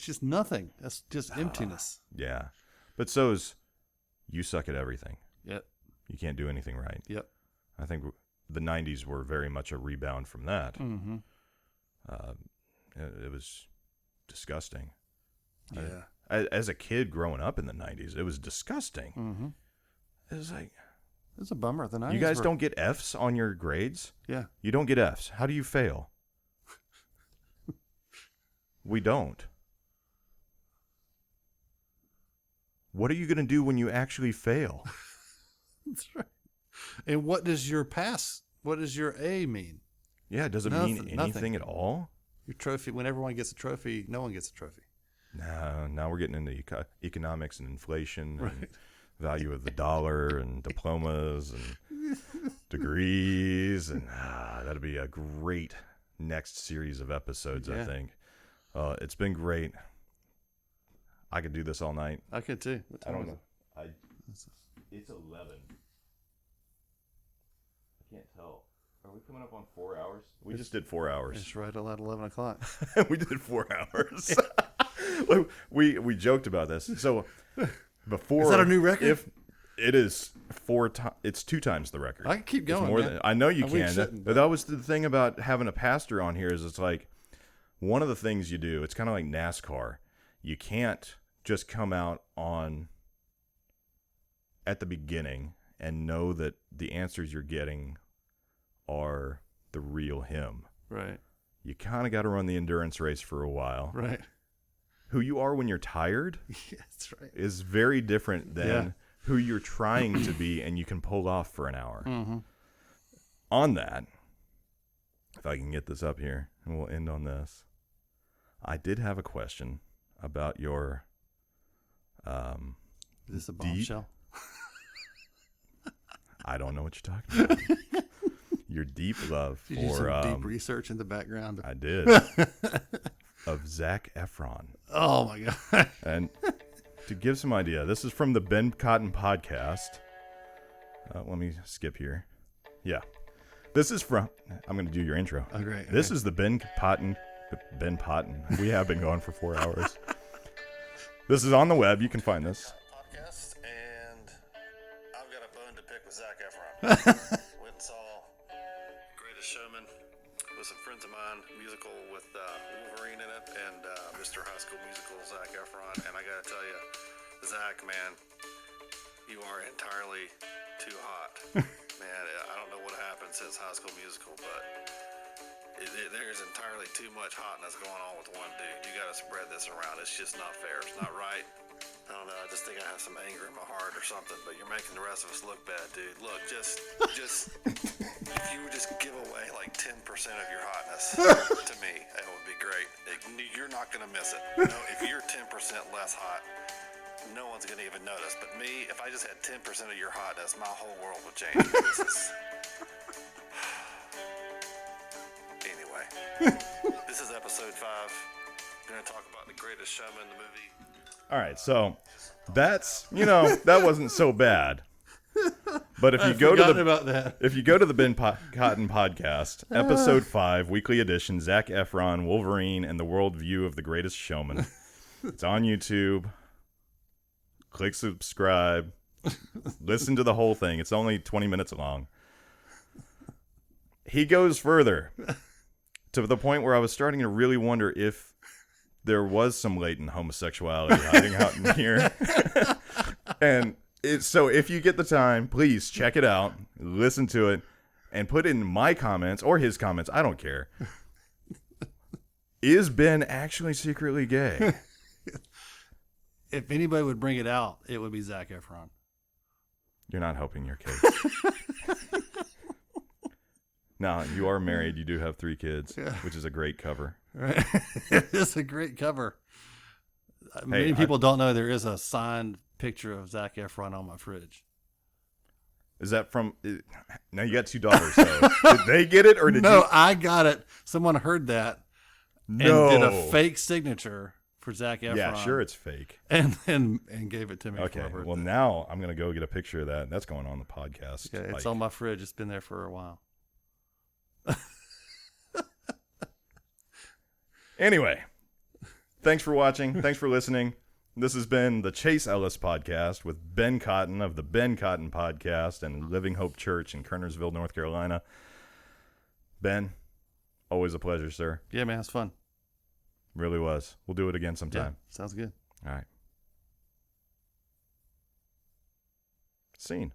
just nothing. That's just emptiness. Yeah. But so is, you suck at everything. Yep. You can't do anything right. Yep. I think the 90s were very much a rebound from that. Mm-hmm. It was disgusting. Yeah. As a kid growing up in the 90s, it was disgusting. Mm-hmm. It was like, it's a bummer. The 90s. You guys don't get Fs on your grades? Yeah. You don't get Fs. How do you fail? We don't. What are you going to do when you actually fail? That's right. And what does your A mean? Yeah, does it mean anything at all? Your trophy, when everyone gets a trophy, no one gets a trophy. No, now we're getting into economics and inflation and value of the dollar and diplomas and degrees. And that'll be a great next series of episodes, I think. It's been great. I could do this all night. I could too. I don't know. It's 11. I can't tell. Are we coming up on 4 hours? We just did 4 hours. It's right at 11 o'clock. We did 4 hours. we joked about this. So before, is that a new record? If it is it's 2 times the record. I can keep going. I know you can. But that was the thing about having a pastor on here is it's like one of the things you do. It's kind of like NASCAR. You can't just come out at the beginning and know that the answers you're getting are the real him. Right. You kind of got to run the endurance race for a while. Right. Who you are when you're tired that's right. is very different than who you're trying to be and you can pull off for an hour. Mm-hmm. On that, if I can get this up here, and we'll end on this. I did have a question about your is this a bombshell? I don't know what you're talking about. Your deep love Did you do some deep research in the background? I did. Of Zac Efron. Oh my God. And to give some idea, this is from the Ben Cotten Podcast. Let me skip here. Yeah. This is from, I'm going to do your intro. Oh, great. This is the Ben Cotten. We have been going for 4 hours. This is on the web. You can find this. Podcast, and I've got a bone to pick with Zac Efron. Went and saw Greatest Showman with some friends of mine, musical with Wolverine in it, and Mr. High School Musical, Zac Efron. And I got to tell you, Zach, man, you are entirely too hot. Man, I don't know what happened since High School Musical, but there's entirely too much hotness going on with one dude. You got to spread this around. It's just not fair. It's not right. I don't know. I just think I have some anger in my heart or something, but you're making the rest of us look bad, dude. Look, just if you would just give away like 10% of your hotness to me, that would be great. You're not going to miss it. You know, if you're 10% less hot, no one's going to even notice. But me, if I just had 10% of your hotness, my whole world would change. Anyway, this is episode 5. We're going to talk about The Greatest Showman, the movie. All right, so that's, that wasn't so bad. But if you go to the Ben Cotten Podcast, episode 5, weekly edition, Zac Efron, Wolverine, and the worldview of The Greatest Showman. It's on YouTube. Click subscribe. Listen to the whole thing. It's only 20 minutes long. He goes further to the point where I was starting to really wonder if there was some latent homosexuality hiding out in here. And so if you get the time, please check it out, listen to it, and put in my comments or his comments. I don't care. Is Ben actually secretly gay? If anybody would bring it out, it would be Zac Efron. You're not helping your case. Now, you are married. You do have 3 kids, which is a great cover. Right. It's a great cover. Many people don't know there is a signed picture of Zac Efron on my fridge. Is that from... Now, you got 2 daughters, so did they get it, or did you... No, I got it. Someone heard that and did a fake signature for Zac Efron. Yeah, sure it's fake. And gave it to me Okay, for my birthday. well, now I'm going to go get a picture of that. That's going on the podcast. Yeah, it's on my fridge. It's been there for a while. Anyway, thanks for watching. Thanks for listening. This has been the Chase Ellis Podcast with Ben Cotten of the Ben Cotten Podcast and Living Hope Church in Kernersville, North Carolina. Ben, always a pleasure, sir. Yeah, man, it's fun. Really was. We'll do it again sometime. Yeah, sounds good. All right. Scene.